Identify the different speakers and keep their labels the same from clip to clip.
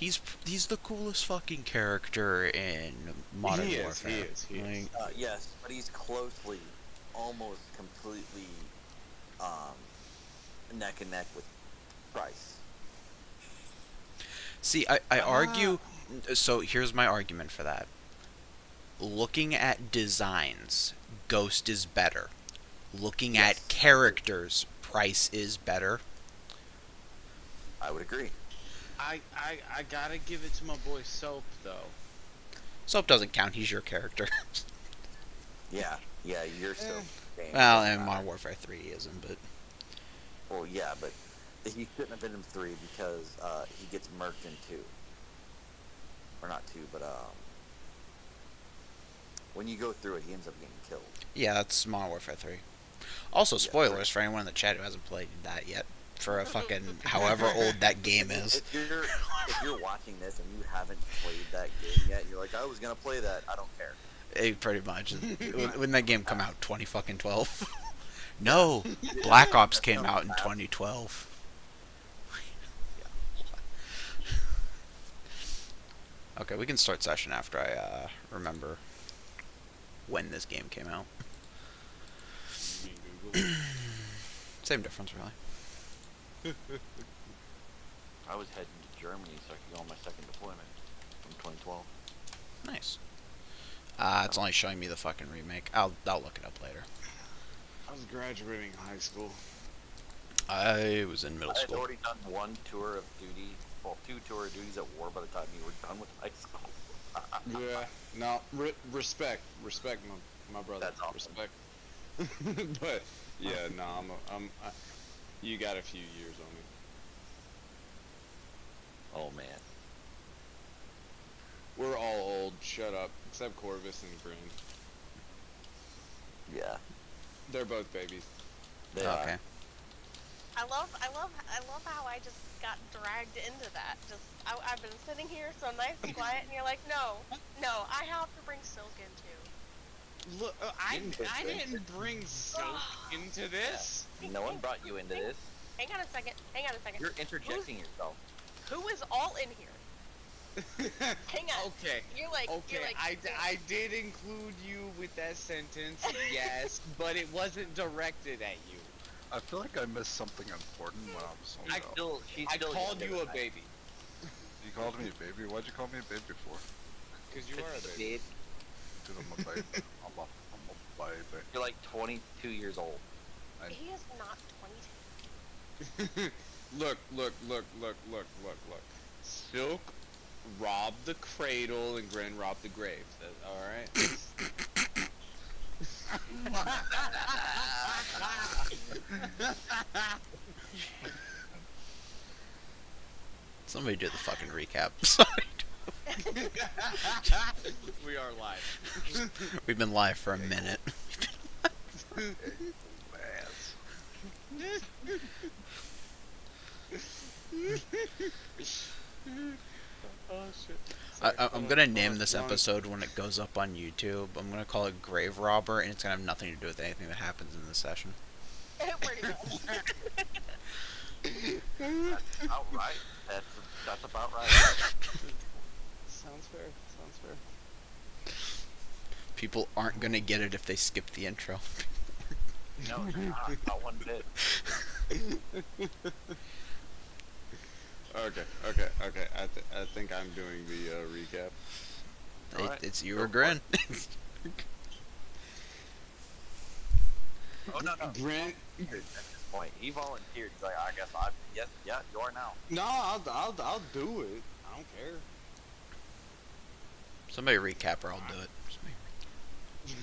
Speaker 1: he's the coolest fucking character in Modern Warfare.
Speaker 2: He is.
Speaker 1: Like,
Speaker 3: Yes, but he's closely, almost completely, um, neck and neck with Price.
Speaker 1: see, I argue. So here's my argument for that. Looking at designs, Ghost is better. Looking
Speaker 3: Yes.
Speaker 1: at characters, Price is better.
Speaker 3: I would agree.
Speaker 2: I gotta give it to my boy Soap though.
Speaker 1: Soap doesn't count. He's your character.
Speaker 3: Yeah, you're so. Damn,
Speaker 1: Well,
Speaker 3: doesn't
Speaker 1: and
Speaker 3: matter.
Speaker 1: Modern Warfare 3 isn't, but
Speaker 3: Well, yeah, but he shouldn't have been in 3 because he gets murked in 2. Or not 2, but when you go through it, he ends up getting killed.
Speaker 1: yeah, that's Modern Warfare 3. Also, spoilers for anyone in the chat who hasn't played that yet. For a fucking however old that game is.
Speaker 3: If you're watching this and you haven't played that game yet, you're like, I was gonna play that. I don't care.
Speaker 1: Pretty much. When that game come out, 2012. No, Black Ops came out in 2012. Okay, we can start session after I remember when this game came out. Same difference, really.
Speaker 3: I was heading to Germany so I could go on my second deployment from 2012.
Speaker 1: Nice. It's only showing me the fucking remake. I'll look it up later.
Speaker 2: I was graduating high school.
Speaker 1: I was in middle
Speaker 3: I had
Speaker 1: school.
Speaker 3: already done 1 tour of duty, well, 2 tour of duties at war by the time you were done with high school.
Speaker 2: Yeah. No. Respect, my brother.
Speaker 3: That's awesome.
Speaker 2: Respect. But yeah, no, you got a few years on me.
Speaker 3: Oh man.
Speaker 2: We're all old. Shut up. Except Corvus and Grin.
Speaker 3: Yeah.
Speaker 2: They're both babies.
Speaker 3: They
Speaker 1: Okay.
Speaker 4: I love how I just got dragged into that. I've been sitting here so nice and quiet, and you're like, no, I have to bring Silk in too.
Speaker 2: Look, I didn't bring Silk into this.
Speaker 3: No one brought you into this.
Speaker 4: Hang on a second.
Speaker 3: You're interjecting yourself.
Speaker 4: Who is all in here? Hang on.
Speaker 2: Okay.
Speaker 4: You're like,
Speaker 2: I did include you with that sentence, yes, but it wasn't directed at you.
Speaker 5: I feel like I missed something important when I was home.
Speaker 2: I called you a baby.
Speaker 5: You called me a baby? Why'd you call me a baby for?
Speaker 2: Because you are a baby.
Speaker 5: Dude, I'm a baby. I'm a baby.
Speaker 3: You're like 22 years old.
Speaker 4: He is not 22.
Speaker 2: Look. Silk robbed the cradle and Gren robbed the grave. Alright?
Speaker 1: Somebody do the fucking recap. Sorry.
Speaker 2: We are live.
Speaker 1: We've been live for a minute.
Speaker 2: Oh shit.
Speaker 1: I'm gonna name this episode when it goes up on YouTube. I'm gonna call it Grave Robber, and it's gonna have nothing to do with anything that happens in this session.
Speaker 4: Pretty much.
Speaker 3: Outright. That's about right.
Speaker 2: Sounds fair.
Speaker 1: People aren't gonna get it if they skip the intro.
Speaker 3: No, not one bit.
Speaker 2: Okay. I think I'm doing the recap.
Speaker 3: Alright.
Speaker 1: It's you or Grin.
Speaker 3: Oh no.
Speaker 2: Grin.
Speaker 3: At this point, he volunteered. He's like, I guess yeah, you are now.
Speaker 2: No, I'll do it. I don't care.
Speaker 1: Somebody recap or I'll do it.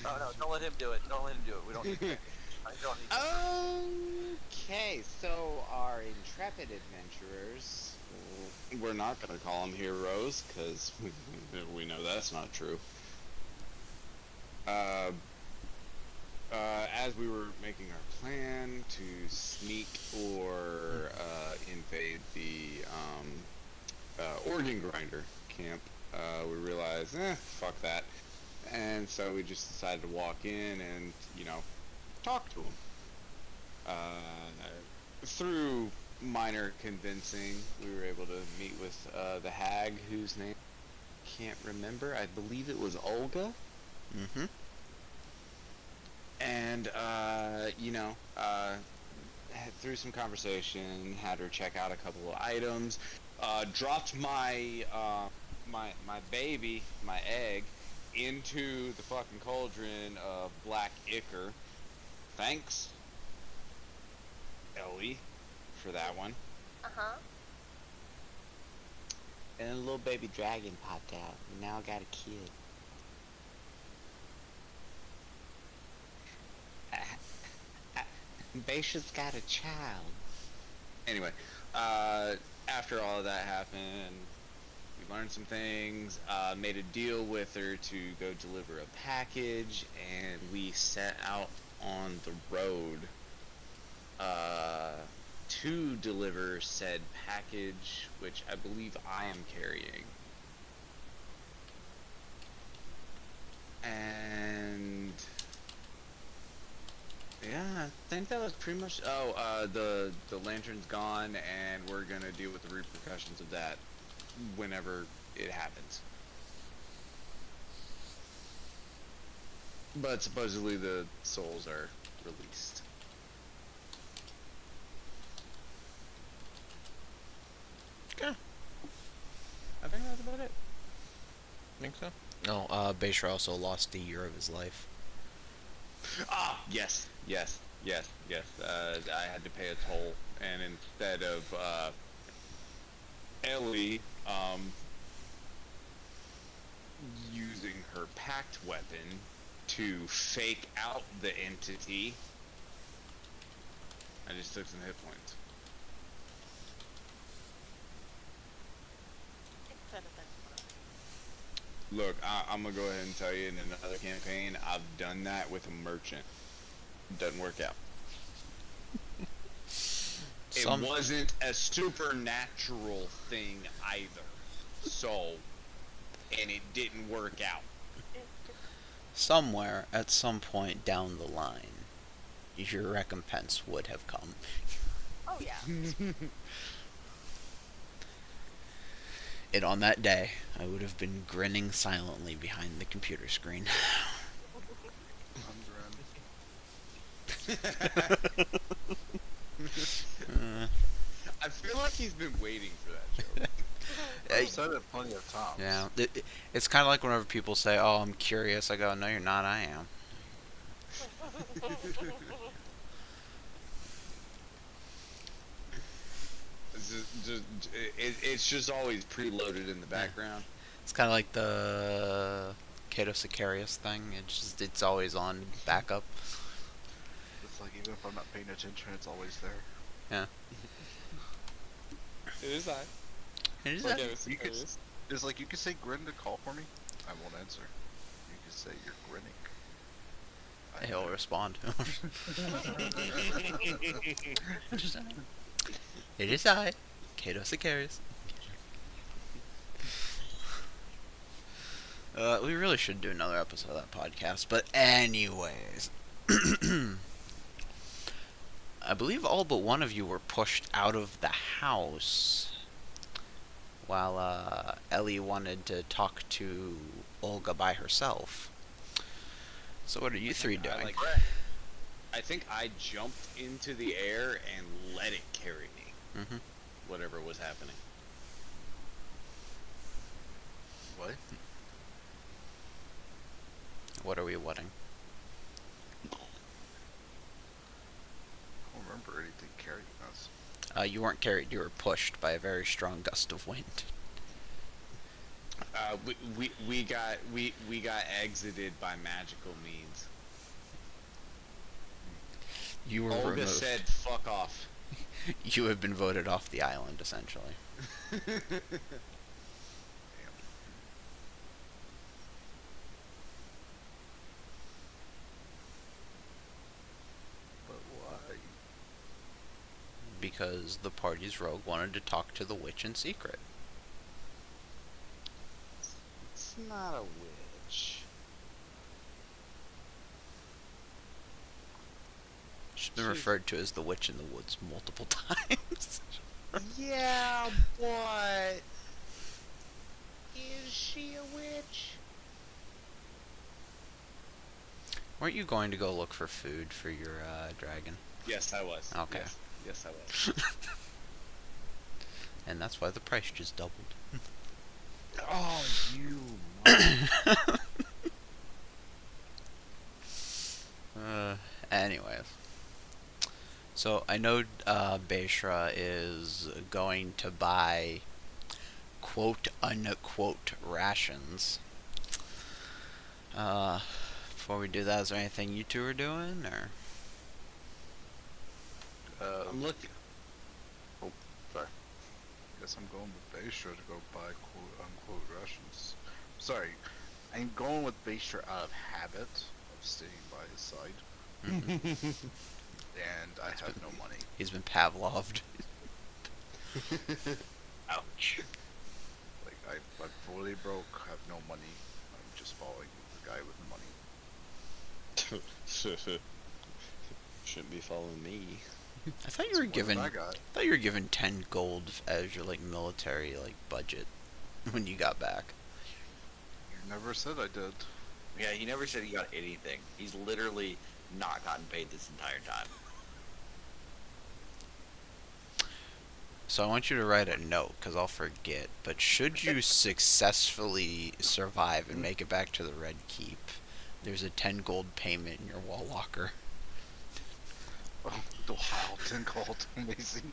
Speaker 3: No, don't let him do it. We don't need that. I don't need
Speaker 2: Okay, so our intrepid adventurers, we're not going to call them heroes, because we know that's not true. As we were making our plan to sneak or invade the organ grinder camp, we realized, fuck that. And so we just decided to walk in and, talk to them. Through minor convincing, we were able to meet with the hag, whose name I can't remember. I believe it was Olga.
Speaker 1: Mm-hmm.
Speaker 2: And through some conversation, had her check out a couple of items, dropped my baby, my egg, into the fucking cauldron of black ichor. Thanks, Ellie, for that one.
Speaker 4: Uh-huh.
Speaker 1: And a little baby dragon popped out. And now I got a kid. Baisha's got a child.
Speaker 2: Anyway, after all of that happened, we learned some things, made a deal with her to go deliver a package, and we set out on the road to deliver said package, which I believe I am carrying. And yeah, I think that was pretty much. Oh, the lantern's gone, and we're gonna deal with the repercussions of that whenever it happens. But supposedly the souls are released.
Speaker 1: Okay.
Speaker 2: I think that's about it.
Speaker 6: Think so?
Speaker 1: No, Baisha also lost a year of his life.
Speaker 2: Ah, yes. I had to pay a toll, and instead of Ellie using her pact weapon to fake out the entity, I just took some hit points.
Speaker 4: It could have been fun.
Speaker 2: Look, I'm gonna go ahead and tell you, in another campaign, I've done that with a merchant. Doesn't work out. It wasn't a supernatural thing either. So, and it didn't work out.
Speaker 1: Somewhere, at some point down the line, your recompense would have come.
Speaker 4: Oh yeah.
Speaker 1: And on that day, I would have been grinning silently behind the computer screen.
Speaker 2: I feel like he's been waiting for that joke.
Speaker 5: I've said it plenty of times.
Speaker 1: Yeah, it's kind of like whenever people say, "Oh, I'm curious," I go, "No, you're not. I am."
Speaker 2: It's just always preloaded in the background.
Speaker 1: It's kind of like the Cato Sicarius thing. It's always on backup.
Speaker 5: It's like even if I'm not paying attention, it's always there.
Speaker 1: Yeah.
Speaker 2: It is I.
Speaker 1: It is
Speaker 2: Like
Speaker 1: that.
Speaker 2: I was
Speaker 5: You could-
Speaker 2: serious.
Speaker 5: It's like you could say grin to call for me. I won't answer. You could say you're grinning.
Speaker 1: He'll respond. It is I, Cato Sicarius. We really should do another episode of that podcast. But anyways, I believe all but one of you were pushed out of the house while Ellie wanted to talk to Olga by herself. So what are you three doing?
Speaker 2: I think I jumped into the air and let it carry me.
Speaker 1: Mm-hmm.
Speaker 2: Whatever was happening.
Speaker 5: What?
Speaker 1: What are we whatting?
Speaker 5: I don't remember anything carrying us.
Speaker 1: You weren't carried, you were pushed by a very strong gust of wind.
Speaker 2: We got exited by magical means.
Speaker 1: You were
Speaker 2: Olga
Speaker 1: removed.
Speaker 2: said, "Fuck off."
Speaker 1: You have been voted off the island, essentially.
Speaker 5: But why?
Speaker 1: Because the party's rogue wanted to talk to the witch in secret.
Speaker 2: It's not a witch.
Speaker 1: She's been referred to as the witch in the woods multiple times.
Speaker 2: Yeah, but is she a witch?
Speaker 1: Weren't you going to go look for food for your dragon?
Speaker 2: Yes, I was.
Speaker 1: Okay.
Speaker 2: Yes, I was.
Speaker 1: And that's why the price just doubled.
Speaker 2: Oh, you.
Speaker 1: Anyways. So I know Beishra is going to buy quote unquote rations. Before we do that, is there anything you two are doing, or?
Speaker 2: I'm looking.
Speaker 3: Oh, sorry.
Speaker 5: Guess I'm going with Baystra to go buy quote unquote rations. Sorry, I'm going with Baystra out of habit of staying by his side, and I have no money.
Speaker 1: He's been Pavloved.
Speaker 3: Ouch.
Speaker 5: Like I'm fully broke, have no money. I'm just following the guy with money.
Speaker 2: Shouldn't be following me.
Speaker 1: I thought you were
Speaker 5: What
Speaker 1: given.
Speaker 5: have
Speaker 1: I
Speaker 5: I got?
Speaker 1: thought you were given 10 gold as your like military like budget when you got back.
Speaker 5: You never said I did.
Speaker 3: Yeah, he never said he got anything. He's literally not gotten paid this entire time.
Speaker 1: So I want you to write a note, because I'll forget. But should you successfully survive and make it back to the Red Keep, there's a 10 gold payment in your wall locker.
Speaker 5: Oh, wow, 10 gold, amazing.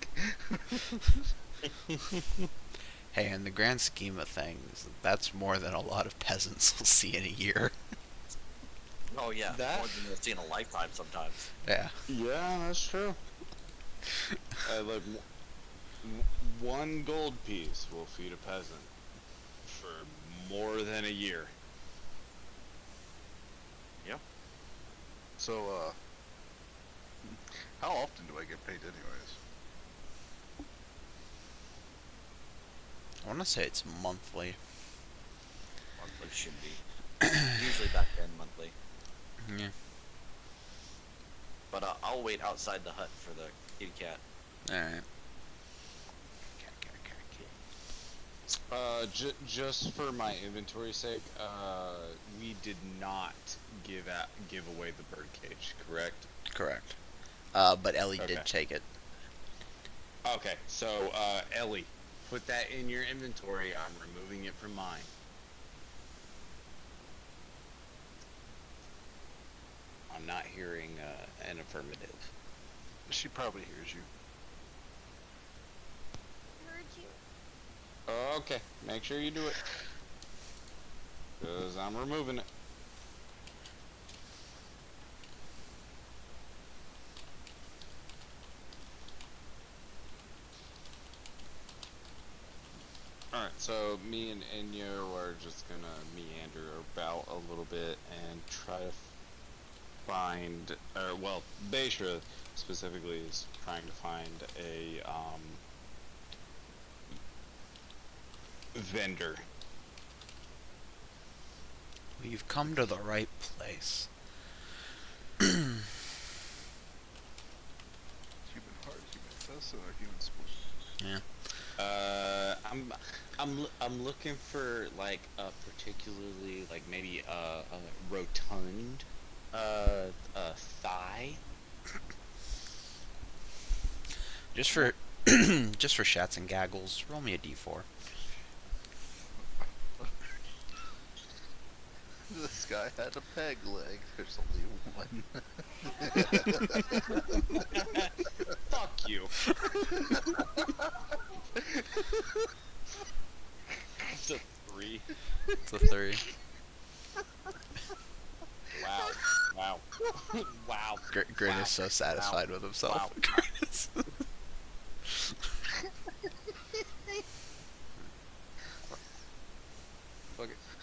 Speaker 1: Hey, in the grand scheme of things, that's more than a lot of peasants will see in a year.
Speaker 3: Oh yeah,
Speaker 2: That-
Speaker 3: more than you'll see in a lifetime sometimes.
Speaker 1: Yeah.
Speaker 2: Yeah, that's true. Like one gold piece will feed a peasant for more than a year.
Speaker 5: So, how often do I get paid anyways?
Speaker 1: I want to say it's monthly.
Speaker 3: Monthly should be. Usually back then, monthly.
Speaker 1: Yeah.
Speaker 3: But I'll wait outside the hut for the kitty cat.
Speaker 1: Alright.
Speaker 2: Just for my inventory's sake, we did not give away the birdcage, correct?
Speaker 1: Correct. But Ellie
Speaker 2: Okay.
Speaker 1: did take it.
Speaker 2: Okay, so Ellie, put that in your inventory. I'm removing it from mine. I'm not hearing an affirmative.
Speaker 5: She probably hears you.
Speaker 4: Heard you.
Speaker 2: Okay, make sure you do it. Because I'm removing it. Alright, so me and Enyo are just gonna meander about a little bit and try to find, or well, Beishra specifically is trying to find a vendor.
Speaker 1: Well, you've come to the right place.
Speaker 5: Human heart, human vessel, or human spoon?
Speaker 1: Yeah.
Speaker 2: I'm looking for like a particularly like maybe a rotund thigh.
Speaker 1: Just for just for shats and gaggles, roll me a d4.
Speaker 5: This guy had a peg leg. There's only one.
Speaker 2: Fuck you. It's a 3.
Speaker 1: It's a 3.
Speaker 2: Wow. Wow. Wow.
Speaker 1: Grin
Speaker 2: Wow.
Speaker 1: is so satisfied with himself.
Speaker 2: Wow.
Speaker 1: Grin is-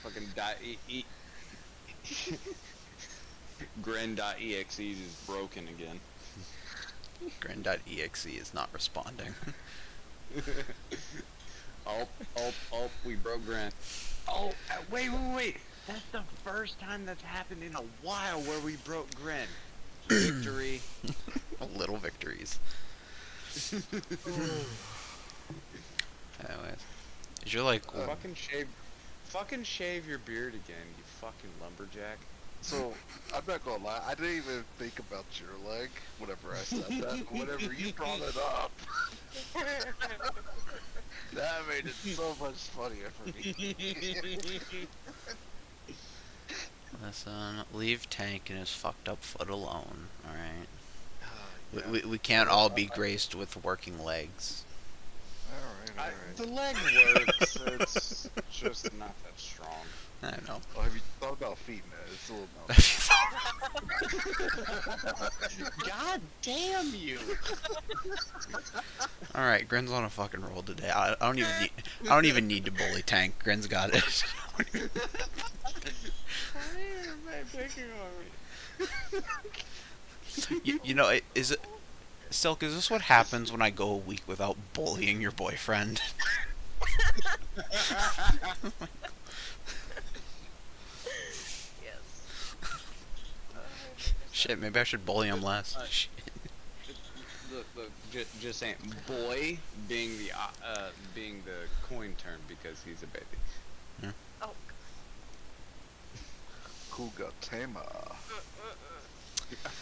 Speaker 2: Fucking Gren.exe is broken again.
Speaker 1: Grin.exe is not responding.
Speaker 2: Oh, we broke Gren. Oh, wait. That's the first time that's happened in a while where we broke Gren. Victory.
Speaker 1: Little victories. Anyways, is you like
Speaker 2: Fucking shave your beard again, you fucking lumberjack.
Speaker 5: So, I'm not gonna lie, I didn't even think about your leg whenever I said that. But whenever you brought it up, that made it so much funnier for me.
Speaker 1: listen? Leave Tank and his fucked up foot alone. All right.
Speaker 5: Yeah.
Speaker 1: We can't all be graced with working legs.
Speaker 5: Alright.
Speaker 2: The leg works, it's just not that strong.
Speaker 1: I don't know.
Speaker 5: Oh, have you thought about feet, man? It's a little no.
Speaker 2: God damn you!
Speaker 1: All right, Grin's on a fucking roll today. I don't even need to bully Tank. Grin's got it.
Speaker 2: Why is everybody picking on me?
Speaker 1: you know, is it Silk? Is this what happens when I go a week without bullying your boyfriend?
Speaker 4: Yes.
Speaker 1: Shit, maybe I should bully him less. Shit.
Speaker 2: Look, just saying, boy being the coin term because he's a baby.
Speaker 4: Oh.
Speaker 5: Kuga Tema.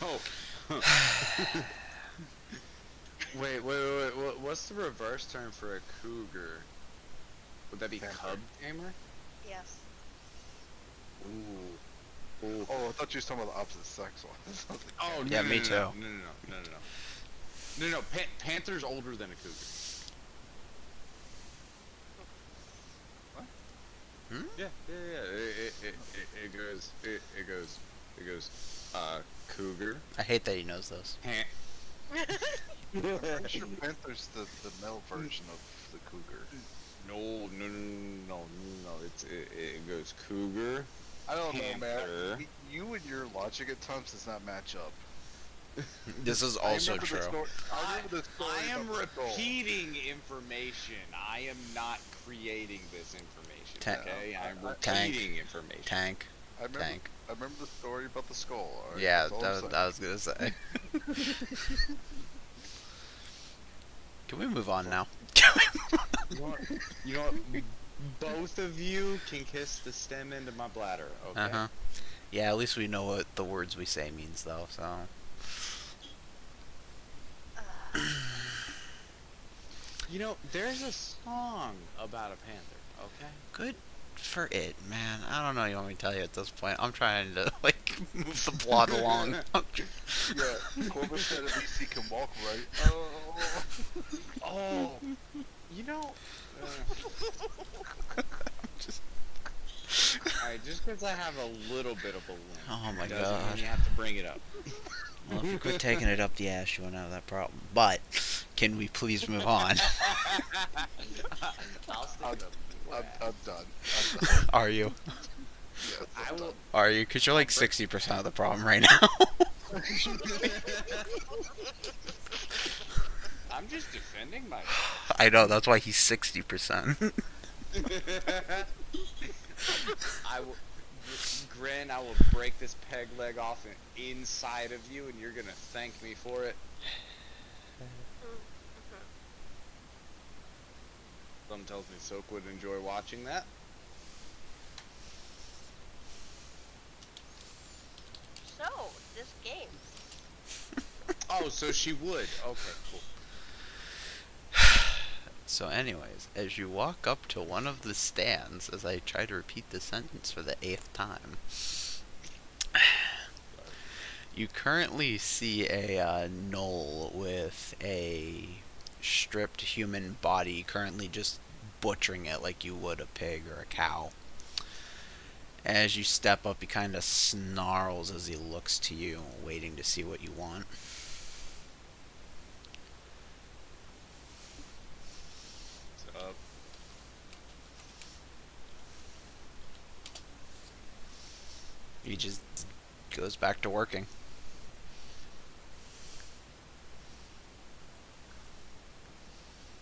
Speaker 2: Oh. Wait. What's the reverse term for a cougar? Would that be
Speaker 5: Panther.
Speaker 2: cub tamer?
Speaker 4: Yes.
Speaker 2: Ooh.
Speaker 5: Oh, I thought you were talking about the opposite sex one.
Speaker 2: Oh,
Speaker 1: Yeah, me too.
Speaker 2: No. Panther's older than a cougar.
Speaker 1: Hmm?
Speaker 2: Yeah. It goes. Cougar.
Speaker 1: I hate that he knows this.
Speaker 5: I'm pretty sure Panther's the male version of the cougar.
Speaker 2: No. It goes cougar.
Speaker 5: I don't know,
Speaker 2: Panther.
Speaker 5: man. You and your logic at times does not match up.
Speaker 1: This is
Speaker 5: I
Speaker 1: also
Speaker 5: remember the
Speaker 1: true.
Speaker 5: story- I remember the story
Speaker 2: I am
Speaker 5: about the skull.
Speaker 2: repeating information. I am not creating this information.
Speaker 1: Ta-
Speaker 2: Okay, I'm
Speaker 1: Tank.
Speaker 2: repeating information.
Speaker 1: Tank.
Speaker 5: I remember the story about the skull. All right?
Speaker 1: Yeah,
Speaker 5: That's all I'm
Speaker 1: that was gonna say. Can we move on now?
Speaker 2: You know what? Both of you can kiss the stem end of my bladder. Okay.
Speaker 1: Uh huh. Yeah, at least we know what the words we say means, though. So.
Speaker 2: You know, there's a song about a panther. Okay.
Speaker 1: Good for it, man. I don't know. You want me to tell you at this point? I'm trying to like move the plot along.
Speaker 5: Yeah, Corbin said at least he can walk right.
Speaker 2: Oh. You know. Alright, just because I have a little bit of a limp.
Speaker 1: Oh my
Speaker 2: doesn't mean
Speaker 1: god.
Speaker 2: you have to bring it up.
Speaker 1: Well, if you quit taking it up the ass, you won't have that problem. But can we please move on?
Speaker 2: I'll stick it up.
Speaker 5: I'm done. I'm done.
Speaker 1: Are you?
Speaker 5: Yes,
Speaker 2: I
Speaker 5: I'm
Speaker 2: will.
Speaker 5: done.
Speaker 1: Are you? Because you're like 60% of the problem right now.
Speaker 2: I'm just defending myself.
Speaker 1: I know. That's why he's 60%.
Speaker 2: I will. Grin, I will break this peg leg off inside of you, and you're gonna thank me for it. Some tells me Soak would enjoy watching that.
Speaker 4: So, this game.
Speaker 2: Oh, so she would. Okay, cool.
Speaker 1: So anyways, as you walk up to one of the stands, as I try to repeat the sentence for the 8th time, you currently see a knoll with a stripped human body currently just butchering it like you would a pig or a cow. As you step up, he kind of snarls as he looks to you, waiting to see what you want.
Speaker 2: What's up?
Speaker 1: He just goes back to working.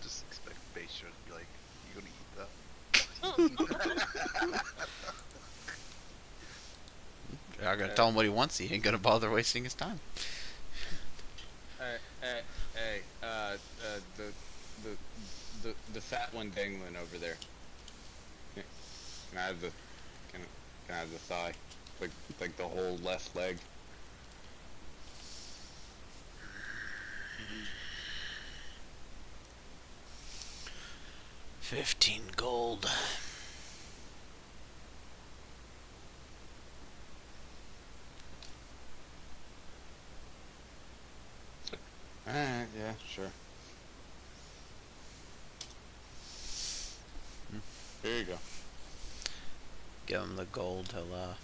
Speaker 5: Just expect Bayshore to be like, you gonna eat that?
Speaker 1: You're not gonna tell him what he wants. He ain't gonna bother wasting his time.
Speaker 2: Hey, the the fat one dangling over there. Can I have the can I have the thigh? Like the whole left leg.
Speaker 1: 15 gold.
Speaker 2: Alright, yeah, sure. Here you go.
Speaker 1: Give him the gold. He'll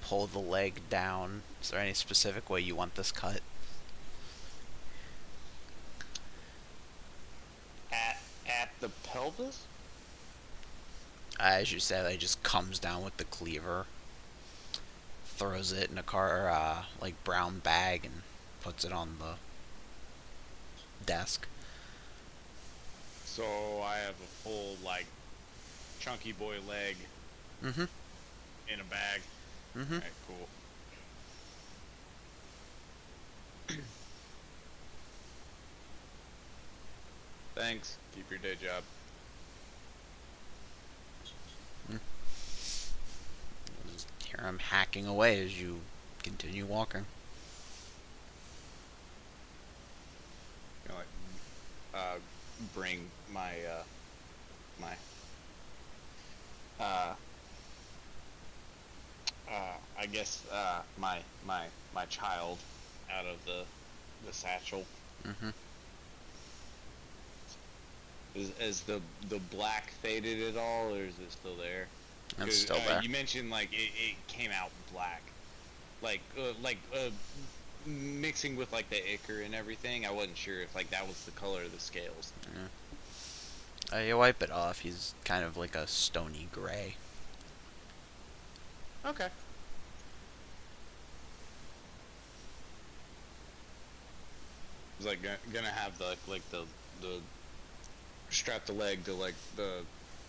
Speaker 1: pull the leg down. Is there any specific way you want this cut?
Speaker 2: At the pelvis?
Speaker 1: As you said, he just comes down with the cleaver, throws it in a like brown bag, and puts it on the desk.
Speaker 2: So I have a full like chunky boy leg
Speaker 1: Mm-hmm.
Speaker 2: in a bag.
Speaker 1: Mm-hmm.
Speaker 2: Alright, cool. Thanks. Keep your day job.
Speaker 1: Just hear him hacking away as you continue walking.
Speaker 2: You know, like bring my my I guess my child out of the satchel.
Speaker 1: Mm-hmm.
Speaker 2: Is the black faded at all, or is it still there?
Speaker 1: It's still there.
Speaker 2: You mentioned like it came out black, like mixing with like the ichor and everything. I wasn't sure if like that was the color of the scales.
Speaker 1: You wipe it off. He's kind of like a stony gray.
Speaker 2: Okay. It's like gonna have the the strap the leg to like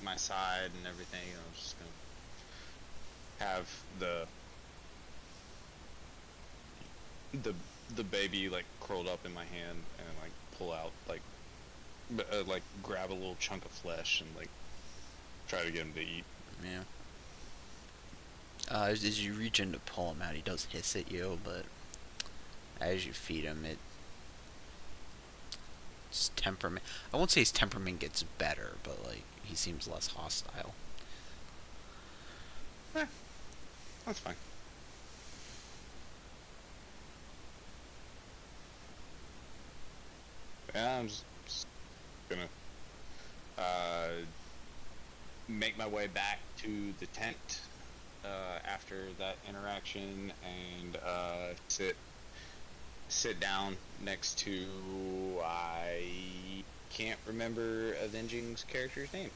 Speaker 2: my side and everything. You know, just gonna have the baby like curled up in my hand and like pull out like grab a little chunk of flesh and like try to get him to eat.
Speaker 1: Yeah. As you reach in to pull him out, he does hiss at you, but as you feed him, his temperament. I won't say his temperament gets better, but like he seems less hostile.
Speaker 2: That's fine. Yeah, I'm just gonna make my way back to the tent after that interaction and sit down next to I can't remember Avenging's character's name.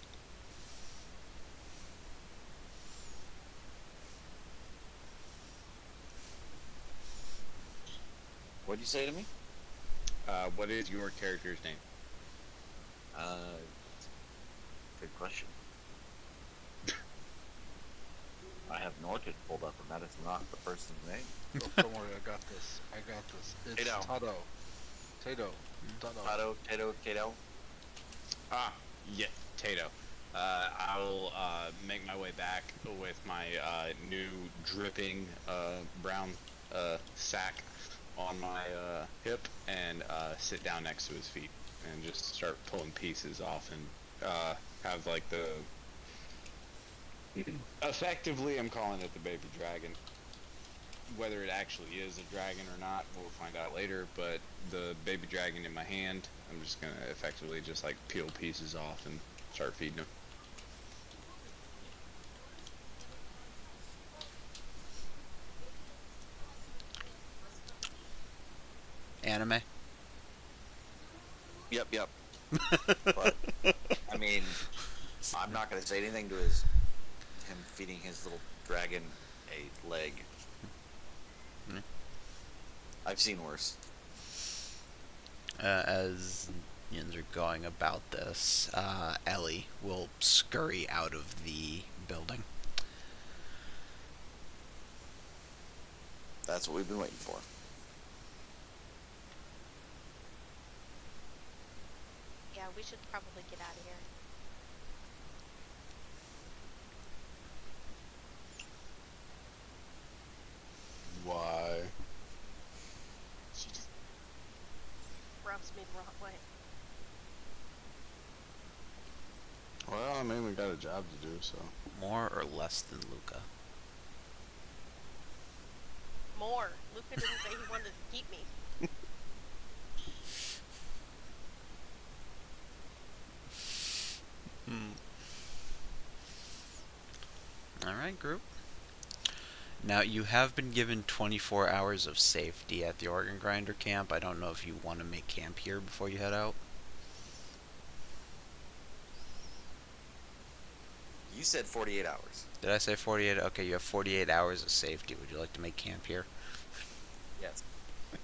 Speaker 3: What'd you say to me?
Speaker 2: What is your character's name?
Speaker 3: Good question. I have Norton pulled up, and that is not the person's name.
Speaker 5: Oh, don't worry, I got this. It's
Speaker 3: Tato.
Speaker 5: Tato.
Speaker 2: Ah, yeah, Tato. I'll make my way back with my new dripping brown sack on my hip and sit down next to his feet and just start pulling pieces off and have like the effectively I'm calling it the baby dragon. Whether it actually is a dragon or not, we'll find out later, but the baby dragon in my hand, I'm just gonna effectively just like peel pieces off and start feeding him.
Speaker 1: Anime.
Speaker 3: Yep. But I mean, I'm not gonna say anything to him feeding his little dragon a leg.
Speaker 1: Mm.
Speaker 3: I've seen worse.
Speaker 1: As Yins are going about this, Ellie will scurry out of the building.
Speaker 3: That's what we've been waiting for.
Speaker 4: Yeah, we should probably get out of here.
Speaker 2: Why?
Speaker 4: She just rubs me the wrong way.
Speaker 2: Well, I mean, we got a job to do, so.
Speaker 1: More or less than Luca?
Speaker 4: More. Luca didn't say he wanted to keep me.
Speaker 1: Alright, group. Now, you have been given 24 hours of safety at the organ grinder camp. I don't know if you want to make camp here before you head out.
Speaker 3: You said 48 hours.
Speaker 1: Did I say 48? Okay, you have 48 hours of safety. Would you like to make camp here?
Speaker 3: Yes.
Speaker 4: Yeah.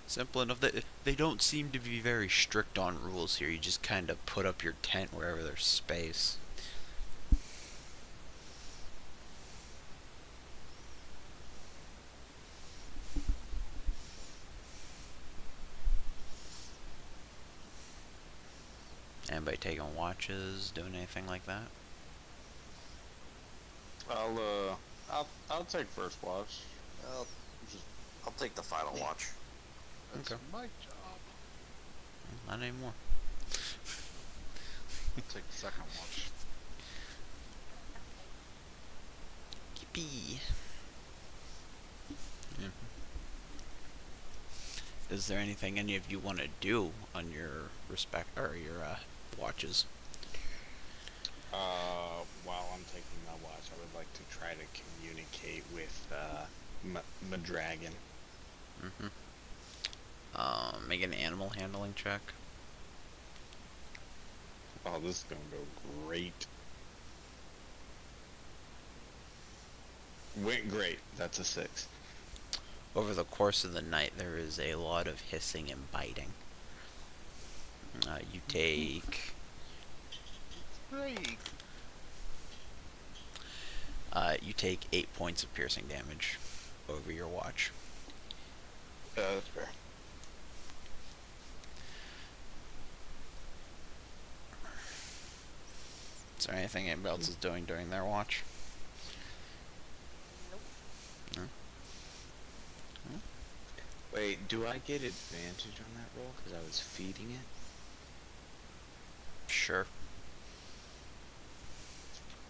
Speaker 1: Simple enough. They don't seem to be very strict on rules here. You just kind of put up your tent wherever there's space. Anybody taking watches, doing anything like that?
Speaker 2: I'll take first watch.
Speaker 3: Well, I'll take the final watch.
Speaker 5: That's
Speaker 1: Okay.
Speaker 5: my job.
Speaker 1: Not anymore.
Speaker 5: I'll take the second watch.
Speaker 1: Yippee. Is there anything any of you want to do on your your watches?
Speaker 2: While I'm taking my watch, I would like to try to communicate with my dragon.
Speaker 1: Make an animal handling check.
Speaker 2: Oh, this is gonna go great. Went great. That's a 6.
Speaker 1: Over the course of the night, there is a lot of hissing and biting. You take
Speaker 5: Great.
Speaker 1: you take 8 points of piercing damage over your watch.
Speaker 2: That's fair.
Speaker 1: Is there anything anybody else is doing during their watch?
Speaker 4: Nope.
Speaker 2: Wait, do I get advantage on that roll because I was feeding it?
Speaker 1: Sure.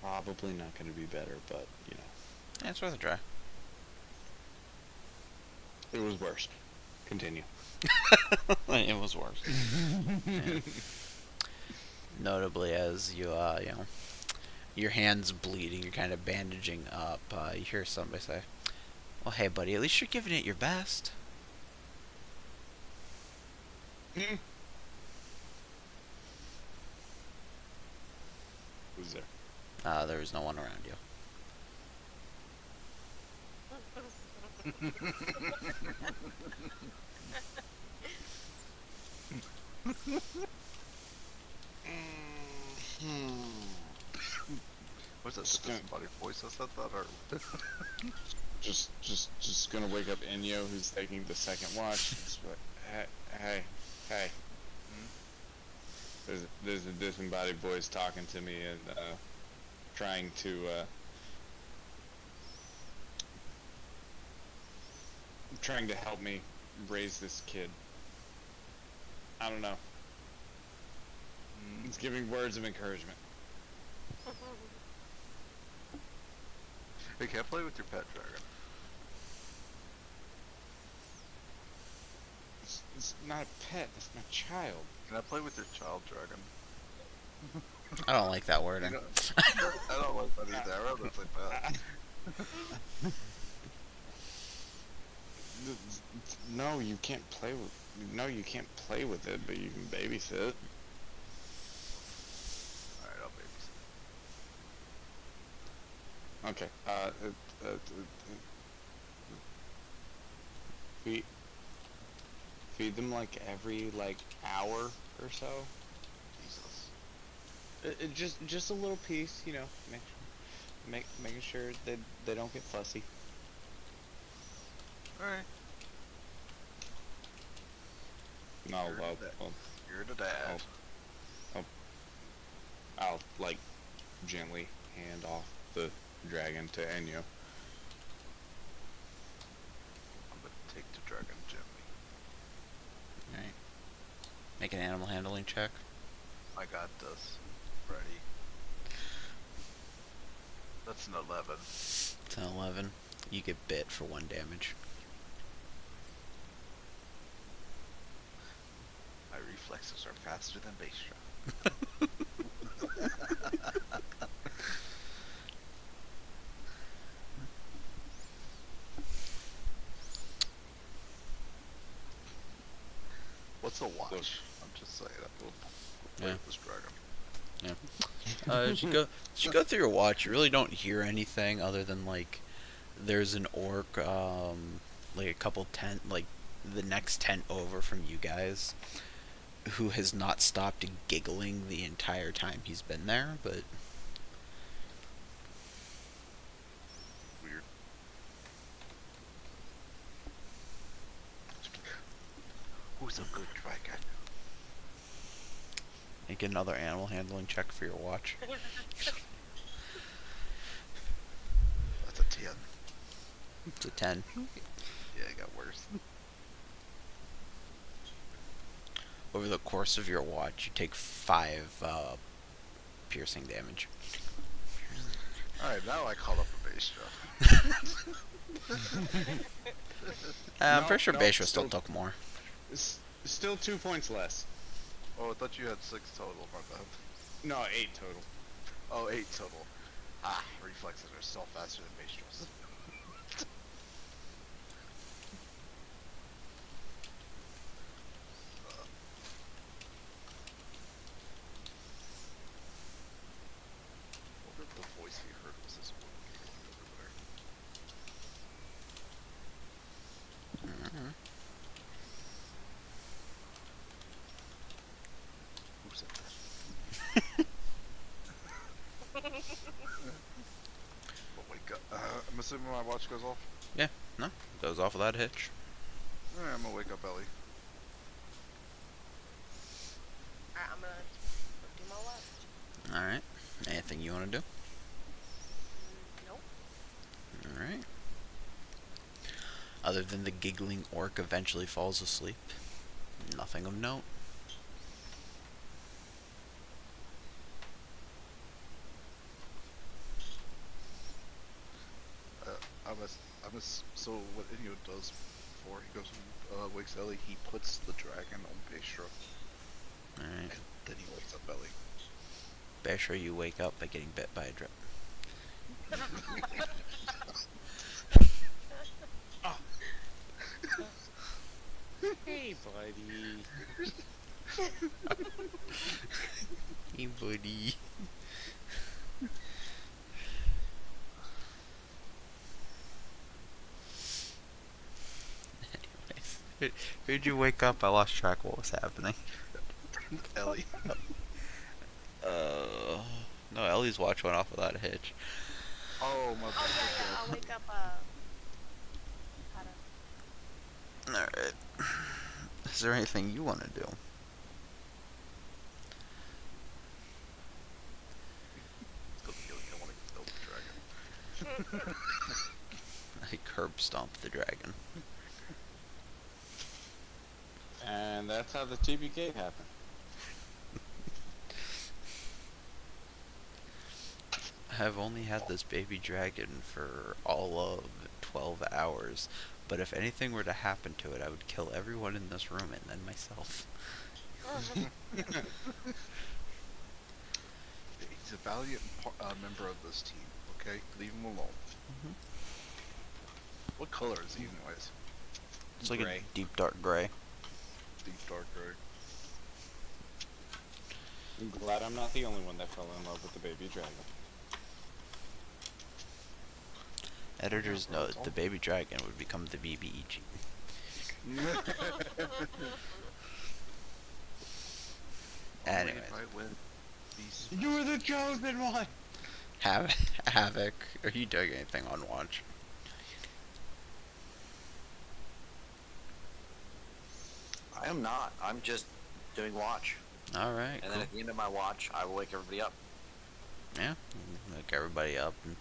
Speaker 2: Probably not going to be better, but you know,
Speaker 1: Yeah, it's worth a try.
Speaker 2: it was worse. Continue.
Speaker 1: It was worse. Yeah. Notably, as you your hands bleeding, you're kind of bandaging up. You hear somebody say, "Well, hey, buddy, at least you're giving it your best."
Speaker 2: Who's there?
Speaker 1: There is no one around you.
Speaker 5: Was that the
Speaker 2: Just gonna-
Speaker 5: disembodied voice that said that, or?
Speaker 2: Just gonna wake up Enyo, who's taking the second watch. Just be like, hey. There's a disembodied voice talking to me and trying to help me raise this kid. I don't know. It's giving words of encouragement.
Speaker 5: You can't play with your pet dragon.
Speaker 2: It's not a pet. It's my child.
Speaker 5: Can I play with your child dragon?
Speaker 1: I don't like that wording.
Speaker 5: I don't like that either. I'd rather say pet.
Speaker 2: No, you can't play with. No, you can't play with it, but you can babysit.
Speaker 5: Alright, I'll babysit.
Speaker 2: Okay. Feed them like every hour or so. Just a little piece, you know, making sure they don't get fussy.
Speaker 5: Alright,
Speaker 2: No,
Speaker 5: You're
Speaker 2: I'll,
Speaker 5: the-
Speaker 2: I'll,
Speaker 5: you're the dad.
Speaker 2: I'll like gently hand off the dragon to Enyo.
Speaker 5: I'm gonna take the dragon gently.
Speaker 1: Alright. Make an animal handling check.
Speaker 5: I got this. Ready. That's an 11.
Speaker 1: It's an 11. You get bit for 1 damage.
Speaker 5: My reflexes are faster than base shot. What's a watch? I'm just saying. I will play
Speaker 1: Yeah.
Speaker 5: with this dragon.
Speaker 1: As you go through your watch, you really don't hear anything other than like there's an orc, like a couple tent, like the next tent over from you guys, who has not stopped giggling the entire time he's been there. But
Speaker 5: Weird. Who's a good dragon?
Speaker 1: make another animal handling check for your watch.
Speaker 5: That's a 10.
Speaker 1: It's a 10.
Speaker 5: Yeah, it got worse.
Speaker 1: Over the course of your watch, you take 5 piercing damage.
Speaker 5: Alright, now I call up a base shot.
Speaker 1: I'm
Speaker 2: No,
Speaker 1: pretty sure
Speaker 2: no,
Speaker 1: Beisha still
Speaker 2: still-
Speaker 1: took more.
Speaker 2: Still 2 points less.
Speaker 5: Oh, I thought you had 6 total, my bad.
Speaker 2: No, 8 total.
Speaker 5: Oh, 8 total. Ah, reflexes are still faster than base shots. What if the voice he heard was this one giggling over there?
Speaker 1: Mhm.
Speaker 5: Who said that? But wake up. I'm assuming my watch goes off.
Speaker 1: No, goes off without a hitch.
Speaker 5: Alright, I'm gonna wake up Ellie.
Speaker 4: Alright, I'm gonna do my left.
Speaker 1: Alright. Anything you want to do?
Speaker 4: Nope.
Speaker 1: Alright. Other than the giggling orc eventually falls asleep, nothing of note.
Speaker 5: So what Inyo does before he goes and wakes Ellie, he puts the dragon on Bastro,
Speaker 1: Alright.
Speaker 5: and then he wakes up Ellie.
Speaker 1: Basher, you wake up by getting bit by a drip.
Speaker 2: Hey, buddy.
Speaker 1: Hey, buddy. Anyways, who'd you wake up? I lost track of what was happening.
Speaker 5: Ellie.
Speaker 1: No, Ellie's watch went off without a hitch.
Speaker 5: Oh my
Speaker 4: Oh
Speaker 5: bad.
Speaker 4: yeah, I'll wake up Hada.
Speaker 1: Alright. Is there anything you want to do?
Speaker 5: Still feeling I want to kill the dragon.
Speaker 1: I curb stomp the dragon.
Speaker 2: And that's how the TBK happened.
Speaker 1: I've only had this baby dragon for all of 12 hours, but if anything were to happen to it, I would kill everyone in this room and then myself.
Speaker 5: He's a valiant member of this team, okay? Leave him alone.
Speaker 1: Mhm.
Speaker 5: What color is he, anyways?
Speaker 1: It's like
Speaker 2: Gray.
Speaker 1: a deep dark gray.
Speaker 5: Deep dark gray.
Speaker 2: I'm glad I'm not the only one that fell in love with the baby dragon.
Speaker 1: Editor's
Speaker 5: Yeah,
Speaker 1: note,
Speaker 5: it's all-
Speaker 1: the baby dragon would become the BBEG.
Speaker 5: Only
Speaker 1: Anyways.
Speaker 5: if I win. Beastmaster.
Speaker 2: You were the chosen one.
Speaker 1: Havoc, are you doing anything on watch?
Speaker 3: I am not. I'm just doing watch.
Speaker 1: All right,
Speaker 3: And
Speaker 1: cool.
Speaker 3: then at the end of my watch, I will wake everybody up.
Speaker 1: Yeah, wake everybody up. And,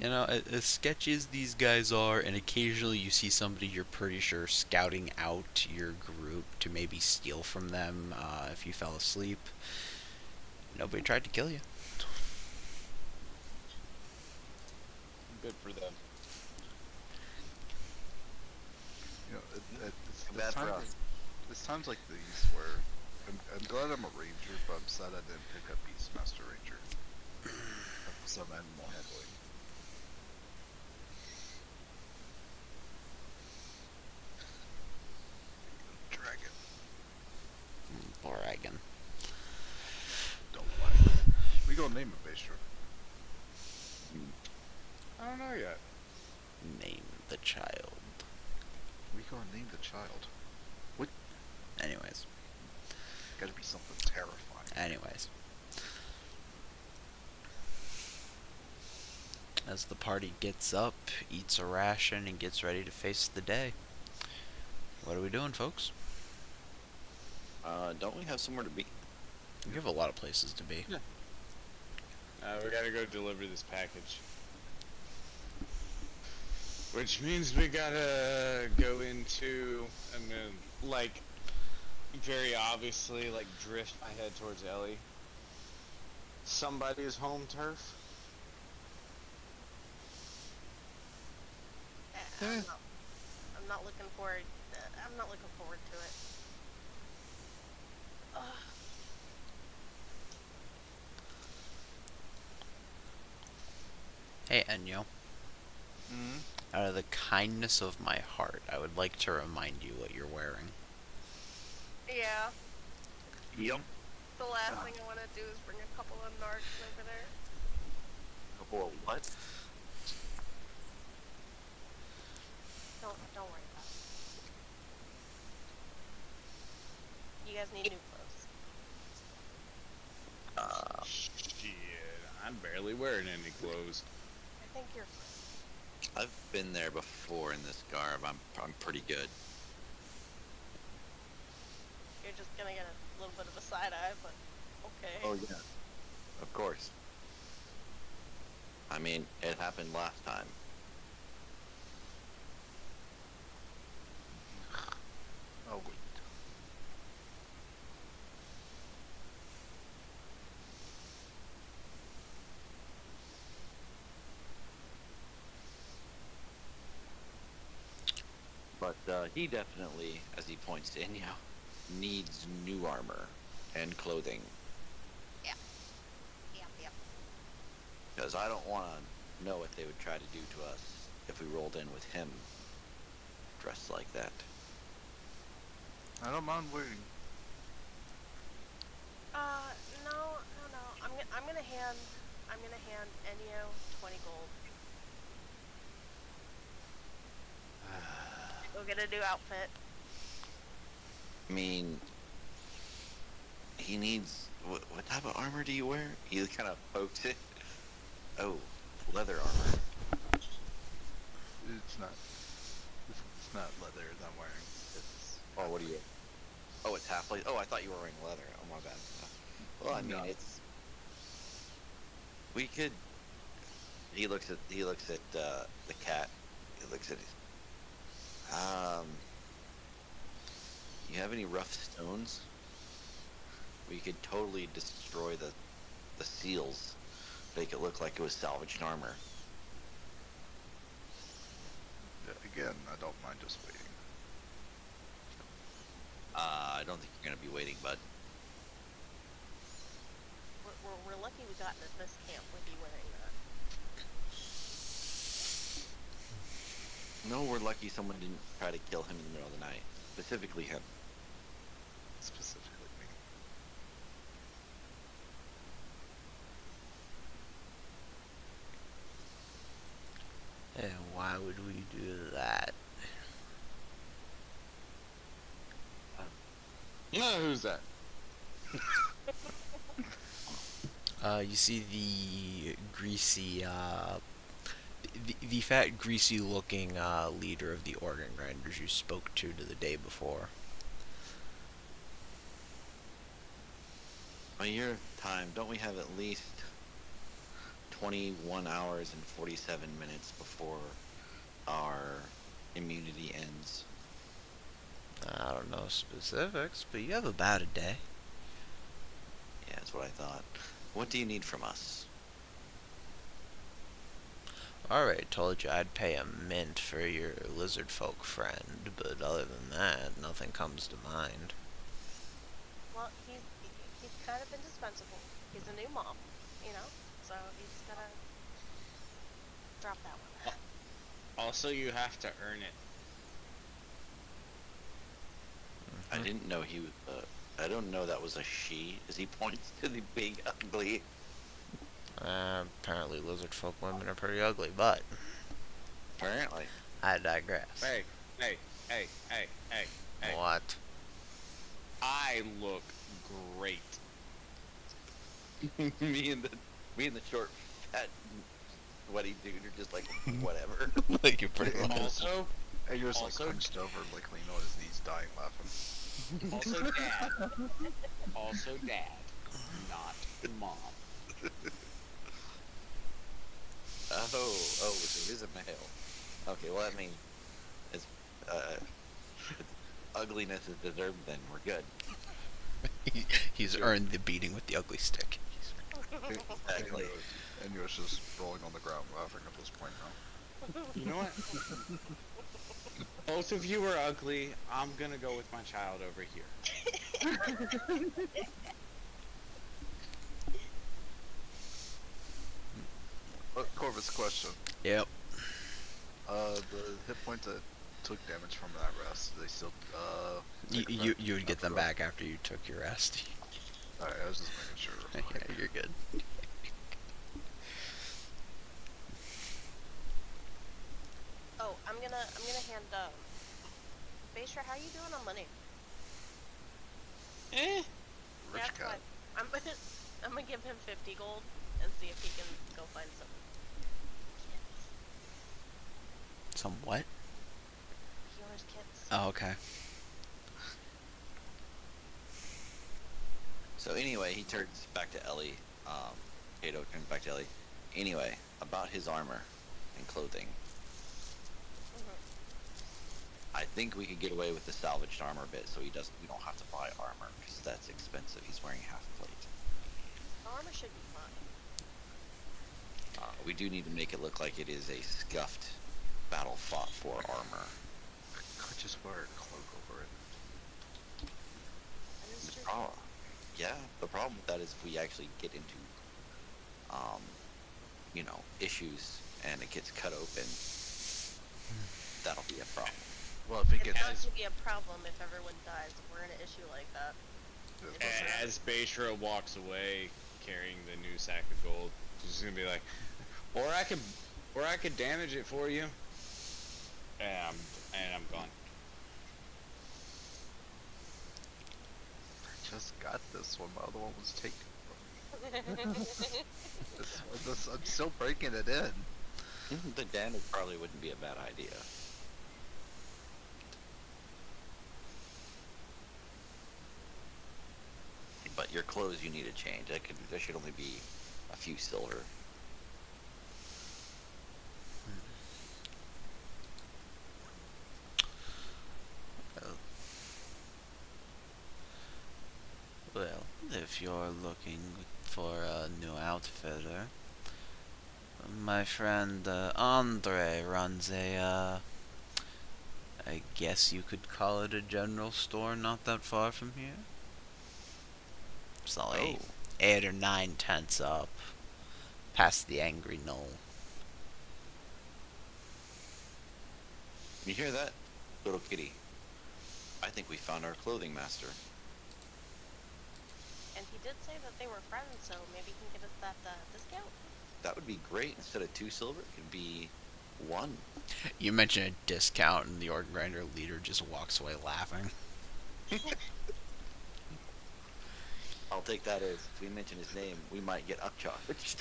Speaker 1: you know, as sketchy as these guys are, and occasionally you see somebody you're pretty sure scouting out your group to maybe steal from them if you fell asleep. Nobody tried to kill you.
Speaker 2: Good for them.
Speaker 5: You know, it's
Speaker 3: Too bad for
Speaker 5: times
Speaker 3: us.
Speaker 5: like, it's times like these where I'm glad I'm a ranger, but I'm sad I didn't pick up Beastmaster Ranger. Have some animal handling. Dragon.
Speaker 1: Dragon.
Speaker 5: Don't like. We gonna name it Base
Speaker 2: I don't know yet.
Speaker 1: Name the child.
Speaker 5: We gonna name the child.
Speaker 1: Anyways.
Speaker 5: Gotta be something terrifying.
Speaker 1: Anyways. As the party gets up, eats a ration, and gets ready to face the day. What are we doing, folks?
Speaker 3: Don't we have somewhere to be?
Speaker 1: We have a lot of places to be.
Speaker 2: We gotta go deliver this package. Which means we gotta go into, like, very obviously, like, drift my head towards Ellie. Somebody's home turf.
Speaker 4: I'm not looking forward. I'm not looking forward to it. Ugh.
Speaker 1: Hey, Enyo.
Speaker 5: Mm-hmm.
Speaker 1: Out of the kindness of my heart, I would like to remind you what you're wearing.
Speaker 4: Yeah.
Speaker 3: Yep.
Speaker 4: The last thing I want to do is bring a couple of narcs over there.
Speaker 3: Couple of what?
Speaker 4: Don't worry about it. You guys need new clothes.
Speaker 2: Shit, I'm barely wearing any clothes.
Speaker 4: I think you're fine.
Speaker 3: I've been there before in this garb. I'm pretty good.
Speaker 4: You're just gonna get a little bit of a side eye, but okay.
Speaker 3: Oh yeah. Of course. I mean, it happened last time.
Speaker 5: Oh wait.
Speaker 3: But he definitely, as he points to Inyo, needs new armor and clothing.
Speaker 4: Yep.
Speaker 3: Because I don't want to know what they would try to do to us if we rolled in with him dressed like that.
Speaker 5: I don't mind waiting.
Speaker 4: No. I'm gonna hand Enyo 20 gold. Go get a new outfit.
Speaker 3: I mean, he needs... What type of armor do you wear? He kind of pokes it. Oh, leather armor.
Speaker 5: It's not. It's not leather that I'm wearing. It's.
Speaker 3: Oh, what are you... Oh, it's half like... Oh, I thought you were wearing leather. Oh, my bad. Well, I mean,
Speaker 5: No.
Speaker 3: it's... We could... He looks at the cat. He looks at his... You have any rough stones? We could totally destroy the seals, make it look like it was salvaged armor.
Speaker 5: Again, I don't mind just waiting.
Speaker 3: I don't think you're gonna be waiting, bud.
Speaker 4: We're lucky we got into this camp with you wearing that.
Speaker 3: No, we're lucky someone didn't try to kill him in the middle of the night. Specifically him.
Speaker 5: Specifically me.
Speaker 1: And why would we do that?
Speaker 2: Who's that?
Speaker 1: You see the greasy, the fat, greasy-looking leader of the organ grinders you spoke to the day before.
Speaker 3: A year of time, don't we have at least 21 hours and 47 minutes before our immunity ends?
Speaker 1: I don't know specifics, but you have about a day.
Speaker 3: Yeah, that's what I thought. What do you need from us?
Speaker 1: Alright, told you I'd pay a mint for your lizard folk friend, but other than that, nothing comes to mind.
Speaker 4: Well, he's kind of indispensable. He's a new mom, you know, so he's gotta drop that one.
Speaker 2: Also, you have to earn it.
Speaker 3: I didn't know he was. I don't know that was a she. As he points to the big ugly.
Speaker 1: Apparently lizard folk women are pretty ugly, but
Speaker 3: Apparently.
Speaker 1: I digress.
Speaker 2: Hey, hey, hey, hey, hey, hey.
Speaker 1: What?
Speaker 2: I look great.
Speaker 3: me and the short, fat, sweaty dude are just like whatever.
Speaker 1: Like, you're pretty much.
Speaker 2: Also,
Speaker 5: And you're just like
Speaker 2: Also-
Speaker 5: hunched over, like leaning on his knees, dying laughing.
Speaker 2: also dad, not mom.
Speaker 3: So it is a male. Okay, well that means it's ugliness is deserved. Then we're good.
Speaker 1: He's earned the beating with the ugly stick.
Speaker 3: Exactly.
Speaker 5: And you're just rolling on the ground laughing at this point now.
Speaker 2: You know what? Both of you are ugly. I'm gonna go with my child over here.
Speaker 5: Corvus, question.
Speaker 1: Yep.
Speaker 5: The hit points that took damage from that rest, they still, take effect
Speaker 1: You would get
Speaker 5: after
Speaker 1: them
Speaker 5: that?
Speaker 1: back after you took your rest.
Speaker 5: Alright, I was just making sure.
Speaker 1: Yeah, you're good.
Speaker 4: Oh, I'm gonna hand Basher, how you doing on money?
Speaker 2: Eh.
Speaker 5: Rich
Speaker 4: Yeah,
Speaker 5: cat.
Speaker 4: fine. I'm gonna give him 50 gold and see if he can go find some kits.
Speaker 1: Some what?
Speaker 4: Healer's kits.
Speaker 1: Oh, okay.
Speaker 3: So anyway, he turns back to Ellie. Kato turns back to Ellie. Anyway, about his armor and clothing. I think we could get away with the salvaged armor bit, so we don't have to buy armor because that's expensive. He's wearing half plate.
Speaker 4: The armor should be fine.
Speaker 3: We do need to make it look like it is a scuffed battle fought for armor.
Speaker 5: Could just wear a cloak over it.
Speaker 4: That is true.
Speaker 3: Oh, yeah. The problem with that is if we actually get into, issues and it gets cut open, that'll be a problem.
Speaker 5: Well, if it
Speaker 4: It's
Speaker 5: gets...
Speaker 4: not gonna be a problem if everyone dies. If we're in an issue like that.
Speaker 2: As Beishra walks away carrying the new sack of gold, she's gonna be like, or I could damage it for you. And I'm gone.
Speaker 5: I just got this one, my other one was taken from me. I'm still breaking it in.
Speaker 3: The damage probably wouldn't be a bad idea. But your clothes you need to change. There should only be a few silver.
Speaker 1: Well, if you're looking for a new outfitter, my friend Andre runs I guess you could call it a general store not that far from here. It's only 8 or 9 tents up, past the Angry Knoll.
Speaker 3: You hear that, little kitty? I think we found our clothing master.
Speaker 4: And he did say that they were friends, so maybe he can get us that discount.
Speaker 3: That would be great. Instead of 2 silver, it could be 1.
Speaker 1: You mention a discount, and the organ grinder leader just walks away laughing.
Speaker 3: I'll take that as if we mention his name, we might get upcharged.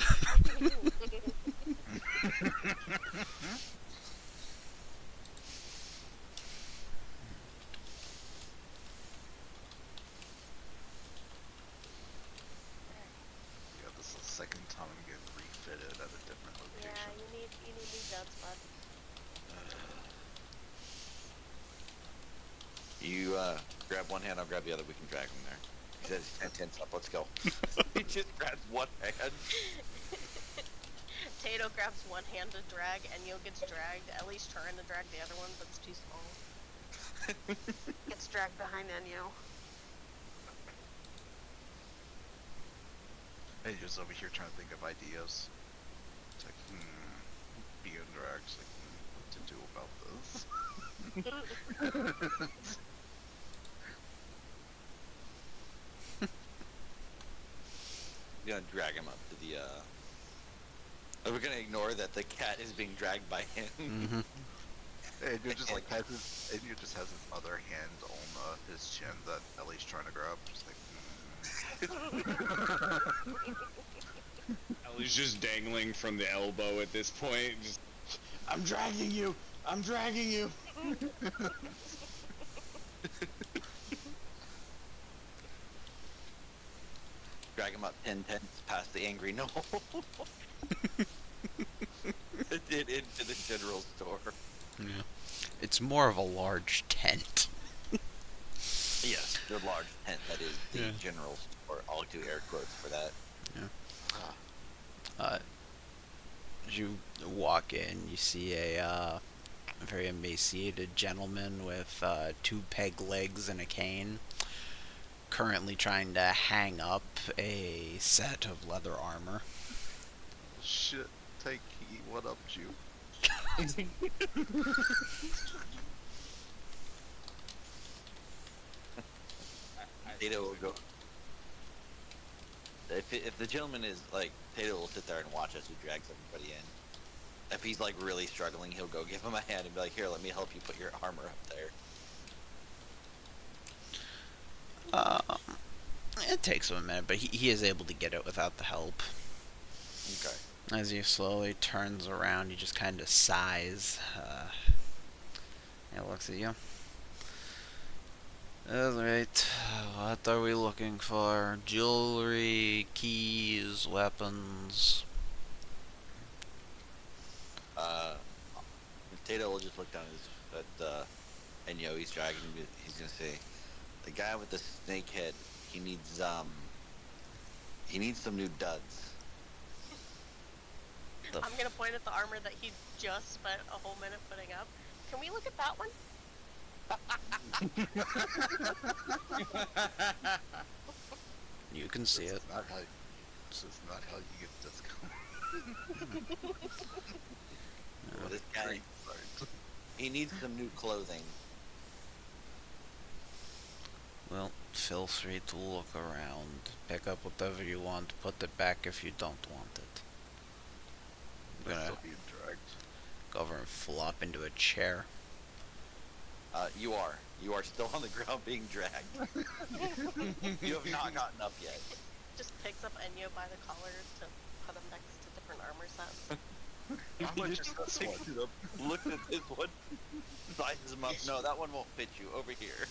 Speaker 5: Yeah, this is the second time I'm getting refitted at a different
Speaker 4: Yeah,
Speaker 5: location.
Speaker 4: you need new duds, bud.
Speaker 3: You grab one hand, I'll grab the other. We can drag him there. He says 10 up. Let's go. He just grabs one hand.
Speaker 4: Tato grabs one hand to drag, and Yo gets dragged. Ellie's trying to drag the other one, but it's too small. Gets dragged behind Enyo.
Speaker 5: Hey, just over here trying to think of ideas. It's like, being dragged. It's like, what to do about this?
Speaker 3: We're gonna drag him up to the. We're gonna ignore that the cat is being dragged by him.
Speaker 1: Mm-hmm.
Speaker 5: And you just like has his, and you just has his other hand on his chin that Ellie's trying to grab. Just like,
Speaker 2: Ellie's just dangling from the elbow at this point. Just, I'm dragging you. I'm dragging you.
Speaker 3: Drag him up 10 tenths past the angry knoll. Into the general store.
Speaker 1: Yeah. It's more of a large tent.
Speaker 3: Yes, the large tent that is the
Speaker 1: Yeah.
Speaker 3: general store. I'll do air quotes for that.
Speaker 1: As you walk in, you see a very emaciated gentleman with 2 peg legs and a cane, currently trying to hang up a set of leather armor.
Speaker 5: shit, take heat. What up, you?
Speaker 3: Tato will go. If the gentleman is like, Tato will sit there and watch as he drags everybody in. If he's like really struggling, he'll go give him a hand and be like, "Here, let me help you put your armor up there."
Speaker 1: It takes him a minute, but he is able to get it without the help.
Speaker 3: Okay.
Speaker 1: As he slowly turns around, he just kind of sighs. He looks at you. Alright, what are we looking for? Jewelry, keys, weapons.
Speaker 3: Tato will just look down at and he's dragging. He's gonna say, "The guy with the snake head, he needs some new duds."
Speaker 4: I'm gonna point at the armor that he just spent a whole minute putting up. Can we look at that one?
Speaker 1: You can see it.
Speaker 5: Not how. This is not how you get discount.
Speaker 3: Well, this guy, he needs some new clothing.
Speaker 1: Well, feel free to look around. Pick up whatever you want, put it back if you don't want it. I'm
Speaker 5: They're
Speaker 1: gonna
Speaker 5: still being dragged.
Speaker 1: go over and flop into a chair.
Speaker 3: You are still on the ground being dragged. You have not gotten up yet.
Speaker 4: Just picks up Enyo by the collar to put him next to different armor sets.
Speaker 5: How
Speaker 3: He
Speaker 5: much
Speaker 3: just
Speaker 5: is this
Speaker 3: picks
Speaker 5: one?
Speaker 3: it up, looks at this one, sizes him up. No, that one won't fit you. Over here.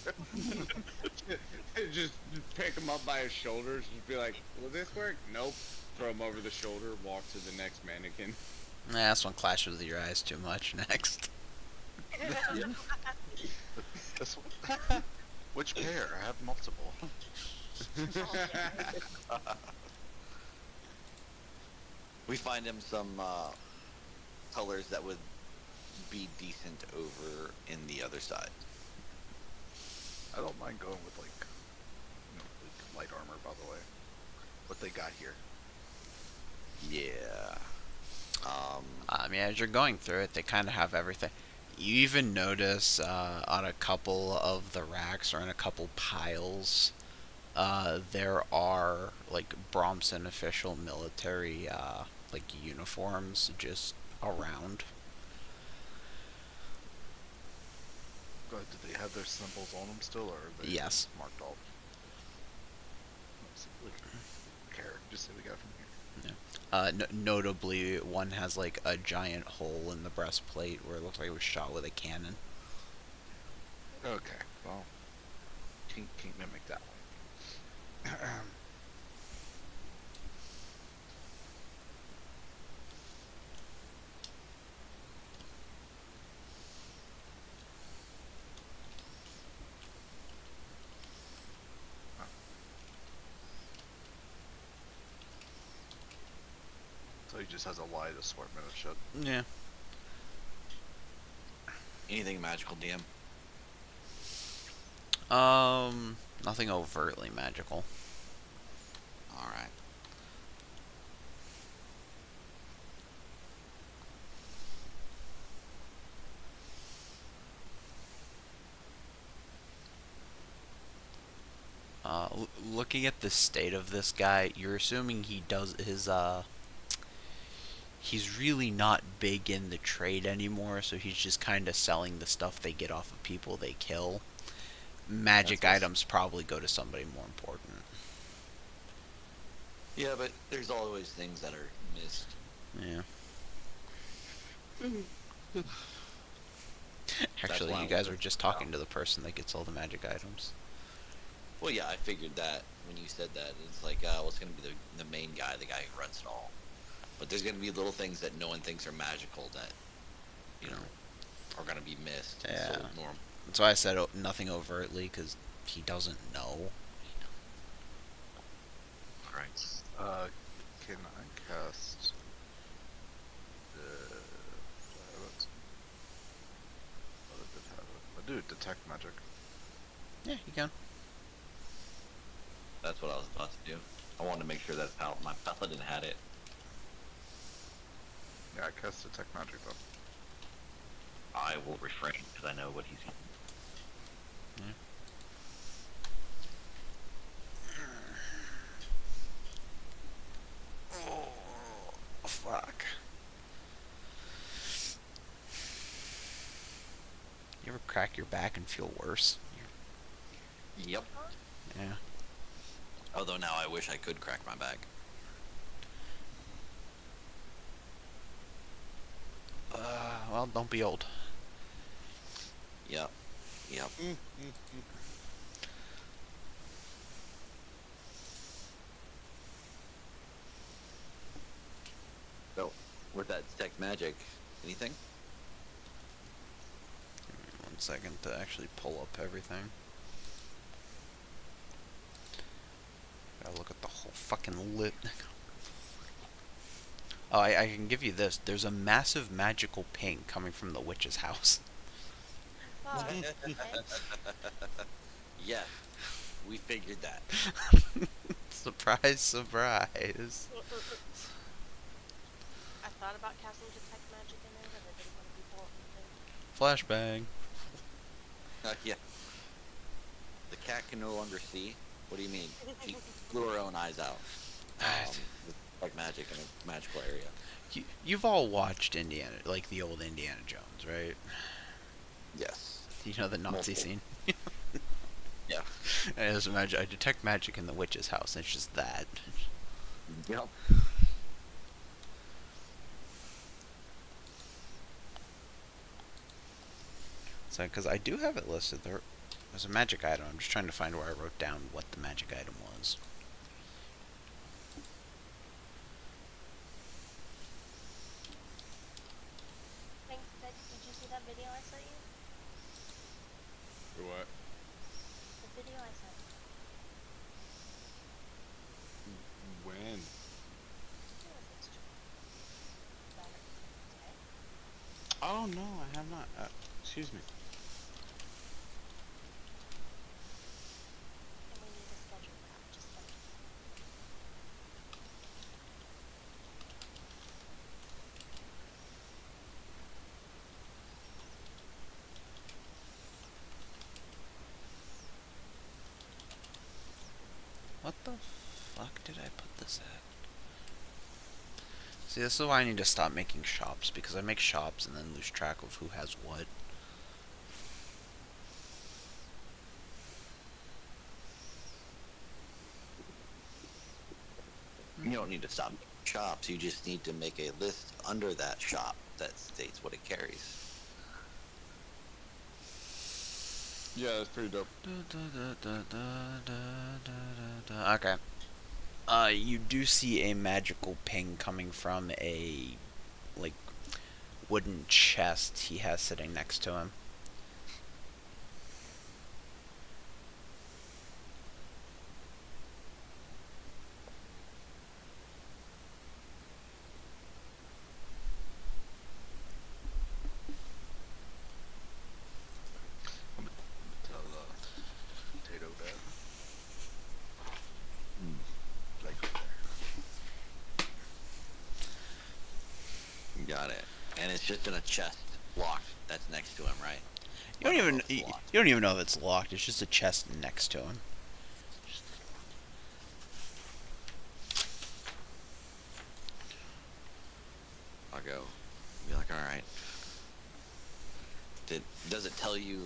Speaker 2: Just pick him up by his shoulders. Just be like, will this work? Nope. Throw him over the shoulder. Walk to the next mannequin.
Speaker 1: Nah, this one clashes with your eyes too much. Next.
Speaker 5: This one. Which pair? I have multiple.
Speaker 3: We find him some colors that would be decent over in the other side.
Speaker 5: I don't mind going with like light armor, by the way. What they got here.
Speaker 3: Yeah.
Speaker 1: I mean, as you're going through it, they kind of have everything. You even notice on a couple of the racks or in a couple piles, there are like Bromson official military like uniforms just around.
Speaker 5: Do they have their symbols on them still, or are they
Speaker 1: Yes.
Speaker 5: marked off? So, like, care. Just say we got it from here.
Speaker 1: Notably, one has like a giant hole in the breastplate where it looks like it was shot with a cannon.
Speaker 5: Okay, well, can't mimic that one. So he just has a light assortment of shit.
Speaker 1: Yeah.
Speaker 3: Anything magical, DM?
Speaker 1: Nothing overtly magical.
Speaker 3: Alright.
Speaker 1: Looking at the state of this guy, you're assuming he does his, he's really not big in the trade anymore, so he's just kind of selling the stuff they get off of people they kill. Magic
Speaker 3: That's
Speaker 1: items probably go to somebody more important.
Speaker 3: Yeah, but there's always things that are missed.
Speaker 1: Yeah.
Speaker 3: That's
Speaker 1: Actually,
Speaker 3: why I
Speaker 1: you guys
Speaker 3: wanted
Speaker 1: were just
Speaker 3: to
Speaker 1: talking to the person that gets all the magic items.
Speaker 3: Well, yeah, I figured that when you said that. It's like, well, it's going to be the main guy, the guy who runs it all. But there's going to be little things that no one thinks are magical that, you know, are going to be missed. and
Speaker 1: Yeah.
Speaker 3: sold normal.
Speaker 1: That's why I said nothing overtly, because he doesn't know.
Speaker 3: Alright.
Speaker 5: Can I cast the habit? What did it have? I do detect magic.
Speaker 1: Yeah, you can.
Speaker 3: That's what I was about to do. I wanted to make sure that my paladin had it.
Speaker 5: Yeah, I cast detect magic though.
Speaker 3: I will refrain because I know what he's.
Speaker 1: Oh, fuck. You ever crack your back and feel worse?
Speaker 3: Yep.
Speaker 1: Yeah.
Speaker 3: Although now I wish I could crack my back.
Speaker 1: Well, don't be old.
Speaker 3: Yep. Yep. So, with that detect magic, anything?
Speaker 1: 1 second to actually pull up everything. Gotta look at the whole fucking lit. Oh, I can give you this. There's a massive magical ping coming from the witch's house.
Speaker 4: Oh, okay.
Speaker 3: Yeah, we figured that.
Speaker 1: Surprise, surprise.
Speaker 4: I thought about casting detect magic in there, but I didn't want to be blunt.
Speaker 1: Flashbang.
Speaker 3: Yeah. The cat can no longer see. What do you mean? She blew her own eyes out. With, like magic in a magical area.
Speaker 1: You've all watched Indiana, like the old Indiana Jones, right?
Speaker 3: Yes.
Speaker 1: You know the Nazi scene?
Speaker 3: Yeah.
Speaker 1: I just imagine I detect magic in the witch's house, and it's just that.
Speaker 3: Yep.
Speaker 1: So, because I do have it listed, there's a magic item. I'm just trying to find where I wrote down what the magic item was.
Speaker 4: Thanks, Ted. Did you see that video I sent you?
Speaker 2: What?
Speaker 4: The video I sent you.
Speaker 2: When?
Speaker 4: It was yesterday. About it today.
Speaker 2: Oh no, I have not. Excuse me.
Speaker 4: And we need to schedule that. Just like
Speaker 1: What the fuck did I put this at? See, this is why I need to stop making shops, because I make shops and then lose track of who has what.
Speaker 3: don't need to stop shops. You just need to make a list under that shop that states what it carries.
Speaker 2: Yeah, that's pretty dope.
Speaker 1: Okay. You do see a magical ping coming from a, like, wooden chest he has sitting next to him.
Speaker 5: Tell Potato that. Like there.
Speaker 3: Got it. And it's just in a chest locked that's next to him, right?
Speaker 1: You don't
Speaker 3: I
Speaker 1: even
Speaker 3: know if it's
Speaker 1: you
Speaker 3: locked.
Speaker 1: don't even know if it's locked. It's just a chest next to him.
Speaker 3: I'll go. Be like, all right. Does it tell you?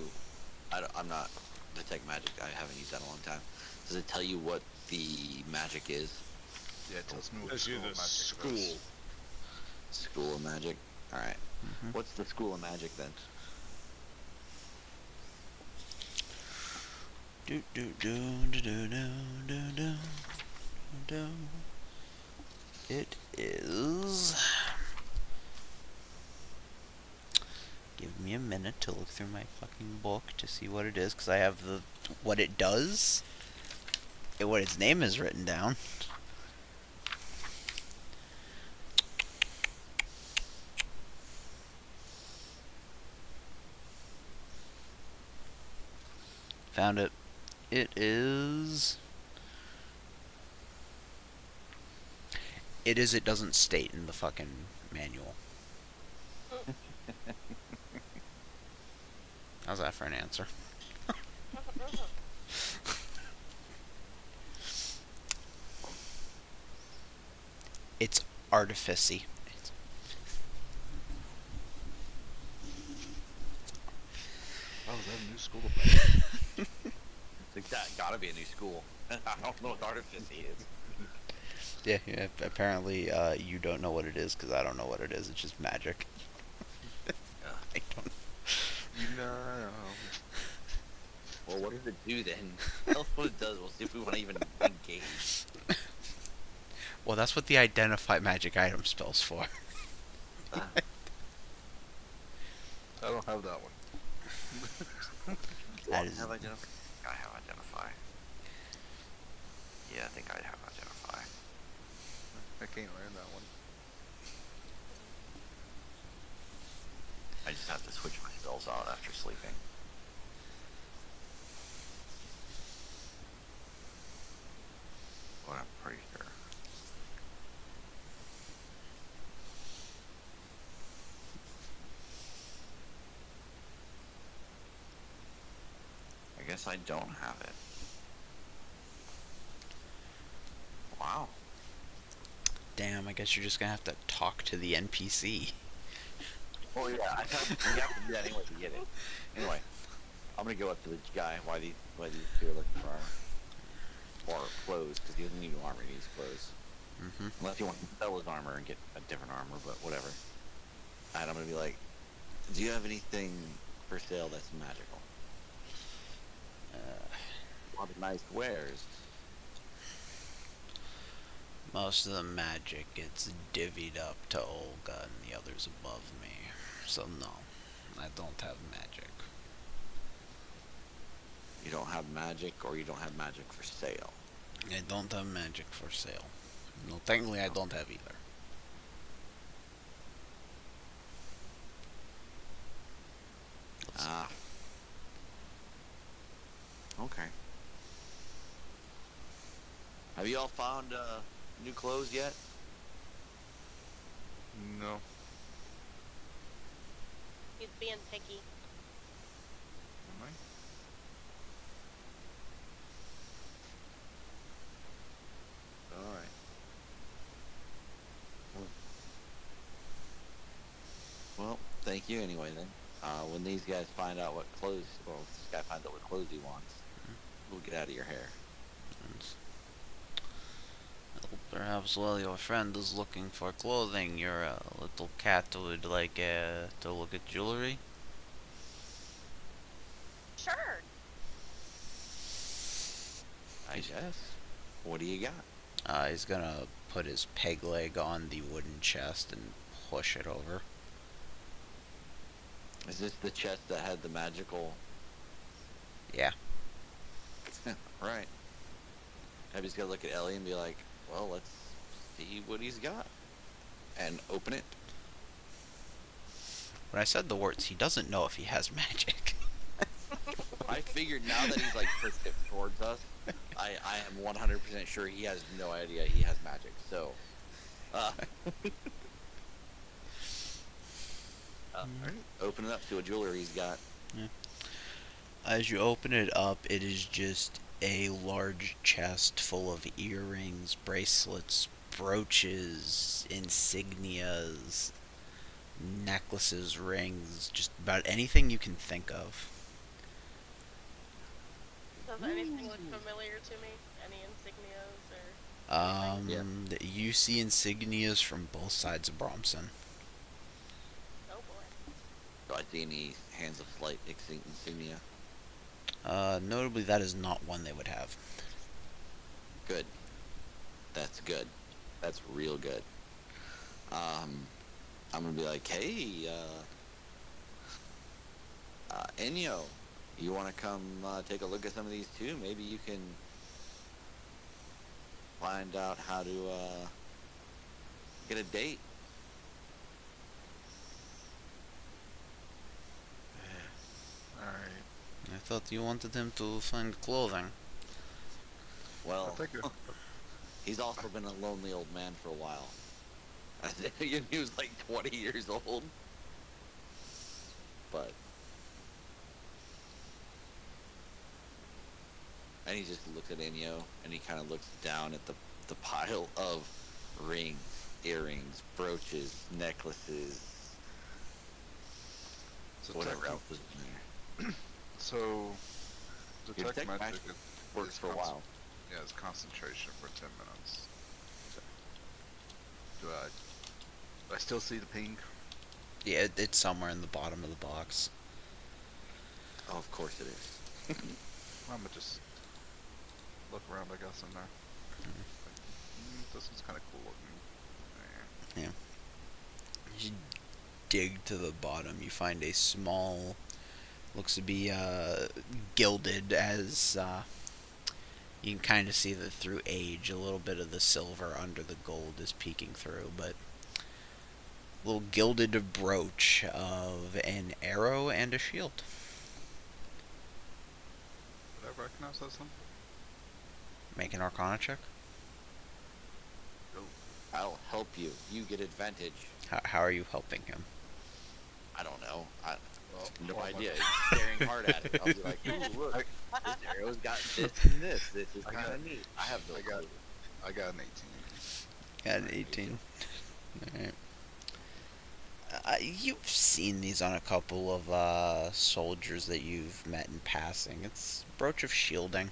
Speaker 3: I'm not detect magic. I haven't used that in a long time. Does it tell you what the magic is?
Speaker 5: Yeah, it tells me what
Speaker 2: Let's
Speaker 5: school
Speaker 2: do
Speaker 5: of
Speaker 2: the
Speaker 5: magic
Speaker 2: school.
Speaker 5: is.
Speaker 3: School of magic. All right.
Speaker 1: Mhm.
Speaker 3: What's the school of magic then?
Speaker 1: Do do do do do do do do do. It is. Give me a minute to look through my fucking book to see what it is, because I have the what it does and what its name is written down. Found it. It is. It doesn't state in the fucking manual. How's that for an answer? It's artificy.
Speaker 5: Oh, is that a new school of magic?
Speaker 3: Like that gotta be a new school. I don't know what artifice is.
Speaker 1: Yeah, apparently you don't know what it is, because I don't know what it is. It's just magic. I don't.
Speaker 5: No.
Speaker 3: Well, what does it do then? Tell us what it does. We'll see if we want to even engage.
Speaker 1: Well, that's what the identify magic item spells for.
Speaker 3: Uh,
Speaker 5: I don't have that one.
Speaker 1: That is-
Speaker 3: have identify. I have identify. Yeah, I think I have identify.
Speaker 5: I can't learn that one.
Speaker 3: I just have to switch my spells out after sleeping. But I'm pretty sure. I guess I don't have it. Wow.
Speaker 1: Damn, I guess you're just gonna have to talk to the NPC.
Speaker 3: Oh yeah, you have to do that anyway to get it. Anyway, I'm gonna go up to the guy. Why these two are looking for armor or clothes? Because he doesn't need armor; he needs clothes.
Speaker 1: Mm-hmm.
Speaker 3: Unless you want to sell his armor and get a different armor, but whatever. And I'm gonna be like, do you have anything for sale that's magical? A lot of nice wares.
Speaker 1: Most of the magic gets divvied up to Olga and the others above me. So no, I don't have magic.
Speaker 3: You don't have magic, or you don't have magic for sale.
Speaker 1: I don't have magic for sale. No, technically I don't have either.
Speaker 3: Ah. Okay. Have you all found new clothes yet?
Speaker 5: No.
Speaker 4: He's being picky.
Speaker 5: Am I?
Speaker 3: All right. Well, thank you anyway then. When these guys find out what clothes, or if this guy finds out what clothes he wants, we'll get out of your hair.
Speaker 1: Perhaps while your friend is looking for clothing, your little cat would like to look at jewelry.
Speaker 4: Sure.
Speaker 3: I guess. What do you got?
Speaker 1: He's gonna put his peg leg on the wooden chest and push it over.
Speaker 3: Is this the chest that had the magical?
Speaker 1: Yeah.
Speaker 3: Right. Abby's gonna look at Ellie and be like, "Well, let's see what he's got," and open it.
Speaker 1: When I said the words, he doesn't know if he has magic.
Speaker 3: I figured now that he's like pushed it towards us, I am 100% sure he has no idea he has magic. So, uh, alright, open it up, see what jewelry he's got.
Speaker 1: As you open it up, it is just a large chest full of earrings, bracelets, brooches, insignias, necklaces, rings, just about anything you can think of.
Speaker 4: Does anything look familiar to me? Any insignias or?
Speaker 1: You see insignias from both sides of Bromson.
Speaker 4: Oh boy.
Speaker 3: Do I see any hands of flight insignia?
Speaker 1: Notably, that is not one they would have.
Speaker 3: Good. That's good. That's real good. I'm gonna be like, hey, Enyo, you want to come take a look at some of these too? Maybe you can find out how to get a date.
Speaker 5: Alright.
Speaker 1: I thought you wanted him to find clothing.
Speaker 3: Well,
Speaker 5: I think
Speaker 3: he's also been a lonely old man for a while. I think he was like 20 years old. But and he just looks at Enyo and he kind of looks down at the pile of rings, earrings, brooches, necklaces,
Speaker 5: so
Speaker 3: whatever
Speaker 5: tech-
Speaker 3: else is in there.
Speaker 5: So,
Speaker 3: Your
Speaker 5: detect
Speaker 3: detect
Speaker 5: magic
Speaker 3: magic Works for a while.
Speaker 5: Yeah, it's concentration for 10 minutes. Do I still see the ping?
Speaker 1: Yeah, it's somewhere in the bottom of the box.
Speaker 3: Oh, of course it is.
Speaker 5: I'm gonna just look around, I guess, in there. This is kind of cool looking.
Speaker 1: You dig to the bottom, you find a small, looks to be gilded, as you can kind of see that through age, a little bit of the silver under the gold is peeking through, but a little gilded brooch of an arrow and a shield.
Speaker 5: Did I recognize that something?
Speaker 1: Make an Arcana check.
Speaker 3: I'll help you. You get advantage.
Speaker 1: How are you helping him?
Speaker 3: I don't know.
Speaker 5: Well,
Speaker 3: No
Speaker 5: hold on.
Speaker 3: idea. He's staring hard at it. I'll be like, ooh, look. This arrow's got this and this. This is
Speaker 5: I
Speaker 3: kind
Speaker 5: got-
Speaker 3: of neat. I have no
Speaker 5: I got-
Speaker 3: clue.
Speaker 5: I got an 18.
Speaker 1: Got an 18. Alright. You've seen these on a couple of soldiers that you've met in passing. It's brooch of shielding.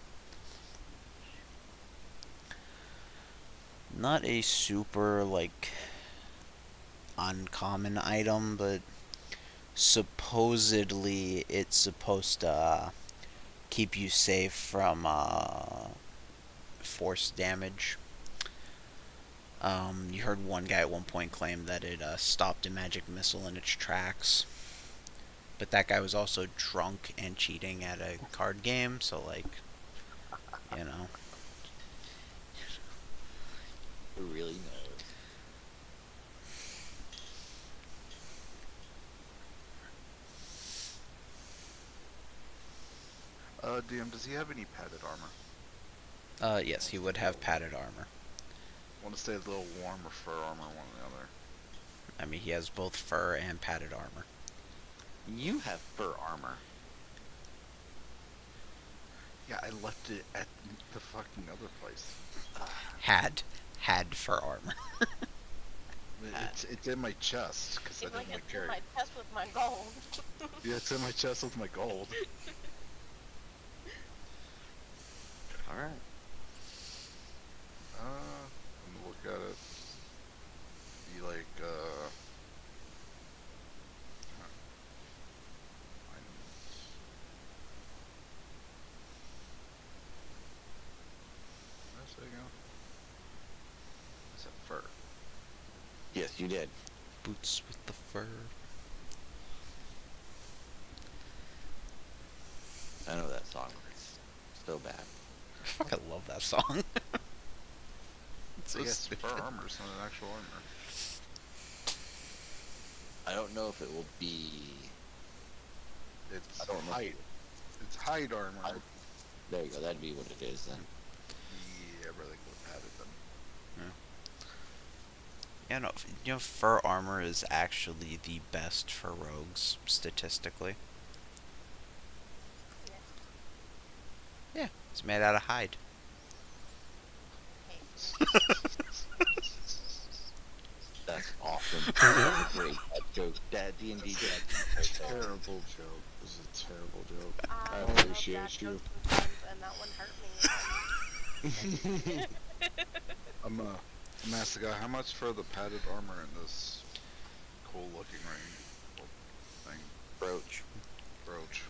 Speaker 1: Not a super, like, uncommon item, but supposedly it's supposed to keep you safe from force damage. You heard one guy at one point claim that it stopped a magic missile in its tracks. But that guy was also drunk and cheating at a card game, so, like, you know.
Speaker 3: Who really knows?
Speaker 5: DM, does he have any padded armor?
Speaker 1: Yes, he would have padded armor.
Speaker 5: Want to stay a little warm or fur armor, one or the other?
Speaker 1: I mean, he has both fur and padded armor.
Speaker 3: You have fur armor.
Speaker 5: Yeah, I left it at the fucking other place.
Speaker 1: Had fur armor.
Speaker 5: It's in my chest, because I
Speaker 4: It's like
Speaker 5: didn't
Speaker 4: it's
Speaker 5: carry
Speaker 4: in my
Speaker 5: it.
Speaker 4: chest with my gold.
Speaker 5: Yeah, it's in my chest with my gold.
Speaker 3: All right.
Speaker 5: I'm
Speaker 3: Yes, you did.
Speaker 1: Boots with the fur.
Speaker 3: I know that song. It's so bad.
Speaker 1: I fucking love that song. It's
Speaker 5: I
Speaker 1: so
Speaker 5: guess fur
Speaker 1: stupid.
Speaker 5: armor is not an actual armor.
Speaker 3: I don't know if it will be.
Speaker 5: It's
Speaker 3: I don't know.
Speaker 5: hide. It's hide armor.
Speaker 3: There you go. That'd be what it is then.
Speaker 5: Yeah, really go with padded then.
Speaker 1: Yeah, no, fur armor is actually the best for rogues statistically.
Speaker 4: Yes.
Speaker 1: Yeah, it's made out of hide.
Speaker 4: Okay.
Speaker 3: That's awesome. That's a great joke. Dad, D&D dad. Right there.
Speaker 2: Terrible joke. This is a terrible joke.
Speaker 4: I
Speaker 2: I
Speaker 4: love
Speaker 2: appreciate
Speaker 4: that
Speaker 2: you.
Speaker 4: joke sometimes, and that one hurt me.
Speaker 5: I'm gonna ask the guy how much for the padded armor in this cool looking thing.
Speaker 3: Brooch.
Speaker 5: Brooch.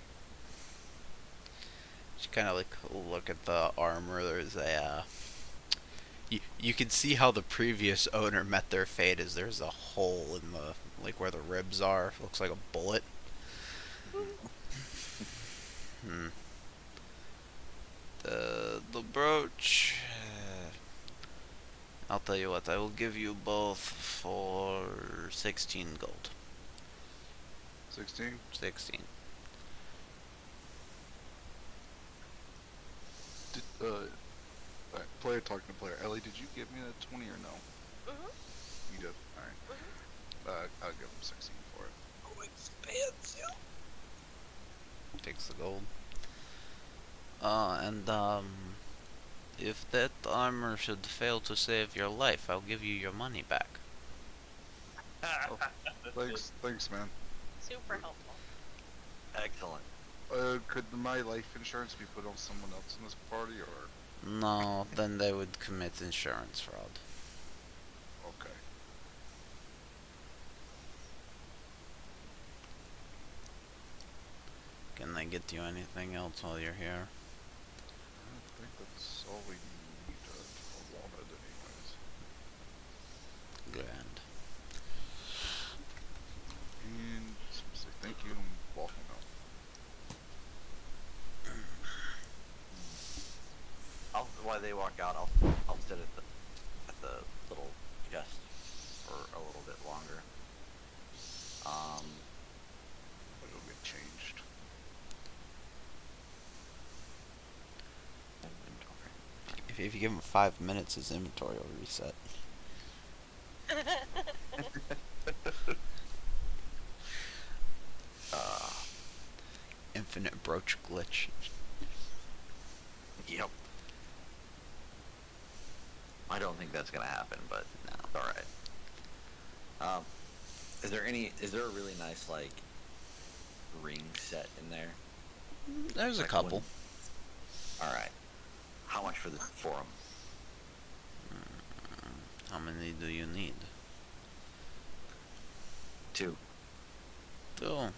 Speaker 1: Just kind of like look at the armor. There's a you can see how the previous owner met their fate. Is there's a hole in the like where the ribs are. Looks like a bullet. Hmm. The brooch. I'll tell you what. I will give you both for 16 gold.
Speaker 5: 16?
Speaker 1: 16.
Speaker 5: Did, alright, player talking to player. Ellie, did you give me that 20 or no?
Speaker 4: Mhm.
Speaker 5: You did? Alright. I'll give him 16 for it.
Speaker 3: Oh, expansive.
Speaker 1: Takes the gold. And if that armor should fail to save your life, I'll give you your money back.
Speaker 5: Thanks, man.
Speaker 4: Super helpful.
Speaker 3: Excellent.
Speaker 5: Could my life insurance be put on someone else in this party, or?
Speaker 1: No, then they would commit insurance fraud.
Speaker 5: Okay.
Speaker 1: Can I get you anything else while you're here?
Speaker 5: I think that's all we need or wanted anyways.
Speaker 1: Grand.
Speaker 5: And just say thank you and walking out.
Speaker 3: While they walk out, I'll sit at the little chest for a little bit longer.
Speaker 5: It'll get changed.
Speaker 3: Inventory.
Speaker 1: If you give him 5 minutes, his inventory will reset. Infinite brooch glitch.
Speaker 3: Yep. I don't think that's gonna happen, but
Speaker 1: No.
Speaker 3: it's all right. Is there a really nice like ring set in there?
Speaker 1: There's a
Speaker 3: Like
Speaker 1: couple.
Speaker 3: All right. How much for them?
Speaker 1: How many do you need?
Speaker 3: 2.
Speaker 1: Two.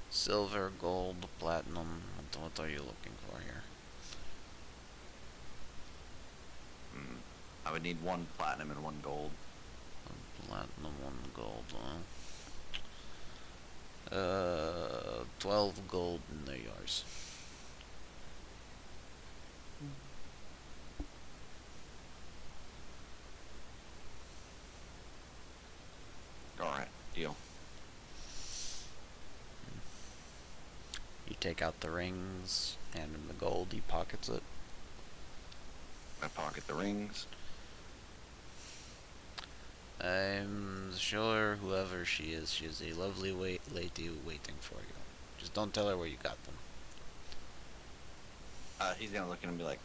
Speaker 1: Silver, gold, platinum. What are you looking for here?
Speaker 3: I would need 1 platinum and 1 gold.
Speaker 1: Platinum, 1 gold. 12 gold and they're yours.
Speaker 3: All right. Deal.
Speaker 1: You take out the rings, hand him the gold, he pockets it.
Speaker 3: I pocket the rings.
Speaker 1: I'm sure whoever she is a lovely lady waiting for you. Just don't tell her where you got them.
Speaker 3: He's gonna look at him and be like,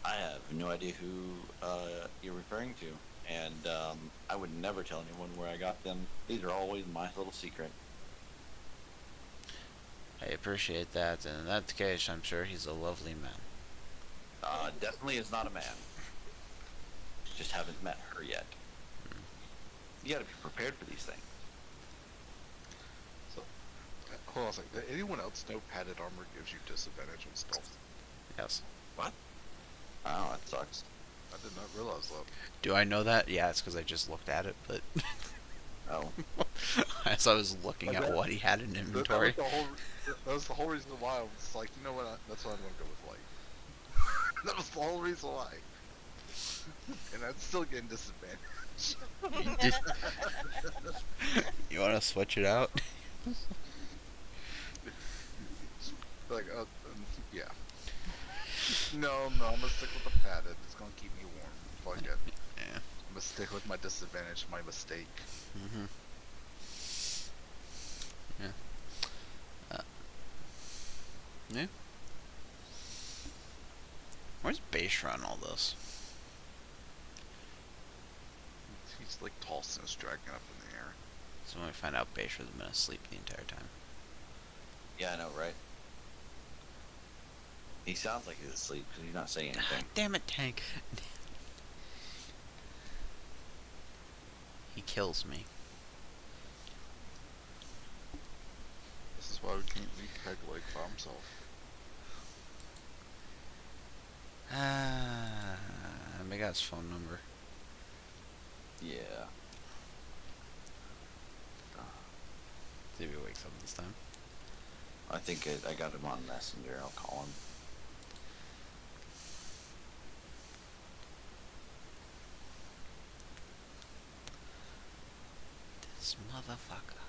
Speaker 3: I have no idea who you're referring to, and I would never tell anyone where I got them. These are always my little secret.
Speaker 1: I appreciate that, and in that case, I'm sure he's a lovely man.
Speaker 3: Definitely is not a man. Just haven't met her yet. You gotta be prepared for these things.
Speaker 5: So, hold on a second. Did anyone else know padded armor gives you disadvantage on stealth?
Speaker 1: Yes.
Speaker 3: What? Oh, that sucks.
Speaker 5: I did not realize that.
Speaker 1: Do I know that? Yeah, it's because I just looked at it, but
Speaker 3: Oh,
Speaker 1: as I was looking
Speaker 5: Like
Speaker 1: at
Speaker 5: that-
Speaker 1: what he had in
Speaker 5: That was
Speaker 1: inventory.
Speaker 5: the whole. That was the whole reason why I was like, you know what? That's what I'm gonna go with light. That was the whole reason why. And I'd still get in disadvantage.
Speaker 1: You, just, you want to switch it out?
Speaker 5: Like, yeah. No, I'm gonna stick with the padded. It's gonna keep me warm. Fuck it.
Speaker 1: Yeah.
Speaker 5: I'm gonna stick with my disadvantage, my mistake.
Speaker 1: Mhm. Yeah. Yeah. Where's Bayshra on all this?
Speaker 5: He's like tossing his dragon up in the air.
Speaker 1: So when we find out Bayshra's been asleep the entire time.
Speaker 3: yeah, I know, right? He sounds like he's asleep because he's not saying
Speaker 1: God
Speaker 3: anything.
Speaker 1: damn it, Tank. He kills me.
Speaker 5: This is why we can't leave Peg Leg by himself.
Speaker 1: I got his phone number.
Speaker 3: Yeah.
Speaker 1: See if he wakes up this time.
Speaker 3: I think I got him on Messenger. I'll call him.
Speaker 1: This motherfucker.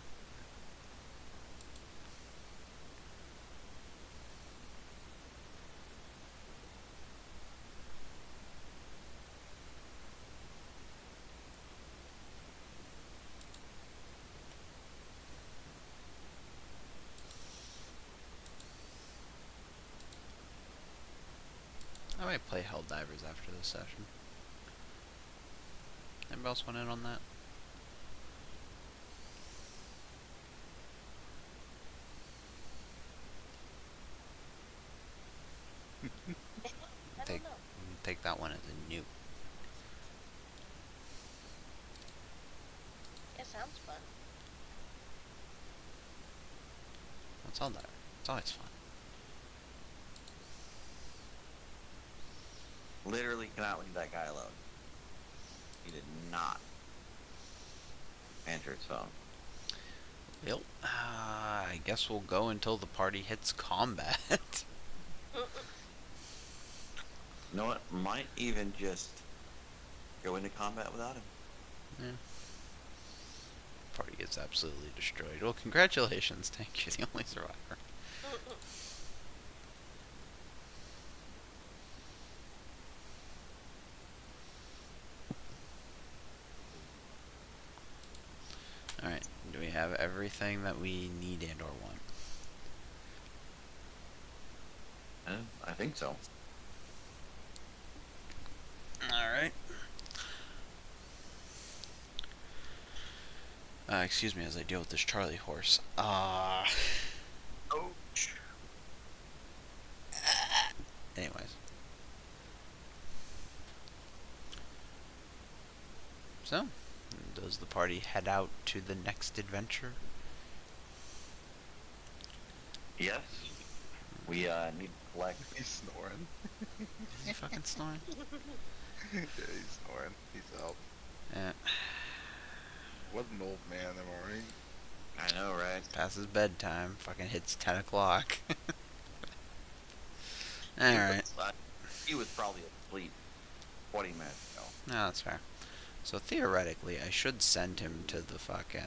Speaker 1: I might play Helldivers after this session. Anybody else want in on that?
Speaker 4: I
Speaker 1: Take,
Speaker 4: don't know.
Speaker 1: take that one as a new.
Speaker 4: It sounds fun.
Speaker 1: What's all that? It's always fun.
Speaker 3: Literally cannot leave that guy alone. He did not answer his phone.
Speaker 1: Well, I guess we'll go until the party hits combat.
Speaker 3: You know what? Might even just go into combat without him.
Speaker 1: Yeah. Party gets absolutely destroyed. Well, congratulations, Tank. You're the only survivor. Alright, do we have everything that we need and or want?
Speaker 3: I think so.
Speaker 1: Alright. Excuse me as I deal with this Charlie horse.
Speaker 3: Ouch.
Speaker 1: Anyways. So, does the party head out to the next adventure?
Speaker 3: Yes. We need to collect.
Speaker 5: He's snoring.
Speaker 1: Is he fucking snoring?
Speaker 5: Yeah, he's snoring. He's out.
Speaker 1: Yeah.
Speaker 5: What an old man, am I right?
Speaker 3: I know, right?
Speaker 1: Past his bedtime. Fucking hits 10 o'clock. Alright.
Speaker 3: He was probably asleep 20 minutes ago.
Speaker 1: No, that's fair. So theoretically, I should send him to the fucking,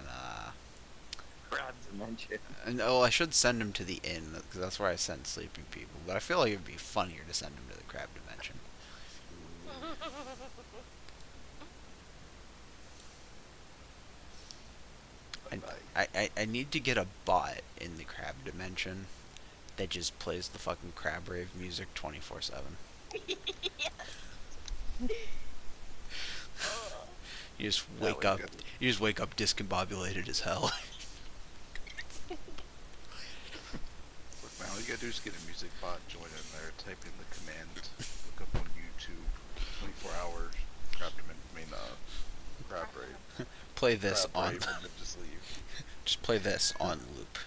Speaker 3: Crab dimension.
Speaker 1: no, I should send him to the inn, because that's where I send sleeping people. But I feel like it would be funnier to send him to the crab dimension. I need to get a bot in the crab dimension that just plays the fucking crab rave music 24/7. You just
Speaker 3: That
Speaker 1: wake
Speaker 3: would
Speaker 1: up.
Speaker 3: be good.
Speaker 1: You just wake up discombobulated as hell.
Speaker 5: Look, man, all you gotta do is get a music bot, join in there, type in the command, look up on YouTube, 24 hours, crab rave.
Speaker 1: Play this
Speaker 5: Crab
Speaker 1: on.
Speaker 5: rave, and then just leave.
Speaker 1: Just play this on loop.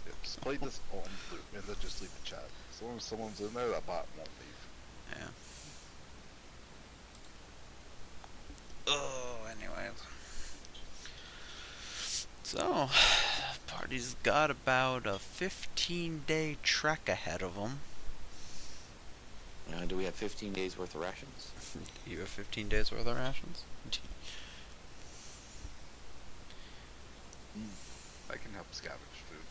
Speaker 5: Yeah, just play this on loop, and then just leave the chat. As long as someone's in there, that bot won't leave.
Speaker 1: Yeah. Oh, anyways. So, party's got about a 15-day trek ahead of them.
Speaker 3: Do we have 15 days worth of rations?
Speaker 1: You have 15 days worth of rations?
Speaker 5: I can help scavenge food.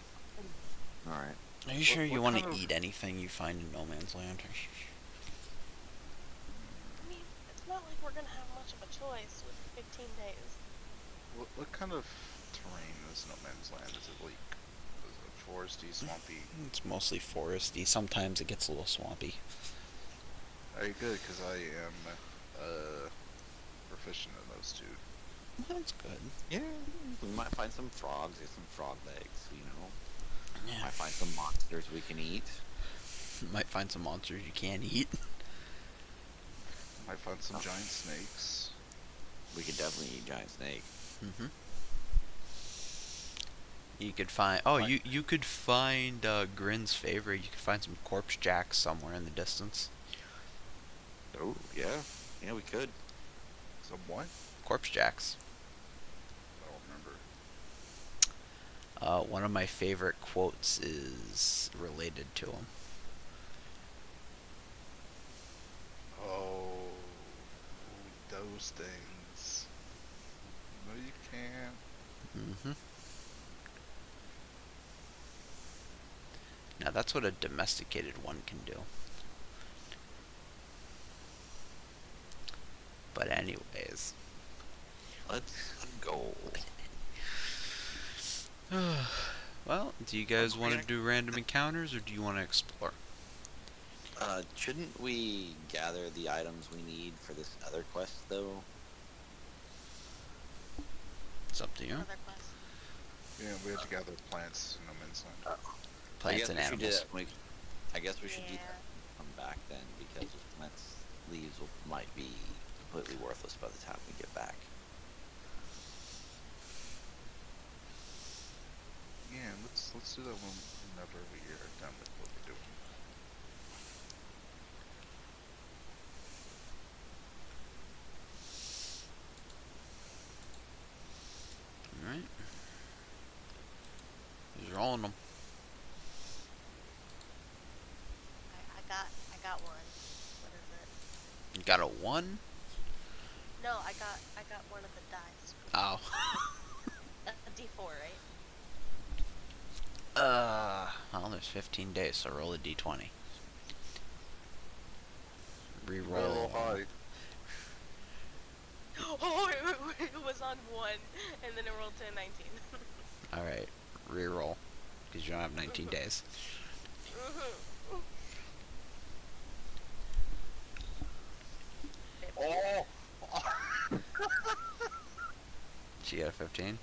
Speaker 3: All right.
Speaker 1: Are you sure you
Speaker 5: what
Speaker 1: want
Speaker 5: kind
Speaker 1: to
Speaker 5: of-
Speaker 1: eat anything you find in No Man's Land?
Speaker 4: I mean, it's not like we're gonna have much of a choice with 15 days.
Speaker 5: What kind of terrain is No Man's Land? Is it like is it foresty, swampy?
Speaker 1: It's mostly foresty. Sometimes it gets a little swampy.
Speaker 5: Very good, because I am proficient in those two.
Speaker 1: That's good.
Speaker 3: Yeah, we might find some frogs or some frog legs, you know.
Speaker 1: Yeah.
Speaker 3: Might find some monsters we can eat.
Speaker 1: Might find some monsters you can't eat.
Speaker 5: Might find some giant snakes.
Speaker 3: We could definitely eat giant snake.
Speaker 1: Mm-hmm. You could find. Oh, you could find Grin's favorite. You could find some corpse jacks somewhere in the distance.
Speaker 3: Oh, yeah. Yeah, we could.
Speaker 5: Some what?
Speaker 1: Corpse jacks.
Speaker 5: I don't remember.
Speaker 1: One of my favorite quotes is related to him.
Speaker 5: Oh, those things. No, you can't.
Speaker 1: Mm-hmm. Now that's what a domesticated one can do. But anyways.
Speaker 3: Let's go.
Speaker 1: Well, do you guys want to do random encounters or do you want to explore?
Speaker 3: Shouldn't we gather the items we need for this other quest, though?
Speaker 1: It's up to you.
Speaker 4: Another quest.
Speaker 5: Yeah, we have to gather plants in No Man's Land.
Speaker 1: Plants and animals.
Speaker 3: I guess we should do
Speaker 4: Yeah.
Speaker 3: that. Come back then, because if plants leaves might be completely worthless by the time we get back.
Speaker 5: Yeah, let's do that whenever we are done with what we're doing.
Speaker 1: Alright. Who's rolling them?
Speaker 4: I got one. What is it?
Speaker 1: You got a 1?
Speaker 4: No, I got one of the dice.
Speaker 1: Oh.
Speaker 4: A D4, right?
Speaker 1: Well, there's 15 days, so roll a d20. Reroll.
Speaker 5: Roll high.
Speaker 4: Oh, it was on 1, and then it rolled to a 19.
Speaker 1: Alright, reroll. Because you don't have 19 days.
Speaker 4: Mhm.
Speaker 5: Oh!
Speaker 1: She got a 15?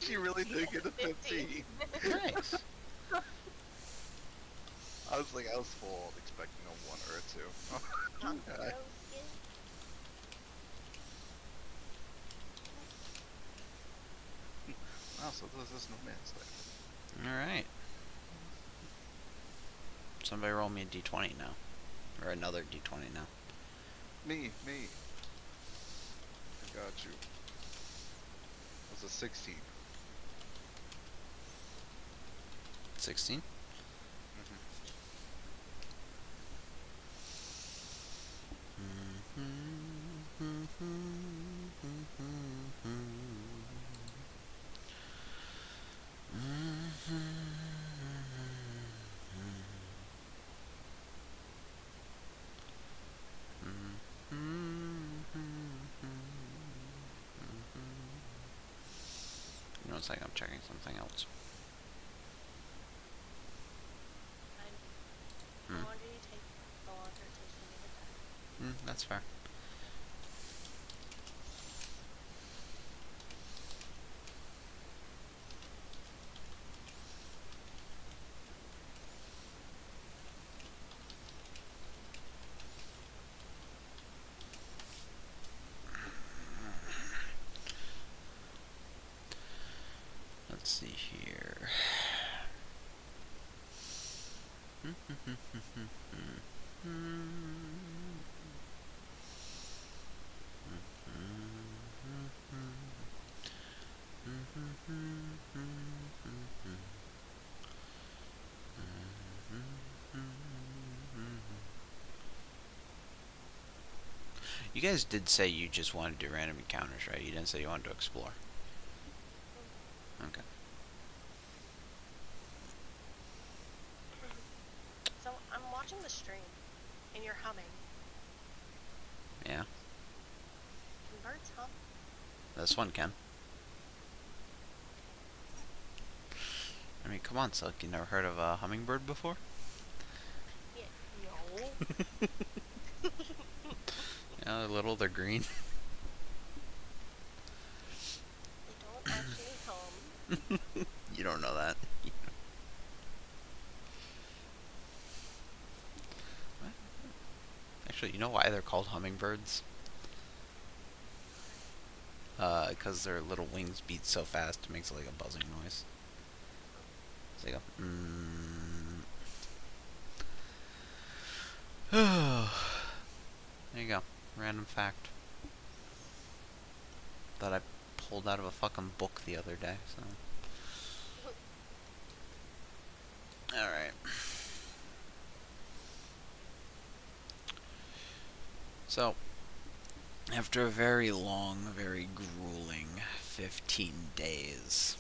Speaker 5: She really did get a 15.
Speaker 1: Nice.
Speaker 5: I was full expecting a 1 or a 2. Okay. Wow, so this is No Man's Land.
Speaker 1: Alright. Somebody roll me a d20 now. Or another d20 now.
Speaker 5: Me. I got you. That's a 16.
Speaker 1: 16? Give me 1 second, I'm checking something else.
Speaker 4: The longer you take, the longer it takes for me to die.
Speaker 1: That's fair. Let's see here. You guys did say you just wanted to do random encounters, right? You didn't say you wanted to explore. Okay.
Speaker 4: So I'm watching the stream, and you're humming.
Speaker 1: Yeah.
Speaker 4: Can birds hum?
Speaker 1: This one can. I mean, come on, Silk. You never heard of a hummingbird before?
Speaker 4: Yeah. No.
Speaker 1: Yeah, they're little, they're green.
Speaker 4: They don't actually hum.
Speaker 1: You don't know that. Actually, you know why they're called hummingbirds? Because their little wings beat so fast, it makes like a buzzing noise. So they go, There you go. Random fact. That I pulled out of a fucking book the other day, so. Alright. So, after a very long, very grueling 15 days,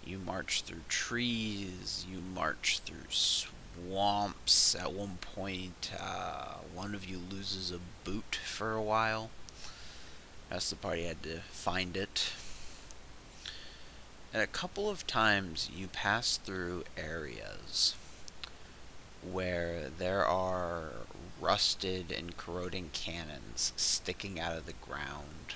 Speaker 1: you march through trees, you march through swamps. At one point, one of you loses a boot for a while. The rest of the party had to find it. And a couple of times you pass through areas where there are rusted and corroding cannons sticking out of the ground.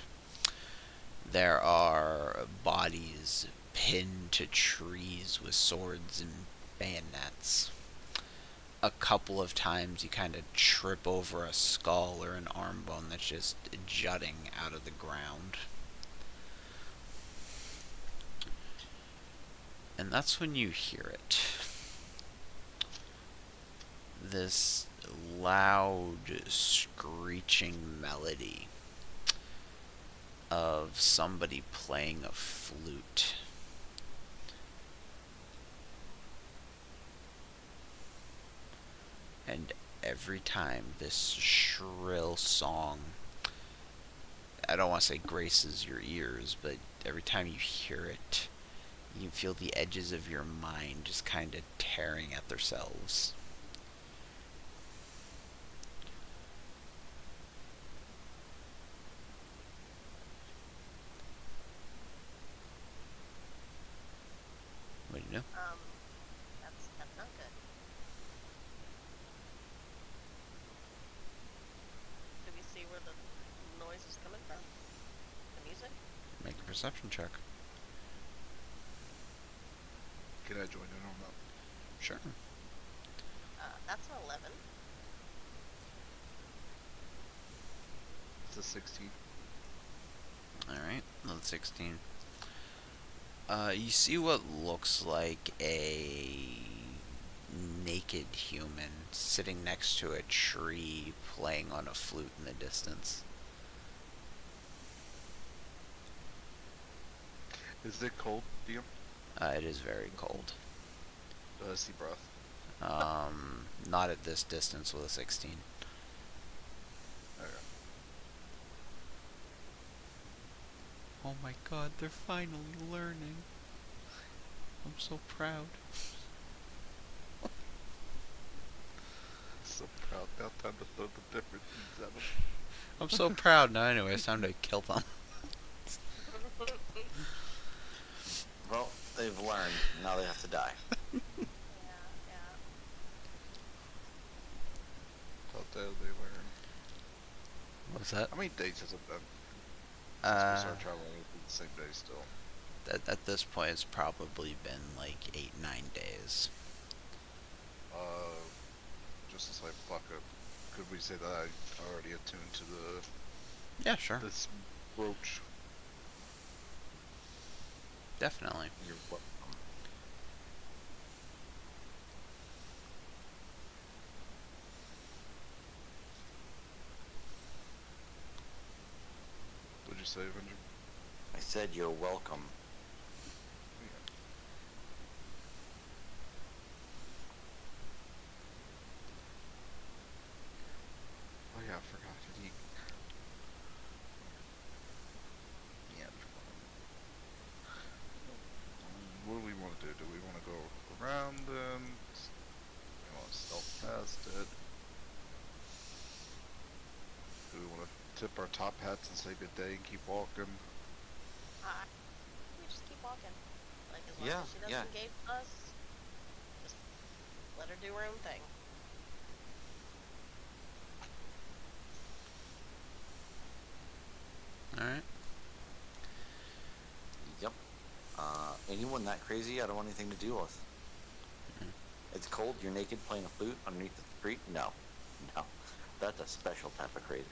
Speaker 1: There are bodies pinned to trees with swords and bayonets. A couple of times you kind of trip over a skull or an arm bone that's just jutting out of the ground. And that's when you hear it. This loud, screeching melody of somebody playing a flute. And every time this shrill song, I don't want to say graces your ears, but every time you hear it, you feel the edges of your mind just kind of tearing at themselves. What do you do?
Speaker 4: That's not good. Do we see where the noise is coming from? The music?
Speaker 1: Make a perception check.
Speaker 5: Can I join in on that?
Speaker 1: Sure.
Speaker 4: That's an 11.
Speaker 5: It's a 16.
Speaker 1: Alright, another 16. You see what looks like a naked human sitting next to a tree playing on a flute in the distance.
Speaker 5: Is it cold, DM?
Speaker 1: It is very cold.
Speaker 5: Do I see breath?
Speaker 1: Not at this distance with a 16.
Speaker 5: Okay.
Speaker 1: Oh my god, they're finally learning. I'm so proud.
Speaker 5: So proud. Now time to throw the different things at them.
Speaker 1: I'm so proud. Now anyway, it's time to kill them.
Speaker 3: Well, they've learned. Now they have to die.
Speaker 4: Yeah.
Speaker 5: How dare they learn?
Speaker 1: What was that?
Speaker 5: How many days has it been? Since we started traveling the same day still.
Speaker 1: At this point, it's probably been like 8-9 days.
Speaker 5: Just as I fuck up, could we say that I already attuned to
Speaker 1: Yeah, sure.
Speaker 5: this roach?
Speaker 1: Definitely.
Speaker 5: You're welcome. What'd you say, Avenger?
Speaker 3: I said you're welcome.
Speaker 5: to do? Do we want to go around them? Do we want to stealth past it? Do we want to tip our top hats and say good day and keep walking?
Speaker 4: We just keep walking. Like, as long
Speaker 3: Yeah,
Speaker 4: as she doesn't
Speaker 3: yeah.
Speaker 4: engage us, just let her do her own thing.
Speaker 1: All right.
Speaker 3: Yep. Anyone that crazy, I don't want anything to do with. It's cold, you're naked playing a flute underneath the street? No. No. That's a special type of crazy.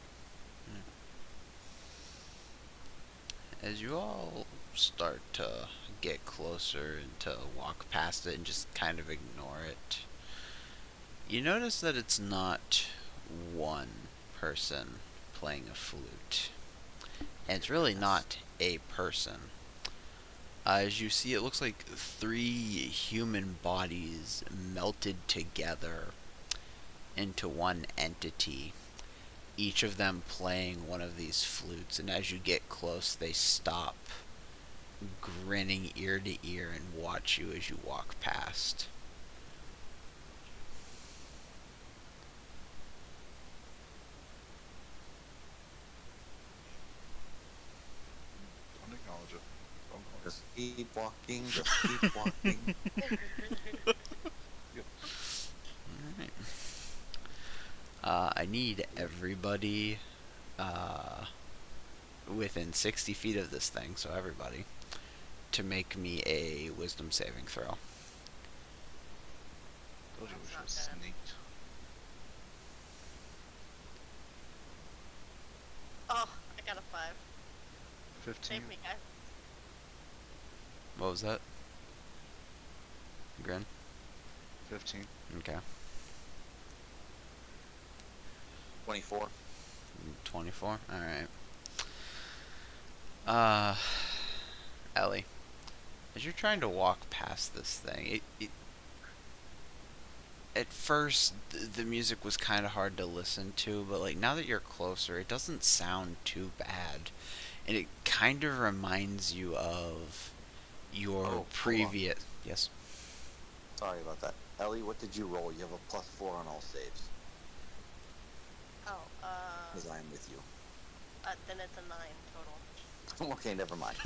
Speaker 1: As you all start to get closer and to walk past it and just kind of ignore it, you notice that it's not one person playing a flute. And it's really not a person. As you see, it looks like three human bodies melted together into one entity, each of them playing one of these flutes. And as you get close, they stop, grinning ear to ear, and watch you as you walk past.
Speaker 5: Don't acknowledge it. Don't acknowledge
Speaker 3: Just keep walking, just keep walking.
Speaker 1: Alright. I need everybody within 60 feet of this thing, so everybody, to make me a wisdom saving throw.
Speaker 5: Told you we
Speaker 4: That's
Speaker 5: should have
Speaker 4: not good.
Speaker 5: sneaked.
Speaker 4: Oh, I got a 5.
Speaker 5: 15.
Speaker 4: Save me, guys.
Speaker 1: What was that? Grin?
Speaker 5: 15.
Speaker 1: Okay.
Speaker 3: 24.
Speaker 1: 24? Alright. Ellie, as you're trying to walk past this thing, at first the music was kind of hard to listen to, but like now that you're closer, it doesn't sound too bad, and it kind of reminds you of your
Speaker 3: hold on.
Speaker 1: previous. Yes.
Speaker 3: Sorry about that. Ellie, what did you roll? You have a +4 on all saves.
Speaker 4: Oh,
Speaker 3: Because I am with you.
Speaker 4: then it's a 9 total.
Speaker 3: Okay, never mind.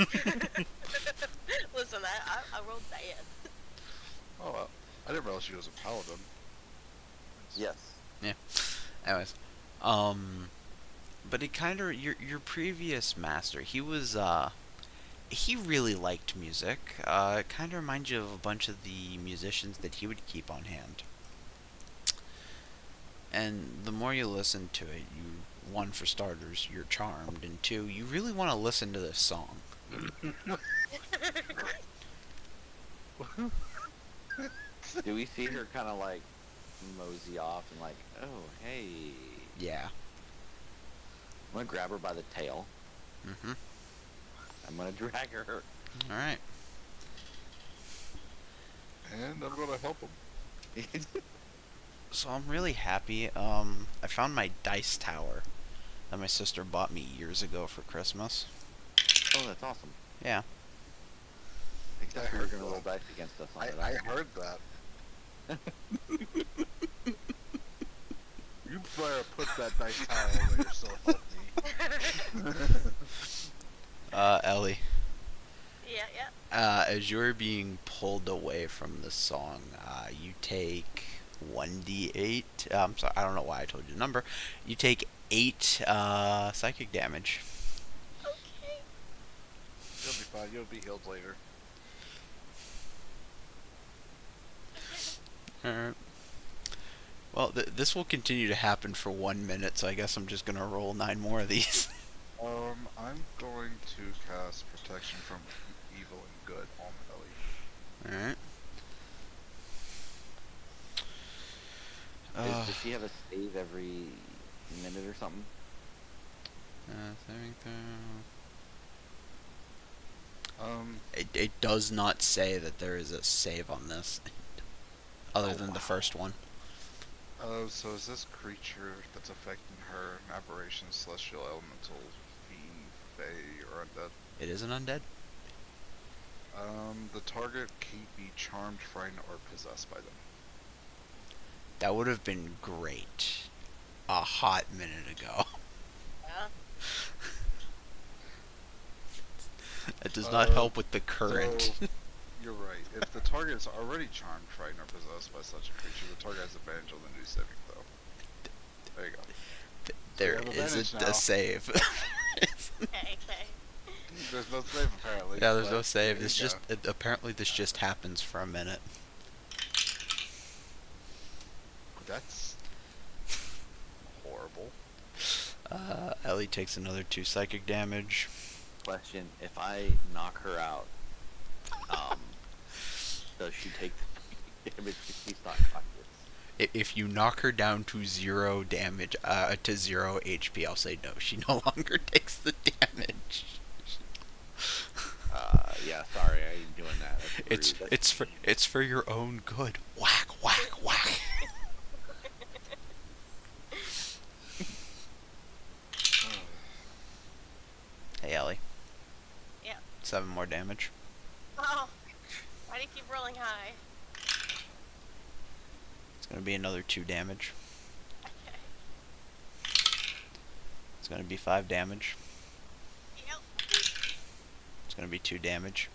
Speaker 4: Listen, I rolled bad.
Speaker 5: Oh, well. I didn't realize she was a paladin.
Speaker 3: Yes.
Speaker 1: Anyways, but it kind of your previous master. He really liked music. It kind of reminds you of a bunch of the musicians that he would keep on hand. And the more you listen to it, one, for starters, you're charmed, and two, you really want to listen to this song.
Speaker 3: Do we see her kind of like mosey off and like, oh, hey.
Speaker 1: Yeah.
Speaker 3: I'm going to grab her by the tail.
Speaker 1: Mm-hmm.
Speaker 3: I'm going to drag her.
Speaker 1: All right.
Speaker 5: And I'm gonna help him.
Speaker 1: So I'm really happy. I found my dice tower that my sister bought me years ago for Christmas.
Speaker 3: Oh, that's awesome.
Speaker 1: Yeah.
Speaker 3: Except
Speaker 5: I
Speaker 3: we were
Speaker 5: heard
Speaker 3: going to roll
Speaker 5: that.
Speaker 3: dice against us on it.
Speaker 5: I heard that. You better put that dice towel where you're so help me.
Speaker 1: Ellie,
Speaker 4: Yeah.
Speaker 1: as you're being pulled away from the song, you take 1d8. I'm sorry, I don't know why I told you the number. You take 8 psychic damage.
Speaker 4: Okay.
Speaker 5: You'll be fine. You'll be healed later.
Speaker 1: Alright. Well, this will continue to happen for 1 minute, so I guess I'm just gonna roll 9 more of these.
Speaker 5: I'm going to cast protection from evil and good on Ellie.
Speaker 1: Alright.
Speaker 3: Does she have a save every minute or something?
Speaker 1: Saving throw.
Speaker 5: Um,
Speaker 1: It does not say that there is a save on this, other
Speaker 3: Oh,
Speaker 1: than the
Speaker 3: wow.
Speaker 1: first one.
Speaker 5: so is this creature that's affecting her an aberration, celestial, elemental, fiend, fey, or undead?
Speaker 1: It is an undead.
Speaker 5: the target can't be charmed, frightened, or possessed by them.
Speaker 1: That would have been great a hot minute ago.
Speaker 4: Yeah.
Speaker 1: It does not help with the current.
Speaker 5: So, you're right. If the target is already charmed, frightened, or possessed by such a creature, the target has advantage on the new saving throw. There you go.
Speaker 1: There
Speaker 5: have advantage
Speaker 1: isn't
Speaker 5: now.
Speaker 1: a save.
Speaker 4: Okay.
Speaker 5: There's no save apparently.
Speaker 1: Yeah, there's no
Speaker 5: but
Speaker 1: save.
Speaker 5: there
Speaker 1: This
Speaker 5: you
Speaker 1: just apparently this just happens for a minute.
Speaker 5: go. That's horrible.
Speaker 1: Ellie takes another 2 psychic damage.
Speaker 3: Question: if I knock her out, does she take the damage if she's not conscious?
Speaker 1: If you knock her down to 0 damage, to 0 HP, I'll say no. She no longer takes the damage.
Speaker 3: Yeah, sorry, I ain't doing that. That's rude. That's
Speaker 1: It's for your own good. Whack, whack, whack. Hey, Ellie.
Speaker 4: Yeah.
Speaker 1: 7 more damage.
Speaker 4: Oh, why do you keep rolling high?
Speaker 1: It's gonna be another 2 damage.
Speaker 4: Okay.
Speaker 1: It's gonna be 5 damage.
Speaker 4: Yep.
Speaker 1: It's gonna be 2 damage.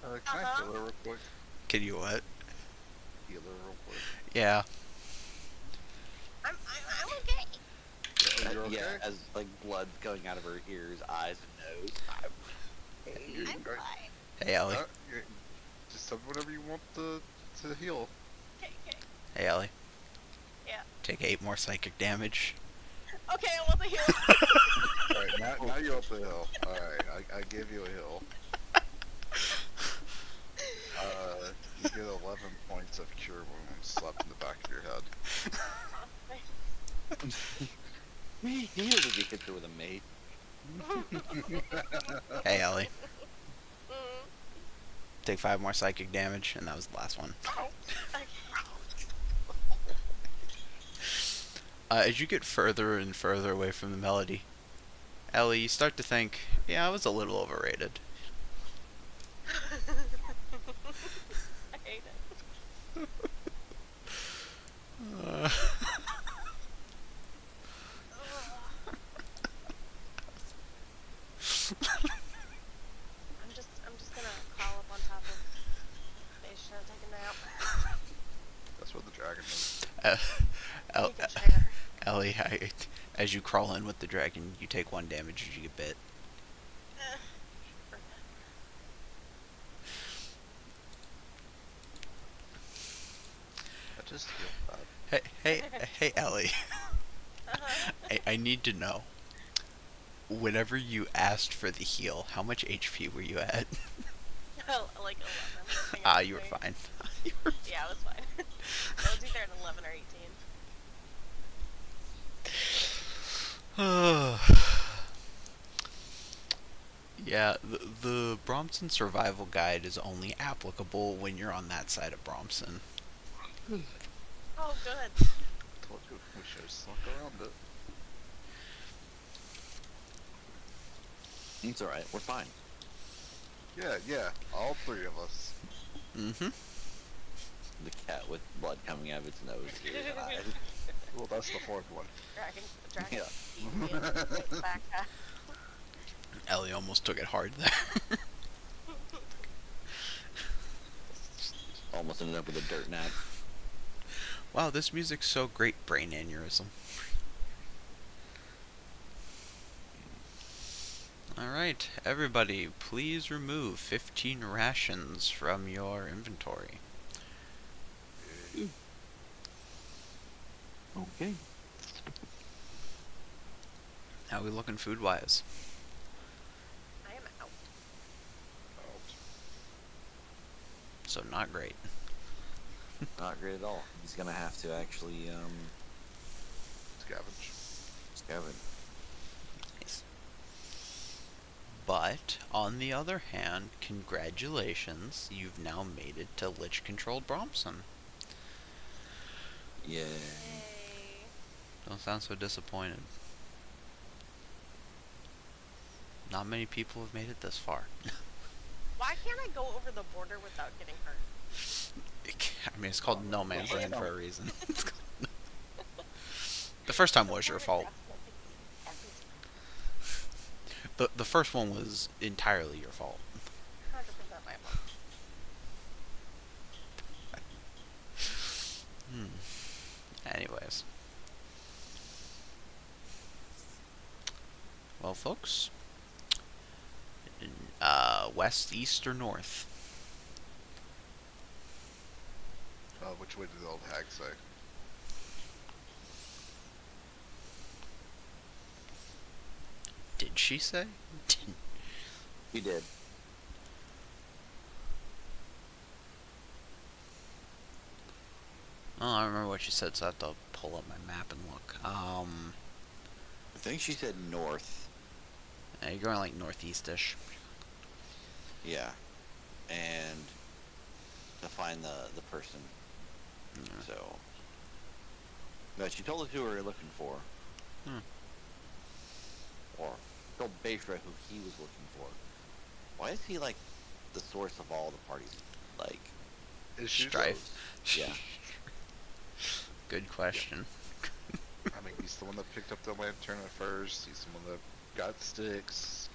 Speaker 5: Can I
Speaker 4: Uh-huh.
Speaker 5: heal her real quick?
Speaker 1: Can you what?
Speaker 5: Heal her real quick.
Speaker 1: Yeah.
Speaker 4: I'm okay.
Speaker 5: Yeah, you're okay?
Speaker 3: Yeah, as like blood going out of her ears, eyes, and nose.
Speaker 5: You're
Speaker 4: I'm
Speaker 5: great.
Speaker 4: fine.
Speaker 1: Hey, Ellie.
Speaker 5: Yeah, just tell me whatever you want to heal.
Speaker 4: Okay.
Speaker 1: Hey, Ellie.
Speaker 4: Yeah.
Speaker 1: Take 8 more psychic damage.
Speaker 4: Okay, I want the heal.
Speaker 5: Alright, now you're up the hill. Alright, I give you a hill. You get 11 points of cure wounds slapped in the back of your head.
Speaker 3: He doesn't get hit her with a mate.
Speaker 1: Hey, Ellie.
Speaker 4: Mm.
Speaker 1: Take 5 more psychic damage, and that was the last one.
Speaker 4: Okay.
Speaker 1: As you get further and further away from the melody, Ellie, you start to think, yeah, I was a little overrated.
Speaker 4: I hate it.
Speaker 1: Uh,
Speaker 4: I'm just gonna crawl up on top of Beisha and take a nap.
Speaker 5: That's what the dragon does.
Speaker 1: El-
Speaker 4: Take a chair.
Speaker 1: Ellie, as you crawl in with the dragon, you take 1 damage as you get bit.
Speaker 5: I just feel bad.
Speaker 1: Hey, Ellie.
Speaker 4: Uh-huh.
Speaker 1: I need to know. Whenever you asked for the heal, how much HP were you at?
Speaker 4: Like 11. I think
Speaker 1: Ah,
Speaker 4: it's
Speaker 1: you were
Speaker 4: great.
Speaker 1: fine.
Speaker 4: Yeah, I was fine. I was either at 11 or 18.
Speaker 1: Yeah, the Bromson survival guide is only applicable when you're on that side of Bromson.
Speaker 4: Oh, good.
Speaker 5: Told you we should have snuck around it.
Speaker 3: It's alright, we're fine.
Speaker 5: Yeah, all 3 of us.
Speaker 1: Mm-hmm.
Speaker 3: The cat with blood coming out of its nose, ears, and eyes.
Speaker 5: Well, that's the 4th one.
Speaker 4: Dragon.
Speaker 3: Yeah.
Speaker 4: Back half.
Speaker 1: Ellie almost took it hard there.
Speaker 3: Almost ended up with a dirt nap.
Speaker 1: Wow, this music's so great, brain aneurysm. Alright, everybody, please remove 15 rations from your inventory.
Speaker 3: Okay.
Speaker 1: How we looking food-wise?
Speaker 4: I am out.
Speaker 1: So not great.
Speaker 3: Not great at all. He's gonna have to actually,
Speaker 5: Scavenge.
Speaker 3: scavenge.
Speaker 1: Nice. But, on the other hand, congratulations, you've now made it to Lich-controlled Bromson.
Speaker 3: Yeah.
Speaker 4: Yay.
Speaker 1: Don't sound so disappointed. Not many people have made it this far.
Speaker 4: Why can't I go over the border with
Speaker 1: mean, it's called No Man's
Speaker 3: Yeah.
Speaker 1: Land for a reason. The first time was your fault. The first one was entirely your fault.
Speaker 4: 100% my fault.
Speaker 1: Anyways. Well, folks. West, east, or north?
Speaker 5: Which way did the old hag say?
Speaker 1: Did she say?
Speaker 3: You did.
Speaker 1: Oh, I remember what she said, so I have to pull up my map and look.
Speaker 3: I think she said north.
Speaker 1: You're going like northeast-ish.
Speaker 3: Yeah. And to find the person.
Speaker 1: Yeah.
Speaker 3: So. No, she told us who we were looking for.
Speaker 1: Hmm.
Speaker 3: Or told Bayshra who he was looking for. Why is he like the source of all the parties? Like
Speaker 5: Issues?
Speaker 1: Strife.
Speaker 3: Yeah.
Speaker 1: Good question.
Speaker 5: I mean, he's the one that picked up the lantern at first. He's the one that got sticks.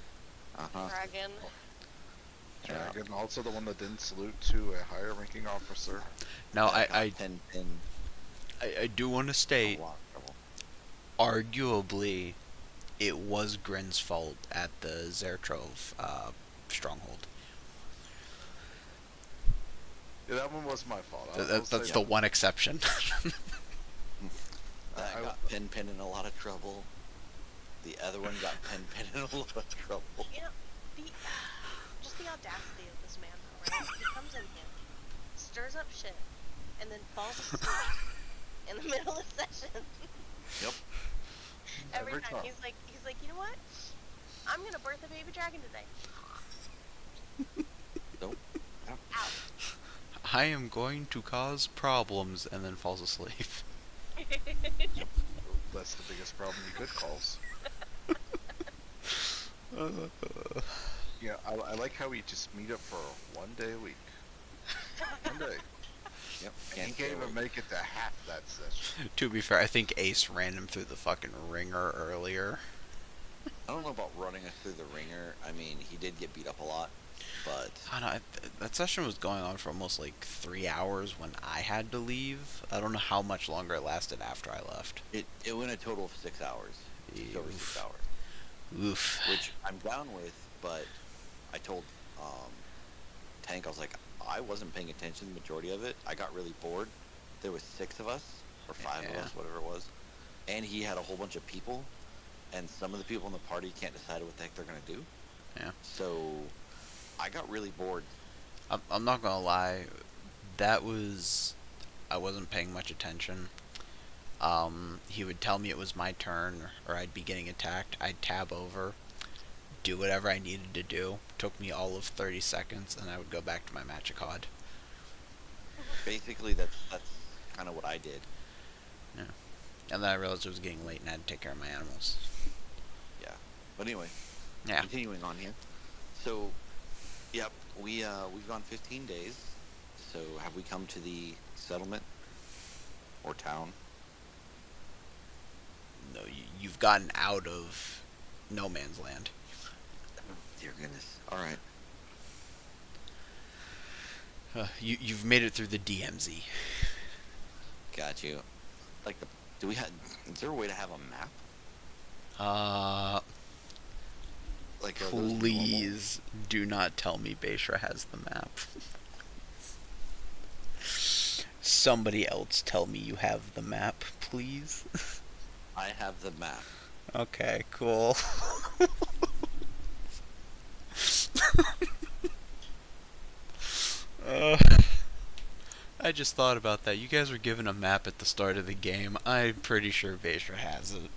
Speaker 3: Uh-huh.
Speaker 4: Dragon.
Speaker 3: Yeah.
Speaker 5: Dragon, also the one that didn't salute to a higher ranking officer.
Speaker 1: Now,
Speaker 3: That got
Speaker 1: I
Speaker 3: Pin
Speaker 1: I do want to
Speaker 3: a
Speaker 1: state,
Speaker 3: lot of trouble.
Speaker 1: arguably, it was Grin's fault at the Zertrov stronghold.
Speaker 5: Yeah, that one was my fault.
Speaker 1: That's the one exception.
Speaker 3: That
Speaker 5: I-
Speaker 3: got Pin in a lot of trouble. The other one got Pin in a lot of trouble.
Speaker 4: You know, just the audacity of this man, though, right? He comes in here, stirs up shit, and then falls asleep in the middle of session.
Speaker 3: Yep.
Speaker 4: Every
Speaker 5: Every
Speaker 4: time.
Speaker 5: time.
Speaker 4: He's like, you know what? I'm gonna birth a baby dragon today.
Speaker 3: Nope.
Speaker 4: Out.
Speaker 1: I am going to cause problems, and then falls asleep.
Speaker 5: That's the biggest problem you could cause. Yeah, I like how we just meet up for 1 day a week. 1 day.
Speaker 3: Yep.
Speaker 5: And he can't even make it to half that session.
Speaker 1: To be fair, I think Ace ran him through the fucking ringer earlier.
Speaker 3: I don't know about running us through the ringer. I mean, he did get beat up a lot, but
Speaker 1: I don't know, that session was going on for almost like 3 hours when I had to leave. I don't know how much longer it lasted after I left.
Speaker 3: it went a total of 6 hours. Just over 6
Speaker 1: Oof.
Speaker 3: hours.
Speaker 1: Oof.
Speaker 3: Which I'm down with, but I told Tank, I was like, I wasn't paying attention the majority of it. I got really bored. There was 6 of us, or 5 of
Speaker 1: Yeah.
Speaker 3: us, whatever it was. And he had a whole bunch of people, and some of the people in the party can't decide what the heck they're going to do.
Speaker 1: Yeah.
Speaker 3: So I got really bored.
Speaker 1: I'm not gonna lie, that was... I wasn't paying much attention. He would tell me it was my turn, or I'd be getting attacked. I'd tab over, do whatever I needed to do. Took me all of 30 seconds, and I would go back to my magic HOD.
Speaker 3: Basically, that's kind of what I did.
Speaker 1: And then I realized it was getting late and I had to take care of my animals.
Speaker 3: Yeah. But anyway,
Speaker 1: Yeah.
Speaker 3: continuing on here. So, yep, we've gone 15 days. So have we come to the settlement or town?
Speaker 1: No, you've gotten out of no man's land.
Speaker 3: Oh, dear goodness. All right.
Speaker 1: You've made it through the DMZ.
Speaker 3: Got you. Like do we have? Is there a way to have a map? Like are those normal?
Speaker 1: Please do not tell me Bayshra has the map. Somebody else tell me you have the map, please.
Speaker 3: I have the map.
Speaker 1: Okay, cool. uh, I just thought about that. You guys were given a map at the start of the game. I'm pretty sure Bayshra has it.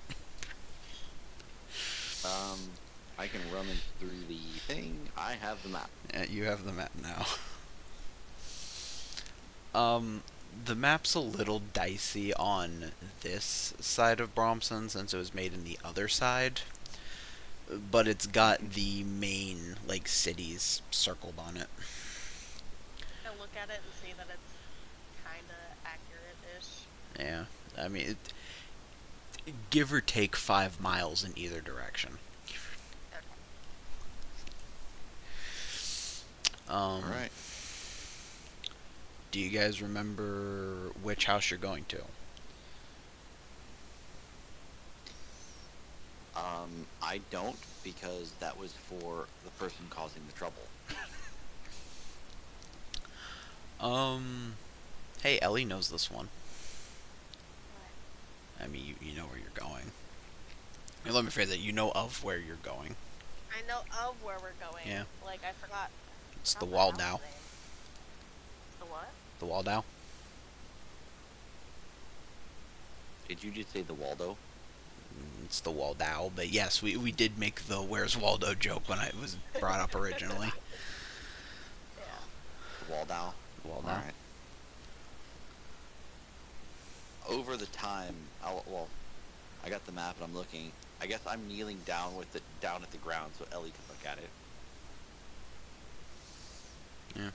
Speaker 3: I can run it through the thing. I have the map.
Speaker 1: Yeah, you have the map now. The map's a little dicey on this side of Bromson since it was made in the other side. But it's got the main, cities circled on it.
Speaker 4: I look at it and see that it's kinda accurate-ish.
Speaker 1: Yeah, I mean, give or take 5 miles in either direction.
Speaker 4: Okay.
Speaker 3: All right.
Speaker 1: Do you guys remember which house you're going to?
Speaker 3: I don't, because that was for the person causing the trouble.
Speaker 1: Hey, Ellie knows this one.
Speaker 4: What?
Speaker 1: I mean, you know where you're going. Let me phrase that. You know of where you're going.
Speaker 4: I know of where we're going.
Speaker 1: Yeah.
Speaker 4: Like, I forgot.
Speaker 1: It's the
Speaker 4: forgot
Speaker 1: Waldau.
Speaker 4: house name. The what?
Speaker 1: The Waldau?
Speaker 3: Did you just say the Waldo?
Speaker 1: It's the Waldau, but yes, we did make the Where's Waldo joke when it was brought up originally.
Speaker 4: Yeah.
Speaker 3: The Waldau?
Speaker 1: The Waldau.
Speaker 3: All right. Over the time, I got the map and I'm looking. I guess I'm kneeling down down at the ground so Ellie can look at it.
Speaker 1: Yeah.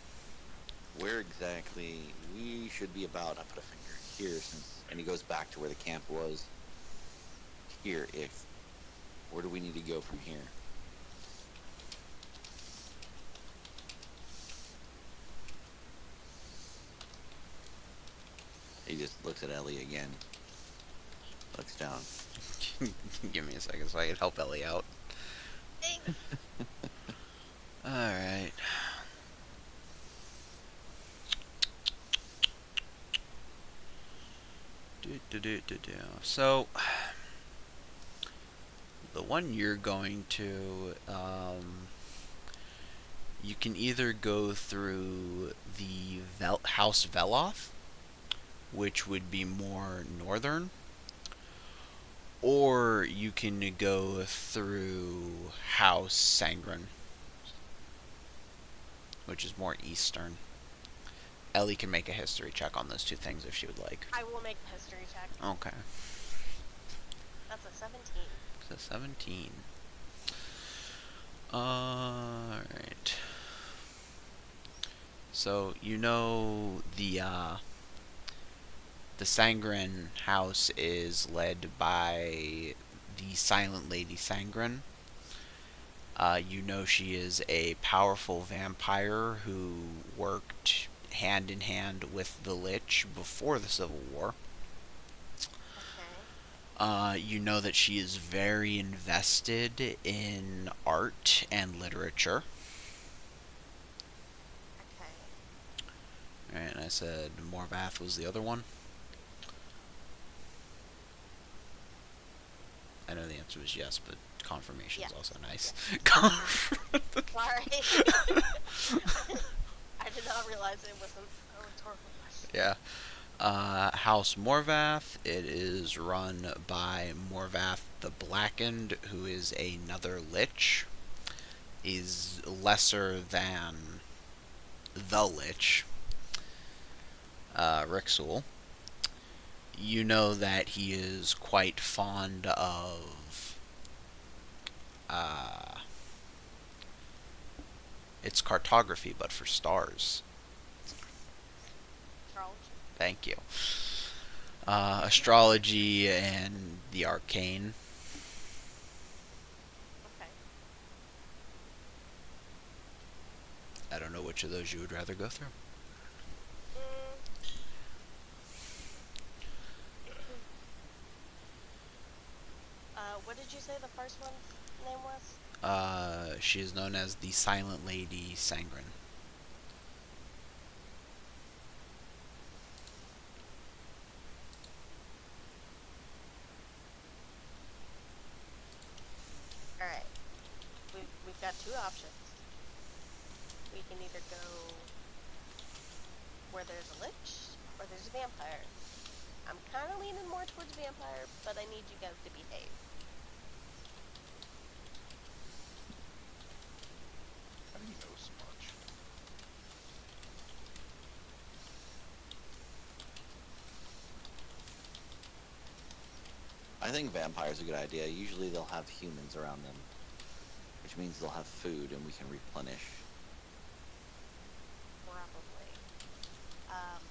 Speaker 3: Where exactly we should be about? I put a finger here and he goes back to where the camp was. Here, where do we need to go from here? He just looks at Ellie again. Looks down.
Speaker 1: Give me a second so I can help Ellie out.
Speaker 4: Thanks.
Speaker 1: Alright. So, the one you're going to, you can either go through the House Veloth, which would be more northern, or you can go through House Sangren, which is more eastern. Ellie can make a history check on those two things if she would like.
Speaker 4: I will make a history check.
Speaker 1: Okay.
Speaker 4: That's a 17.
Speaker 1: So 17. Alright. So, you know the Sangren house is led by the Silent Lady Sangren. You know she is a powerful vampire who worked hand in hand with the Lich before the Civil War.
Speaker 4: Okay.
Speaker 1: You know that she is very invested in art and literature.
Speaker 4: Okay.
Speaker 1: Alright, and I said Morvath was the other one. I know the answer was yes, but confirmation is
Speaker 4: Yes.
Speaker 1: also nice.
Speaker 4: Sorry. I did not realize it was a rhetorical question.
Speaker 1: Yeah. House Morvath. It is run by Morvath the Blackened, who is another Lich. Is lesser than the Lich, Rixul. You know that he is quite fond of it's cartography, but for stars.
Speaker 4: Astrology.
Speaker 1: Thank you. Astrology and the arcane.
Speaker 4: Okay.
Speaker 1: I don't know which of those you would rather go through.
Speaker 4: What did you say the first one's name was?
Speaker 1: She is known as the Silent Lady Sangren.
Speaker 4: Alright. We've got two options. We can either go where there's a lich or there's a vampire. I'm kind of leaning more towards vampire, but I need you guys to behave.
Speaker 5: How do you know so much?
Speaker 3: I think vampire's a good idea. Usually they'll have humans around them, which means they'll have food and we can replenish.
Speaker 4: Probably. Um,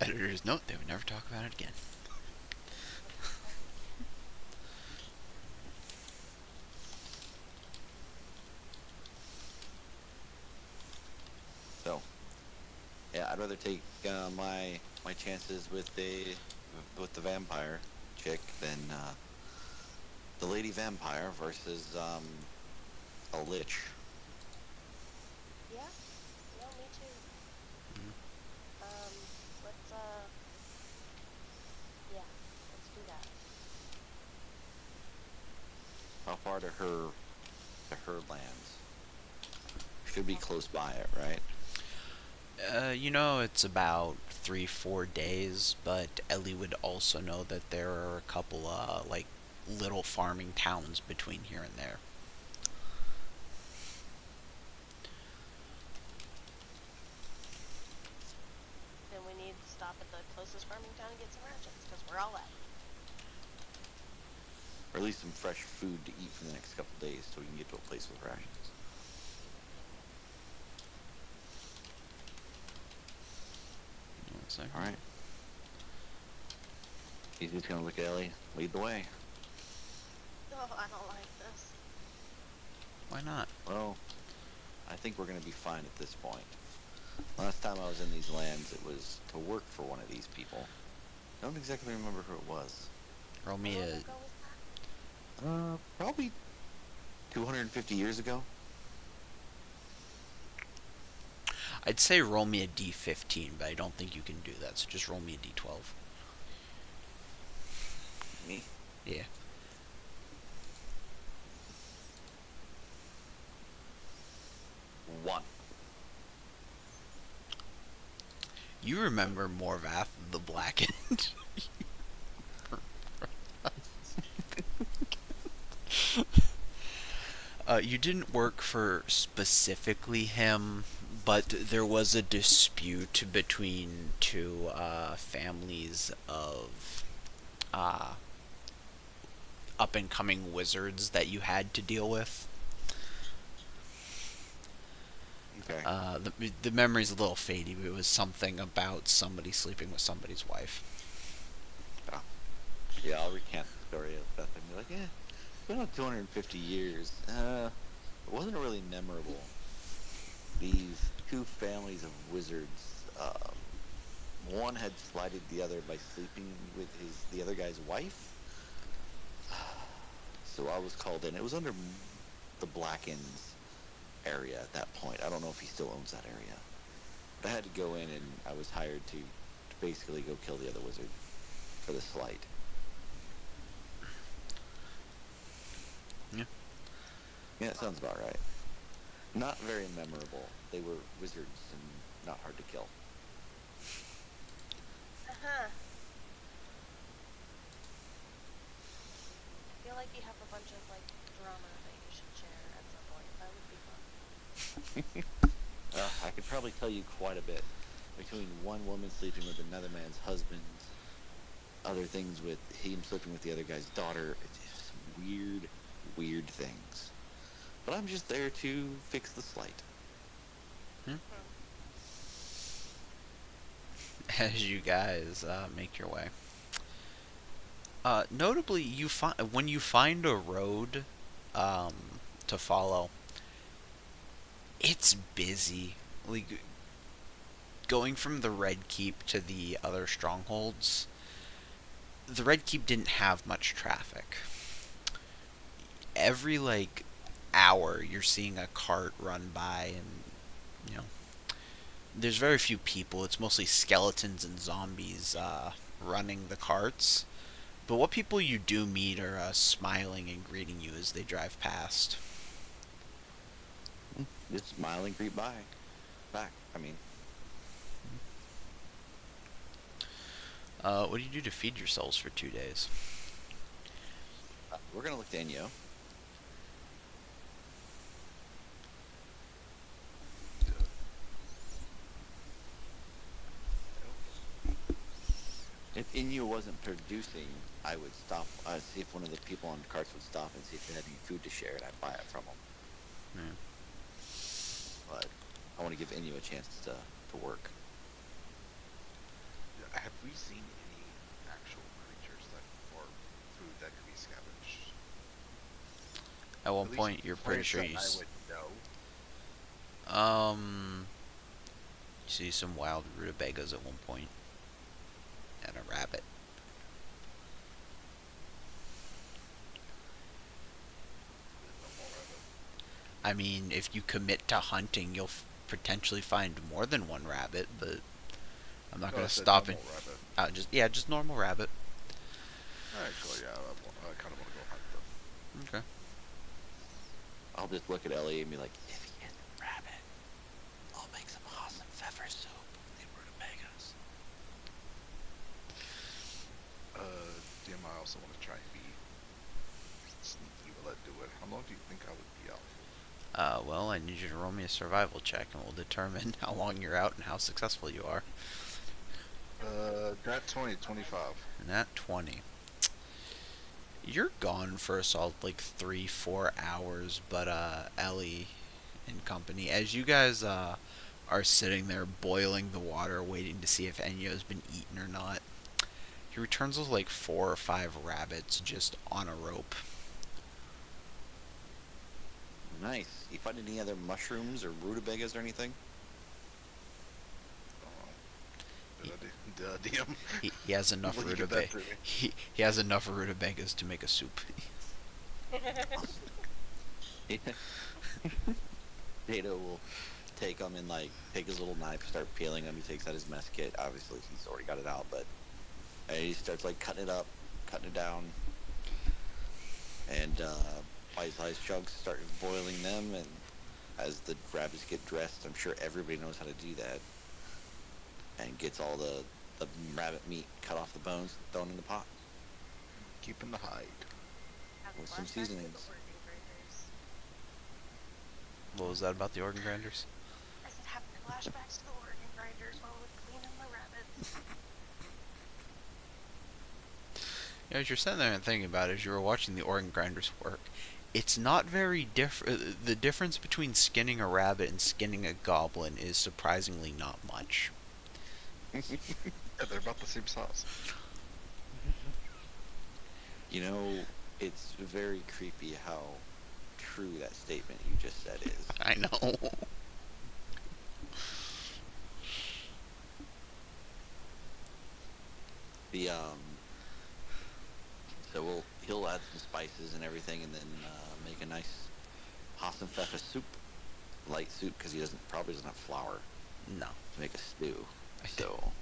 Speaker 1: Editor's note: they would never talk about it again.
Speaker 3: So, yeah, I'd rather take my chances with the vampire chick than the lady vampire versus a lich.
Speaker 4: Yeah. No, me too.
Speaker 1: Mhm.
Speaker 4: Let's yeah, let's do that.
Speaker 3: How far to her lands? Should be close by it, right?
Speaker 1: It's about 3-4 days, but Ellie would also know that there are a couple like little farming towns between here and there.
Speaker 4: Then we need to stop at the closest farming town and get some rations because we're all out.
Speaker 3: Or at least some fresh food to eat for the next couple days, so we can get to a place with rations.
Speaker 1: One second.
Speaker 3: All right. He's just gonna look at Ellie, lead the way.
Speaker 4: Oh, I don't like this.
Speaker 1: Why not?
Speaker 3: Well, I think we're gonna be fine at this point. Last time I was in these lands, it was to work for one of these people. I don't exactly remember who it was.
Speaker 1: Roll me
Speaker 4: How long
Speaker 1: a.
Speaker 4: ago was that?
Speaker 3: Probably 250 years ago.
Speaker 1: I'd say roll me a d15, but I don't think you can do that. So just roll me a d12.
Speaker 3: Me.
Speaker 1: Yeah.
Speaker 3: One.
Speaker 1: You remember Morvath the Blackened? You didn't work for specifically him, but there was a dispute between two families of uh, up and coming wizards that you had to deal with.
Speaker 3: Okay.
Speaker 1: The memory's a little faddy, but it was something about somebody sleeping with somebody's wife.
Speaker 3: Yeah, I'll recant the story of Beth and be like, yeah, it's been about 250 years. It wasn't really memorable. These two families of wizards, one had slighted the other by sleeping with the other guy's wife. So I was called in. It was under the Blackens area at that point. I don't know if he still owns that area. But I had to go in, and I was hired to basically go kill the other wizard for the slight.
Speaker 1: Yeah.
Speaker 3: Yeah, that sounds about right. Not very memorable. They were wizards and not hard to kill.
Speaker 4: Uh-huh. I feel like you have a bunch of, like, drama that you should share at some point. That would be fun.
Speaker 3: I could probably tell you quite a bit. Between one woman sleeping with another man's husband, other things with him sleeping with the other guy's daughter. It's just some weird, weird things. But I'm just there to fix the slight.
Speaker 1: As you guys make your way. Notably, when you find a road um, to follow, it's busy. Like going from the Red Keep to the other strongholds, the Red Keep didn't have much traffic. Every like hour, you're seeing a cart run by, and you know there's very few people. It's mostly skeletons and zombies running the carts. But what people you do meet are smiling and greeting you as they drive past.
Speaker 3: Just smile and greet by. Back. I mean,
Speaker 1: What do you do to feed yourselves for 2 days?
Speaker 3: we're gonna look to Enyo. If Enyo wasn't producing, I would stop. See if one of the people on the carts would stop and see if they had any food to share, and I'd buy it from them.
Speaker 1: Yeah.
Speaker 3: But I want to give Enyo a chance to work.
Speaker 5: have we seen any actual creatures that or food that could be scavenged?
Speaker 1: At one
Speaker 5: At least
Speaker 1: point, you're pretty
Speaker 5: plants
Speaker 1: sure
Speaker 5: that I would know.
Speaker 1: you see some wild rutabagas at one point, and a rabbit.
Speaker 5: No more rabbit.
Speaker 1: I mean, if you commit to hunting, you'll potentially find more than one rabbit, but I'm not
Speaker 5: No, I
Speaker 1: gonna
Speaker 5: said
Speaker 1: stop
Speaker 5: no
Speaker 1: and
Speaker 5: more rabbit.
Speaker 1: just normal rabbit.
Speaker 5: Actually, yeah, I kind of want to go hunt them.
Speaker 1: Okay.
Speaker 3: I'll just look at Ellie and be like, if he is a rabbit, I'll make some awesome pepper soup and rutabagas.
Speaker 5: Damn, I also want to try and be sneaky while I do it. How long do you think I would be out for?
Speaker 1: Well, I need you to roll me a survival check, and we'll determine how long you're out and how successful you are.
Speaker 5: That 20, 25.
Speaker 1: And that 20. You're gone for a solid, 3-4 hours, but, Ellie and company, as you guys, are sitting there boiling the water, waiting to see if Enyo's been eaten or not, he returns with, 4 or 5 rabbits just on a rope.
Speaker 3: Nice. You find any other mushrooms or rutabagas or anything?
Speaker 5: DM.
Speaker 1: He has enough
Speaker 5: Will you give that to me?
Speaker 1: He has enough rutabagas to make a soup.
Speaker 3: Data will take them and take his little knife, start peeling them. He takes out his mess kit. Obviously, he's already got it out, but he starts cutting it up, cutting it down, and bite-sized chunks, start boiling them. And as the rabbits get dressed, I'm sure everybody knows how to do that, and gets all the rabbit meat cut off the bones, thrown in the pot.
Speaker 5: Keeping the hide.
Speaker 3: With some seasonings.
Speaker 1: What was that about the organ grinders?
Speaker 4: I said having flashbacks to the organ grinders while we're cleaning the rabbits.
Speaker 1: As you're sitting there and thinking about it, as you were watching the organ grinders work, it's not very different. The difference between skinning a rabbit and skinning a goblin is surprisingly not much.
Speaker 5: Yeah, they're about the same size.
Speaker 3: You know, it's very creepy how true that statement you just said is.
Speaker 1: I know.
Speaker 3: The so he'll add some spices and everything, and then make a nice possum pepper soup, light soup, because he probably doesn't have flour
Speaker 1: No.
Speaker 3: to make a stew. So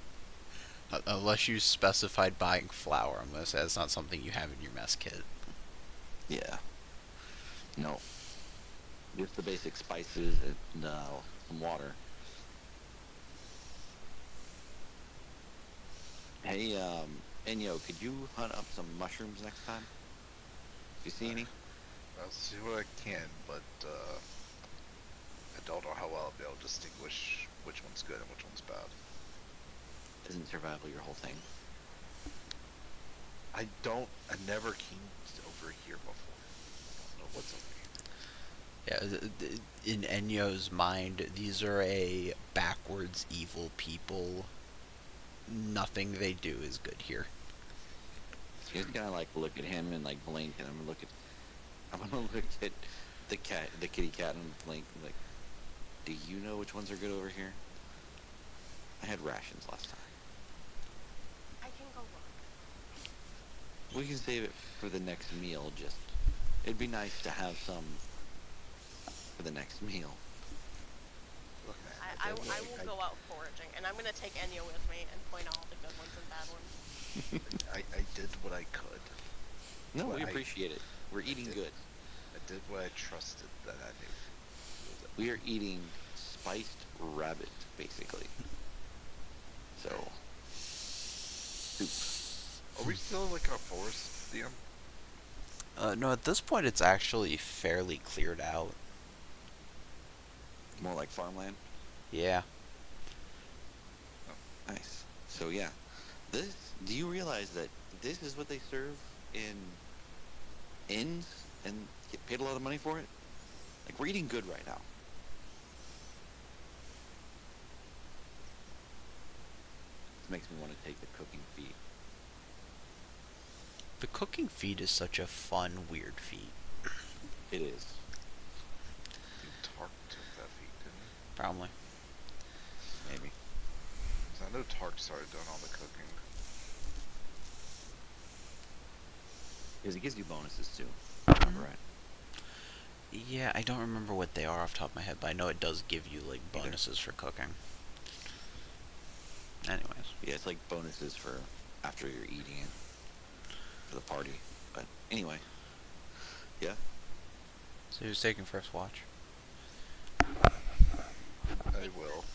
Speaker 1: Unless you specified buying flour, I'm gonna say that's not something you have in your mess kit.
Speaker 3: yeah, no, just the basic spices and some water. Hey, Enyo, could you hunt up some mushrooms next time? Do you see any?
Speaker 5: I'll see what I can, but I don't know how well I'll be able to distinguish which one's good and which one's bad.
Speaker 3: Isn't survival your whole thing?
Speaker 5: I never came over here before. I don't know what's over here.
Speaker 1: Yeah, in Enyo's mind, these are a backwards evil people. Nothing they do is good here.
Speaker 3: You just gotta look at him and blink, and I'm gonna look at the kitty cat, and blink. And do you know which ones are good over here? I had rations last time.
Speaker 4: I can go look.
Speaker 3: We can save it for the next meal. It'd be nice to have some for the next meal.
Speaker 5: Look, man,
Speaker 4: I
Speaker 5: don't know,
Speaker 4: will go out foraging, and I'm gonna take Enyo with me and point out all the good ones and bad ones.
Speaker 5: I did what I could.
Speaker 3: No,
Speaker 5: Well,
Speaker 3: we
Speaker 5: I-
Speaker 3: appreciate it. We're eating
Speaker 5: did.
Speaker 3: good.
Speaker 5: I did what I trusted that I knew.
Speaker 3: We are eating spiced rabbit, basically. So, soup.
Speaker 5: Are we still in a forest, DM?
Speaker 1: No, at this point it's actually fairly cleared out.
Speaker 3: More like farmland.
Speaker 1: Yeah.
Speaker 3: Nice. So yeah, do you realize that this is what they serve in inns and get paid a lot of money for it? We're eating good right now. makes me want to take the cooking feat.
Speaker 1: The cooking feat is such a fun, weird feat.
Speaker 3: It is.
Speaker 5: I think Tark took that feat, didn't he?
Speaker 1: Probably.
Speaker 3: Maybe.
Speaker 5: 'Cause I know Tark started doing all the cooking.
Speaker 3: Because it gives you bonuses too. If I remember right.
Speaker 1: Yeah, I don't remember what they are off the top of my head, but I know it does give you, like,
Speaker 3: Either.
Speaker 1: bonuses for cooking. Anyways.
Speaker 3: Yeah, it's like bonuses for after you're eating it for the party. But anyway, yeah.
Speaker 1: So who's taking first watch?
Speaker 5: I will.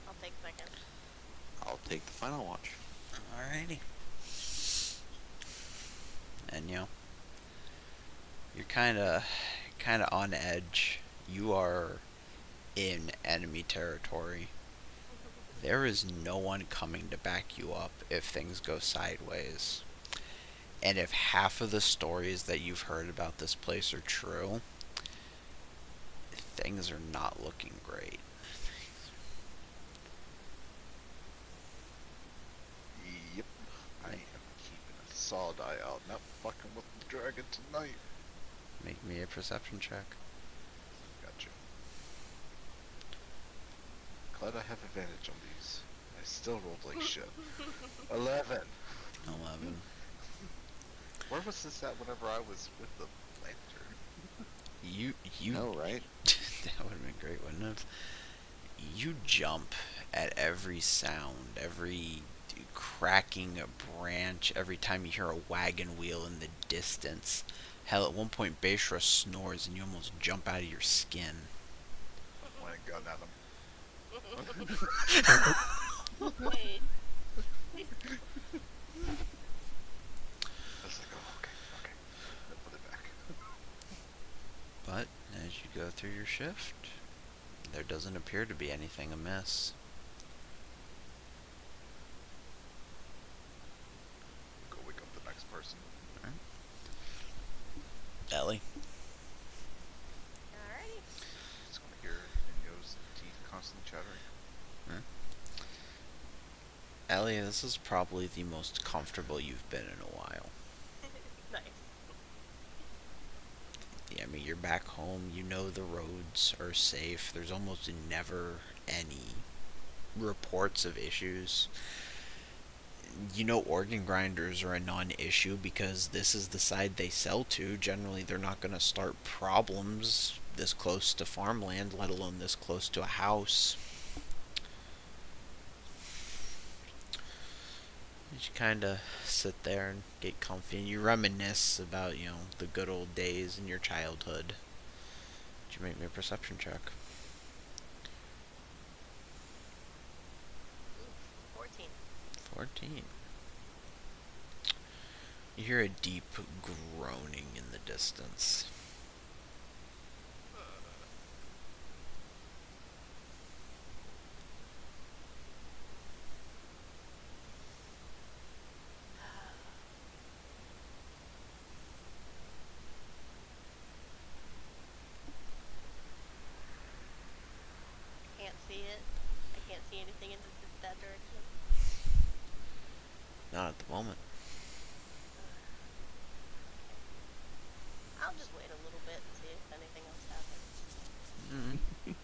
Speaker 4: I'll take second.
Speaker 3: I'll take the final watch.
Speaker 1: Alrighty. And, you're kinda on edge. You are in enemy territory. There is no one coming to back you up if things go sideways. And if half of the stories that you've heard about this place are true, things are not looking great.
Speaker 5: Yep. I am keeping a solid eye out. Not fucking with the dragon tonight.
Speaker 1: Make me a perception check.
Speaker 5: Gotcha. Glad I have advantage on these. I still rolled like shit. 11.
Speaker 1: 11.
Speaker 5: Where was this at whenever I was with the lantern?
Speaker 1: You
Speaker 3: No, right?
Speaker 1: that would have been great, wouldn't it? You jump at every sound, every cracking a branch, every time you hear a wagon wheel in the distance. Hell, at one point, Beishra snores and you almost jump out of your skin.
Speaker 5: Point a gun at him. I was like, oh, okay. I'll put it back.
Speaker 1: But as you go through your shift, there doesn't appear to be anything amiss.
Speaker 5: Go wake up the next person.
Speaker 1: Ellie?
Speaker 4: Alrighty.
Speaker 5: Just gonna hear Inyo's teeth constantly chattering.
Speaker 1: Ellie, this is probably the most comfortable you've been in a while.
Speaker 4: Nice.
Speaker 1: Yeah, I mean, you're back home, you know the roads are safe, there's almost never any reports of issues. You know organ grinders are a non-issue because this is the side they sell to. Generally, they're not going to start problems this close to farmland, let alone this close to a house. You just kind of sit there and get comfy, and you reminisce about, the good old days in your childhood. Did you make me a perception check?
Speaker 4: 14.
Speaker 1: 14. You hear a deep groaning in the distance.
Speaker 4: Can't see it. I can't see anything in that direction.
Speaker 1: Not at the moment.
Speaker 4: I'll just wait a little bit and see if anything else happens.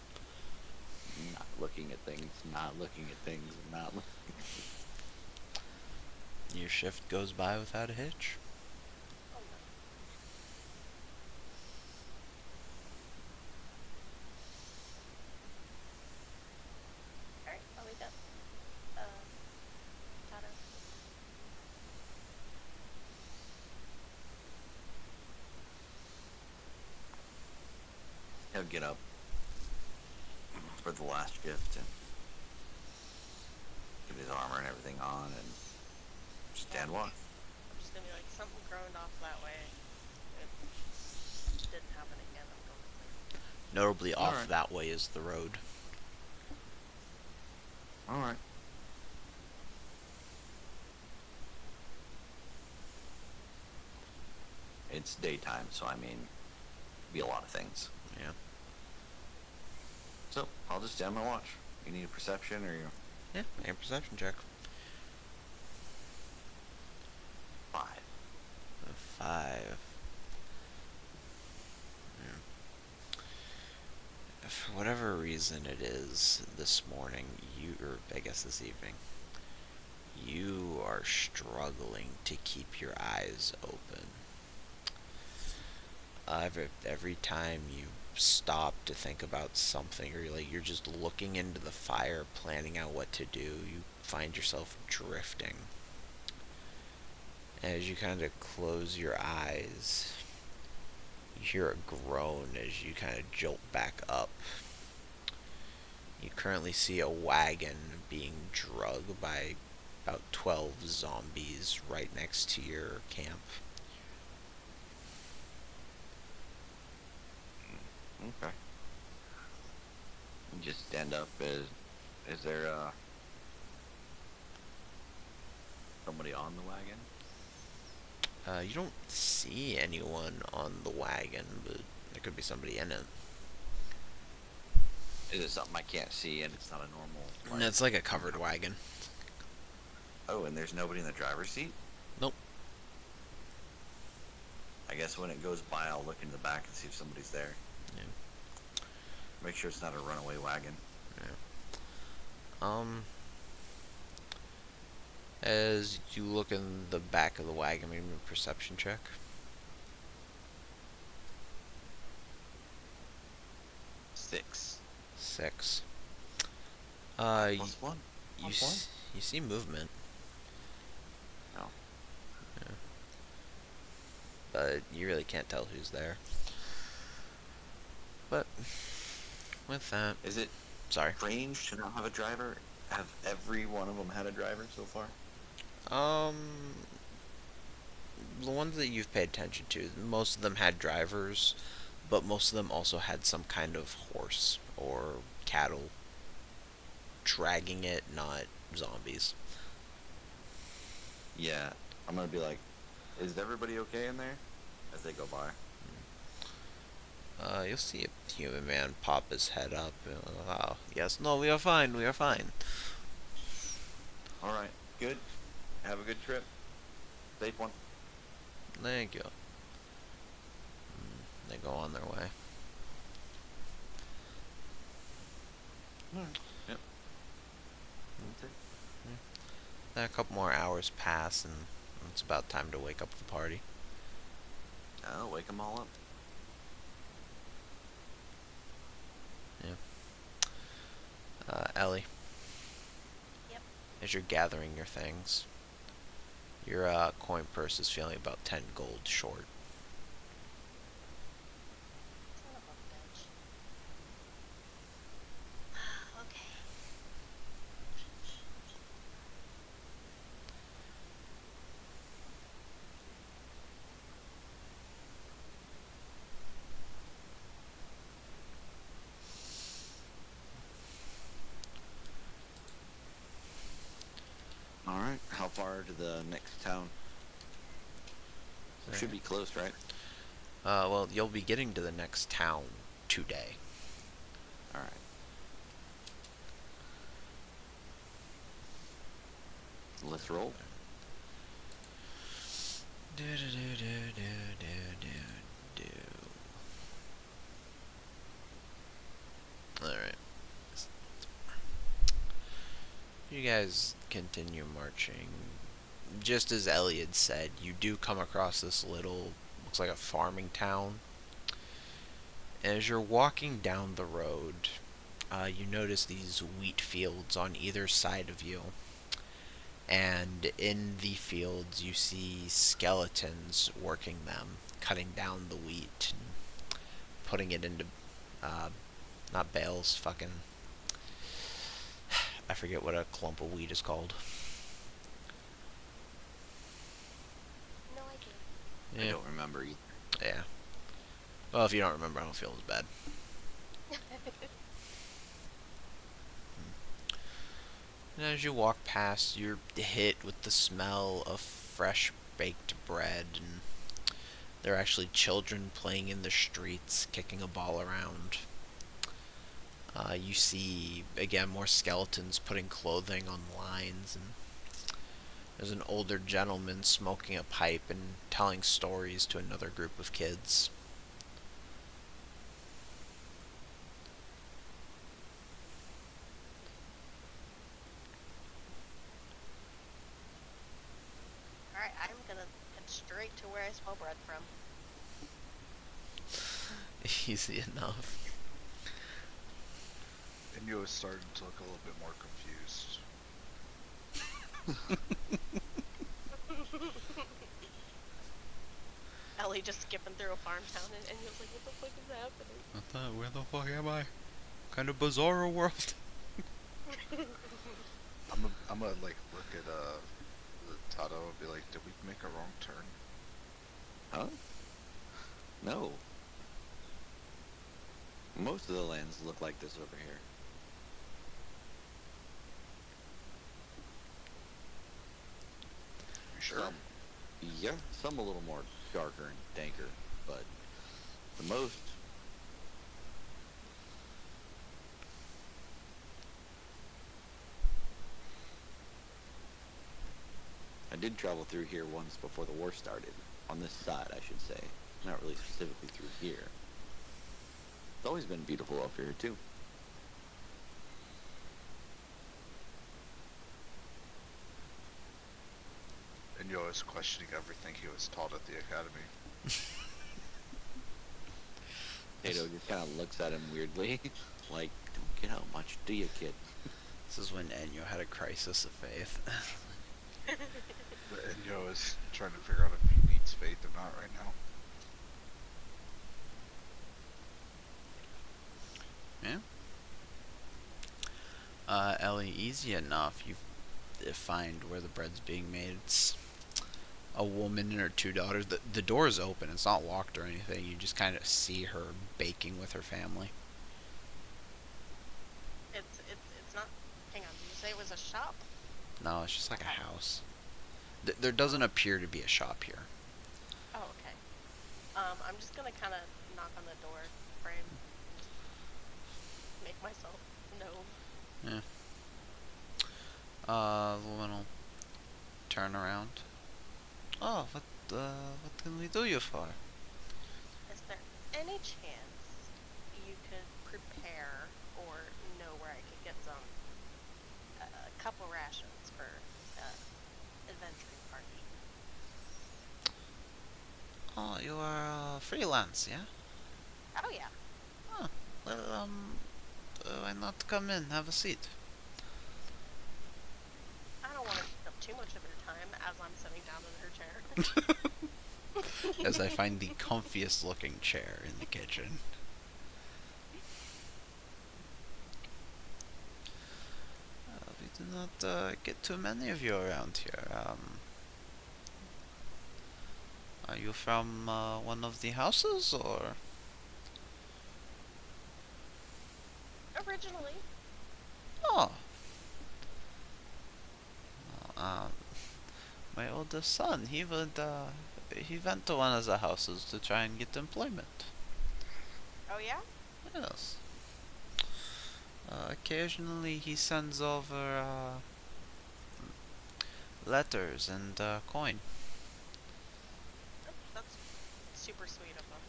Speaker 3: Not looking at things, not looking at things, not looking.
Speaker 1: Your shift goes by without a hitch.
Speaker 4: Oh no. Alright, I'll wake up. Tata.
Speaker 3: He'll get up for the last shift and get his armor and everything on and stand watch.
Speaker 4: I'm just gonna be like, something groaned off that way. It didn't happen again, I'm going to sleep.
Speaker 1: Notably off
Speaker 3: Alright.
Speaker 1: that way is the road.
Speaker 3: Alright. It's daytime, so I mean, be a lot of things.
Speaker 1: Yeah.
Speaker 3: So, I'll just stand my watch. You need a perception or you...
Speaker 1: Yeah, make a perception check.
Speaker 3: 5.
Speaker 1: A 5. For whatever reason it is, this morning, or I guess this evening, you are struggling to keep your eyes open. Every time you stop to think about something, or you're just looking into the fire, planning out what to do, you find yourself drifting. As you kind of close your eyes, you hear a groan as you kind of jolt back up. You currently see a wagon being dragged by about 12 zombies right next to your camp.
Speaker 3: Okay. You just stand up. Is there somebody on the wagon?
Speaker 1: You don't see anyone on the wagon, but there could be somebody in it.
Speaker 3: Is it something I can't see and it's not a normal?
Speaker 1: And it's like a covered wagon.
Speaker 3: Oh, and there's nobody in the driver's seat?
Speaker 1: Nope.
Speaker 3: I guess when it goes by, I'll look in the back and see if somebody's there.
Speaker 1: Yeah.
Speaker 3: Make sure it's not a runaway wagon.
Speaker 1: Yeah. As you look in the back of the wagon, maybe a perception check.
Speaker 3: 6.
Speaker 1: 6.
Speaker 3: Plus 1.
Speaker 1: You see movement.
Speaker 3: Oh.
Speaker 1: Yeah. But you really can't tell who's there. But with that,
Speaker 3: Is it
Speaker 1: sorry.
Speaker 3: strange to not have a driver? Have every one of them had a driver so far?
Speaker 1: The ones that you've paid attention to, most of them had drivers, but most of them also had some kind of horse or cattle dragging it, not zombies.
Speaker 3: Yeah. I'm gonna be like, is everybody okay in there? As they go by.
Speaker 1: You'll see a human man pop his head up. Oh, yes, no, we are fine, we are fine.
Speaker 3: Alright, good. Have a good trip. Safe one.
Speaker 1: Thank you. They go on their way.
Speaker 3: Yep.
Speaker 1: Then a couple more hours pass, and it's about time to wake up the party.
Speaker 3: I'll wake them all up.
Speaker 1: Ellie.
Speaker 4: Yep.
Speaker 1: As you're gathering your things, your coin purse is feeling about 10 gold short.
Speaker 4: Son of a bitch. Okay.
Speaker 3: Alright, how far to the next town? Should be close, right?
Speaker 1: Well, you'll be getting to the next town today.
Speaker 3: Alright. Let's roll.
Speaker 1: Alright. You guys continue marching. Just as Elliot said, you do come across this little, looks like a farming town. As you're walking down the road, you notice these wheat fields on either side of you. And in the fields, you see skeletons working them, cutting down the wheat, and putting it into, not bales, fucking, I forget what a clump of wheat is called.
Speaker 4: No idea.
Speaker 3: I don't remember either.
Speaker 1: Yeah. Well, if you don't remember, I don't feel as bad. And as you walk past, you're hit with the smell of fresh baked bread, and there are actually children playing in the streets, kicking a ball around. You see, again, more skeletons putting clothing on lines, and there's an older gentleman smoking a pipe and telling stories to another group of kids.
Speaker 4: Alright, I'm gonna head straight to where I smell bread from.
Speaker 1: Easy enough.
Speaker 5: And you was starting to look a little bit more confused.
Speaker 4: Ellie just skipping through a farm town, and he was like, what the fuck is happening?
Speaker 1: I thought, where the fuck am I? Kind of bizarre world.
Speaker 5: I'm gonna like look at the Tato and be like, did we make a wrong turn?
Speaker 3: Huh? No. Most of the lands look like this over here.
Speaker 5: You sure?
Speaker 3: Yeah, some a little more darker and danker, but the most. I did travel through here once before the war started. On this side, I should say. Not really specifically through here. It's always been beautiful up here, too.
Speaker 5: And you was questioning everything he was taught at the academy.
Speaker 3: Tato just kind of looks at him weirdly. Like, don't get out much, do you, kid?
Speaker 1: This is when Enyo had a crisis of faith.
Speaker 5: And you was trying to figure out if he needs faith or not right now.
Speaker 1: Ellie, easy enough. You find where the bread's being made. It's a woman and her two daughters. The door is open. It's not locked or anything. You just kind of see her baking with her family.
Speaker 4: It's not. Hang on, did you say it was a shop?
Speaker 1: No, it's just like a house. There doesn't appear to be a shop here.
Speaker 4: Oh, okay. I'm just gonna kind of knock on the door frame, make myself known.
Speaker 1: The woman will turn around. Oh, what can we do you for?
Speaker 4: Is there any chance you could prepare or know where I could get some a couple rations for adventuring party?
Speaker 1: Oh, you are freelance, yeah?
Speaker 4: Oh yeah.
Speaker 1: Oh, well, why not come in, have a seat?
Speaker 4: I don't want to take up too much of her time as I'm sitting down in her chair.
Speaker 1: As I find the comfiest looking chair in the kitchen. We do not get too many of you around here. Are you from one of the houses, or?
Speaker 4: Originally.
Speaker 1: Oh. Um, my oldest son, he went to one of the houses to try and get employment.
Speaker 4: Oh yeah?
Speaker 1: Yes. Occasionally he sends over letters and coin.
Speaker 4: That's super sweet of him.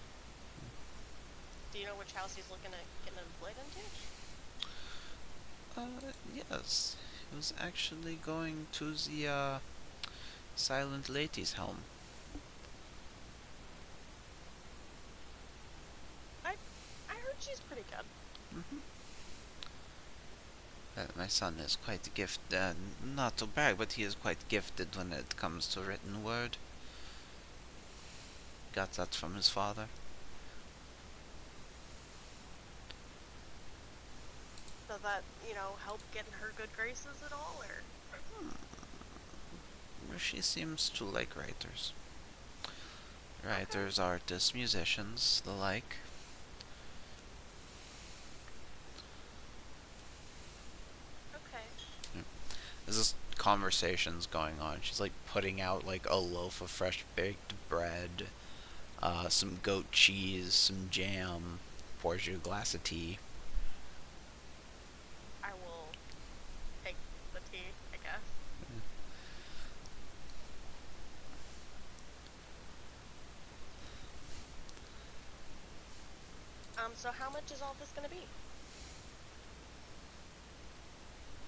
Speaker 4: Do you know which house he's looking at getting employed into?
Speaker 1: Yes. He was actually going to the Silent Lady's home.
Speaker 4: I heard she's pretty good.
Speaker 1: Mm-hmm. My son is quite gifted, not to brag, but he is quite gifted when it comes to written word. Got that from his father.
Speaker 4: Does that, help getting her good graces at all, or?
Speaker 1: She seems to like writers. Writers, artists, musicians, the like.
Speaker 4: Okay.
Speaker 1: There's this conversations going on. She's like putting out like a loaf of fresh baked bread, some goat cheese, some jam, pours you a glass of tea.
Speaker 4: So how much is all this gonna be?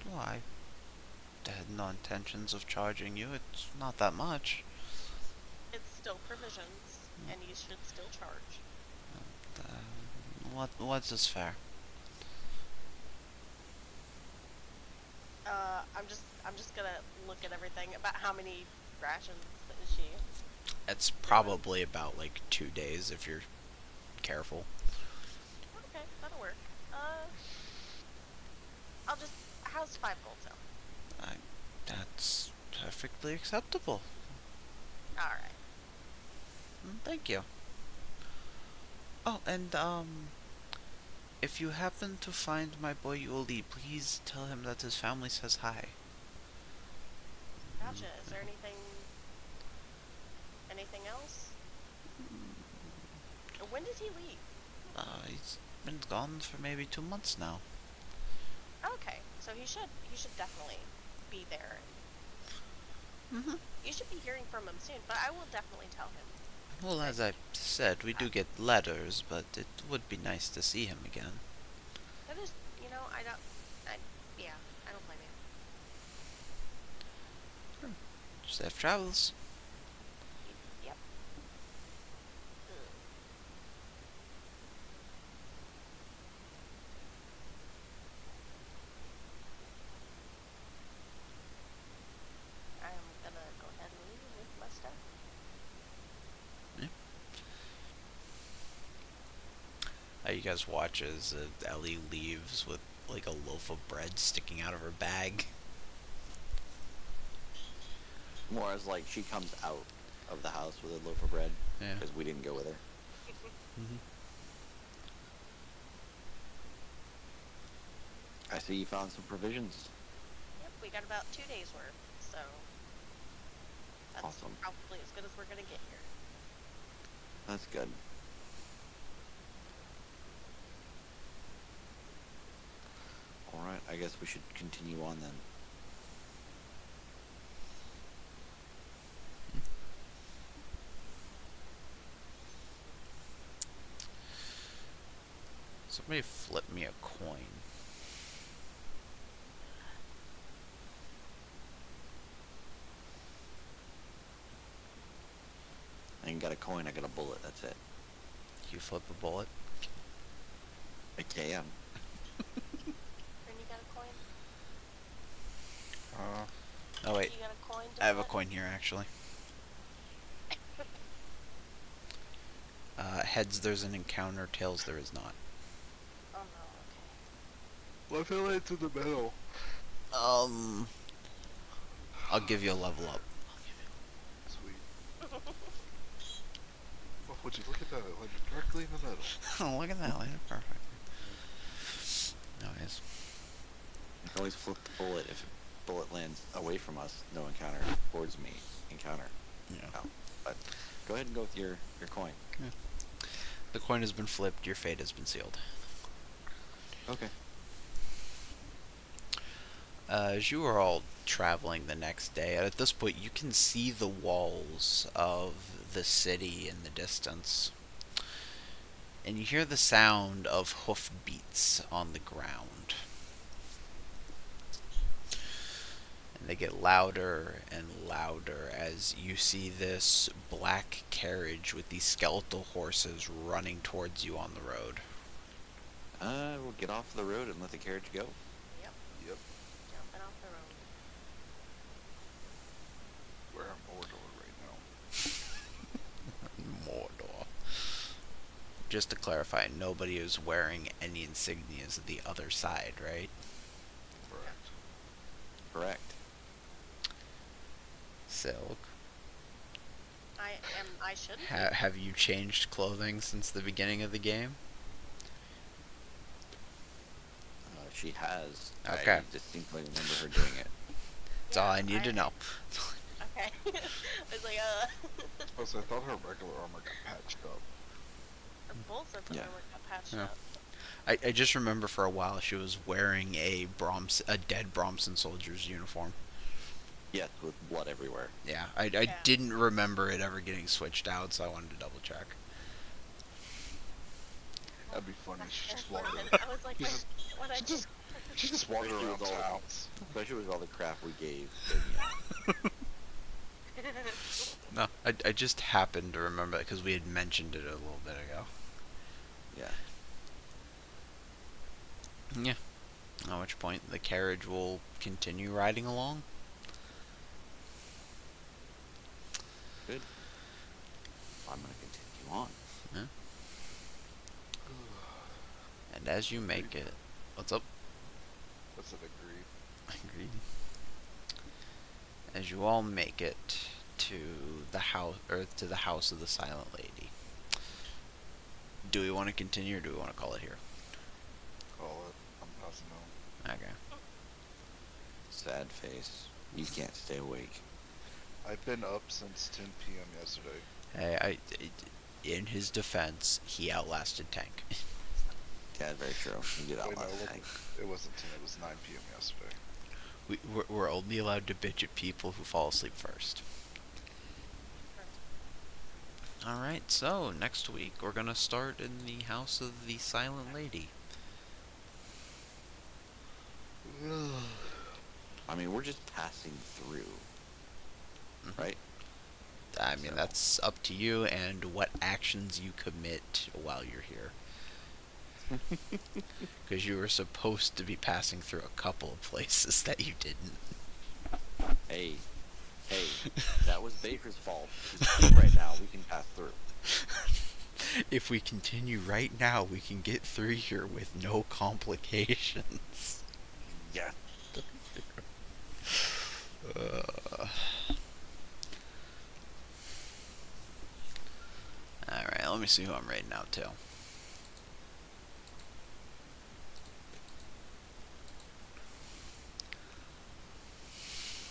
Speaker 1: Well, I had no intentions of charging you. It's not that much.
Speaker 4: It's still provisions, and you should still charge.
Speaker 1: What's is fair?
Speaker 4: I'm just gonna look at everything about how many rations is she.
Speaker 1: It's probably about like 2 days if you're careful.
Speaker 4: Okay, that'll work. I'll just. How's 5 gold sound?
Speaker 1: That's perfectly acceptable.
Speaker 4: All right.
Speaker 1: Thank you. Oh, and if you happen to find my boy Yuli, please tell him that his family says hi.
Speaker 4: Gotcha. Is there anything else? When did he leave?
Speaker 1: He's been gone for maybe 2 months now.
Speaker 4: Okay, so he should definitely be there.
Speaker 1: Mm-hmm.
Speaker 4: You should be hearing from him soon, but I will definitely tell him.
Speaker 1: Well, as I said, we do get letters, but it would be nice to see him again.
Speaker 4: That is, I don't, yeah, I don't blame you.
Speaker 1: Safe travels.
Speaker 4: Yep. I'm gonna go ahead and leave with my stuff.
Speaker 1: You guys watch as Ellie leaves with like a loaf of bread sticking out of her bag.
Speaker 3: More as like she comes out of the house with a loaf of bread
Speaker 1: Yeah.
Speaker 3: because we didn't go with her.
Speaker 1: Mm-hmm.
Speaker 3: I see you found some provisions.
Speaker 4: Yep, we got about 2 days worth, so that's
Speaker 3: Awesome.
Speaker 4: probably as good as we're gonna get here.
Speaker 3: That's good. All right, I guess we should continue on then.
Speaker 1: Somebody flip me a coin.
Speaker 3: I ain't got a coin, I got a bullet, that's it.
Speaker 1: You flip a bullet.
Speaker 3: I can.
Speaker 4: And you got a coin?
Speaker 1: Oh wait,
Speaker 4: You got a coin?
Speaker 1: I have a
Speaker 4: Dad?
Speaker 1: coin here actually. Heads, there's an encounter. Tails, there is not.
Speaker 4: Oh no, okay.
Speaker 5: Left it to the middle.
Speaker 1: I'll give you a level up.
Speaker 5: Sweet. Oh, would you look at that? Like directly in the middle.
Speaker 1: Oh, look at that. Perfect. Anyways.
Speaker 3: I can always flip the bullet if a bullet lands away from us. No encounter. Towards me. Encounter.
Speaker 1: Yeah.
Speaker 3: No. But go ahead and go with your coin.
Speaker 1: The coin has been flipped. Your fate has been sealed.
Speaker 3: Okay.
Speaker 1: As you are all traveling the next day, at this point you can see the walls of the city in the distance. And you hear the sound of hoof beats on the ground. And they get louder and louder as you see this black carriage with these skeletal horses running towards you on the road.
Speaker 3: We'll get off the road and let the carriage go.
Speaker 4: Yep,
Speaker 5: Yep.
Speaker 4: jumping off the road.
Speaker 5: We're in Mordor right now.
Speaker 1: Mordor. Just to clarify, nobody is wearing any insignias of the other side, right?
Speaker 5: Correct.
Speaker 3: Correct.
Speaker 1: Silk.
Speaker 4: I shouldn't.
Speaker 1: Have you changed clothing since the beginning of the game?
Speaker 3: She has.
Speaker 1: Okay.
Speaker 3: I distinctly remember her doing it.
Speaker 1: That's all I need to know.
Speaker 4: Okay. I was like,
Speaker 5: Plus, I thought her regular armor got patched up.
Speaker 4: Her bolts of
Speaker 3: Yeah.
Speaker 4: armor got patched
Speaker 1: Yeah.
Speaker 4: up.
Speaker 1: I just remember for a while she was wearing a dead Bromson soldier's uniform.
Speaker 3: Yes, with blood everywhere.
Speaker 1: Yeah, I
Speaker 4: Yeah.
Speaker 1: didn't remember it ever getting switched out, so I wanted to double check.
Speaker 5: That'd be funny.
Speaker 4: Back
Speaker 5: She
Speaker 4: there
Speaker 5: just
Speaker 4: for a
Speaker 5: walked
Speaker 4: minute.
Speaker 5: around.
Speaker 4: I was like,
Speaker 2: Just-
Speaker 4: what I
Speaker 2: She
Speaker 4: do?
Speaker 2: just she just walking
Speaker 3: Especially
Speaker 2: around
Speaker 3: with all-
Speaker 2: town.
Speaker 3: Especially with all the crap we gave Danielle.
Speaker 1: No, I just happened to remember it because we had mentioned it a little bit ago.
Speaker 3: Yeah.
Speaker 1: Yeah. At which point the carriage will continue riding along.
Speaker 3: Good. I'm gonna continue on.
Speaker 1: And as you make it, what's up?
Speaker 5: What's it agreed?
Speaker 1: Agreed. As you all make it to the house, or to the house of the Silent Lady, do we want to continue or do we want to call it here?
Speaker 5: Call it. I'm passing out.
Speaker 1: Okay.
Speaker 3: Sad face. You can't stay awake.
Speaker 5: I've been up since 10 p.m. yesterday.
Speaker 1: Hey, in his defense, he outlasted Tank.
Speaker 3: Yeah, very true. You did
Speaker 5: Wait, no,
Speaker 3: outlast
Speaker 5: it
Speaker 3: Tank.
Speaker 5: wasn't 10. It was 9 p.m. yesterday.
Speaker 1: We're only allowed to bitch at people who fall asleep first. Alright, so next week we're gonna start in the house of the Silent Lady.
Speaker 3: I mean, we're just passing through. Right?
Speaker 1: I mean,
Speaker 3: So-
Speaker 1: that's up to you and what actions you commit while you're here. Because you were supposed to be passing through a couple of places that you didn't.
Speaker 3: Hey, that was Baker's fault. Just right now, we can pass through.
Speaker 1: If we continue right now, we can get through here with no complications.
Speaker 3: Yeah.
Speaker 1: Alright, let me see who I'm rating out to.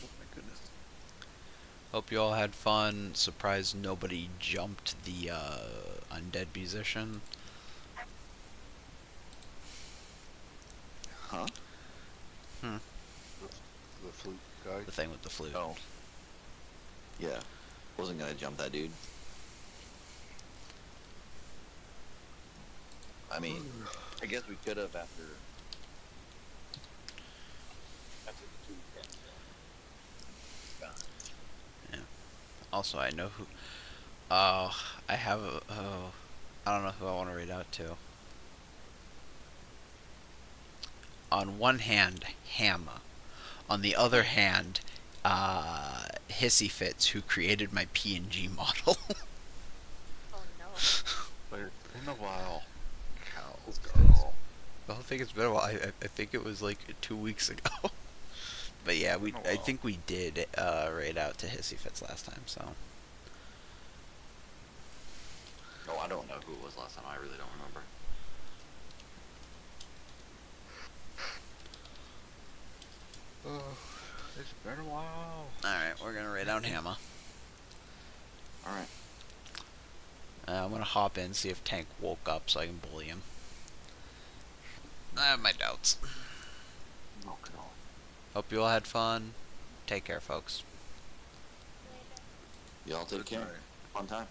Speaker 3: Oh my goodness.
Speaker 1: Hope you all had fun. Surprised nobody jumped the undead musician.
Speaker 3: Huh?
Speaker 5: The flute guy.
Speaker 1: The thing with the flute.
Speaker 3: Oh. Yeah. Wasn't gonna jump that dude. I mean, I guess we could have after the 2 weekends.
Speaker 1: Also, I know who. Oh, I have a. Oh, I don't know who I want to read out to. On one hand, Hamma. On the other hand, Hissy Fits, who created my PNG model.
Speaker 4: Oh no.
Speaker 5: But it's been a while.
Speaker 3: This
Speaker 5: Cowgirl.
Speaker 1: The whole thing has been a while. I think it was like 2 weeks ago. But yeah,
Speaker 5: Been a
Speaker 1: I
Speaker 5: while.
Speaker 1: think we did raid out to Hissy Fits last time. So
Speaker 3: Oh, I don't know who it was last time. I really don't remember.
Speaker 5: It's been a while.
Speaker 1: all right, we're gonna raid out Hamma.
Speaker 3: All right.
Speaker 1: I'm gonna hop in, see if Tank woke up so I can bully him. I have my doubts.
Speaker 3: Okay.
Speaker 1: Hope you all had fun. Take care, folks.
Speaker 3: Y'all take care.
Speaker 5: Alright.
Speaker 3: Fun time.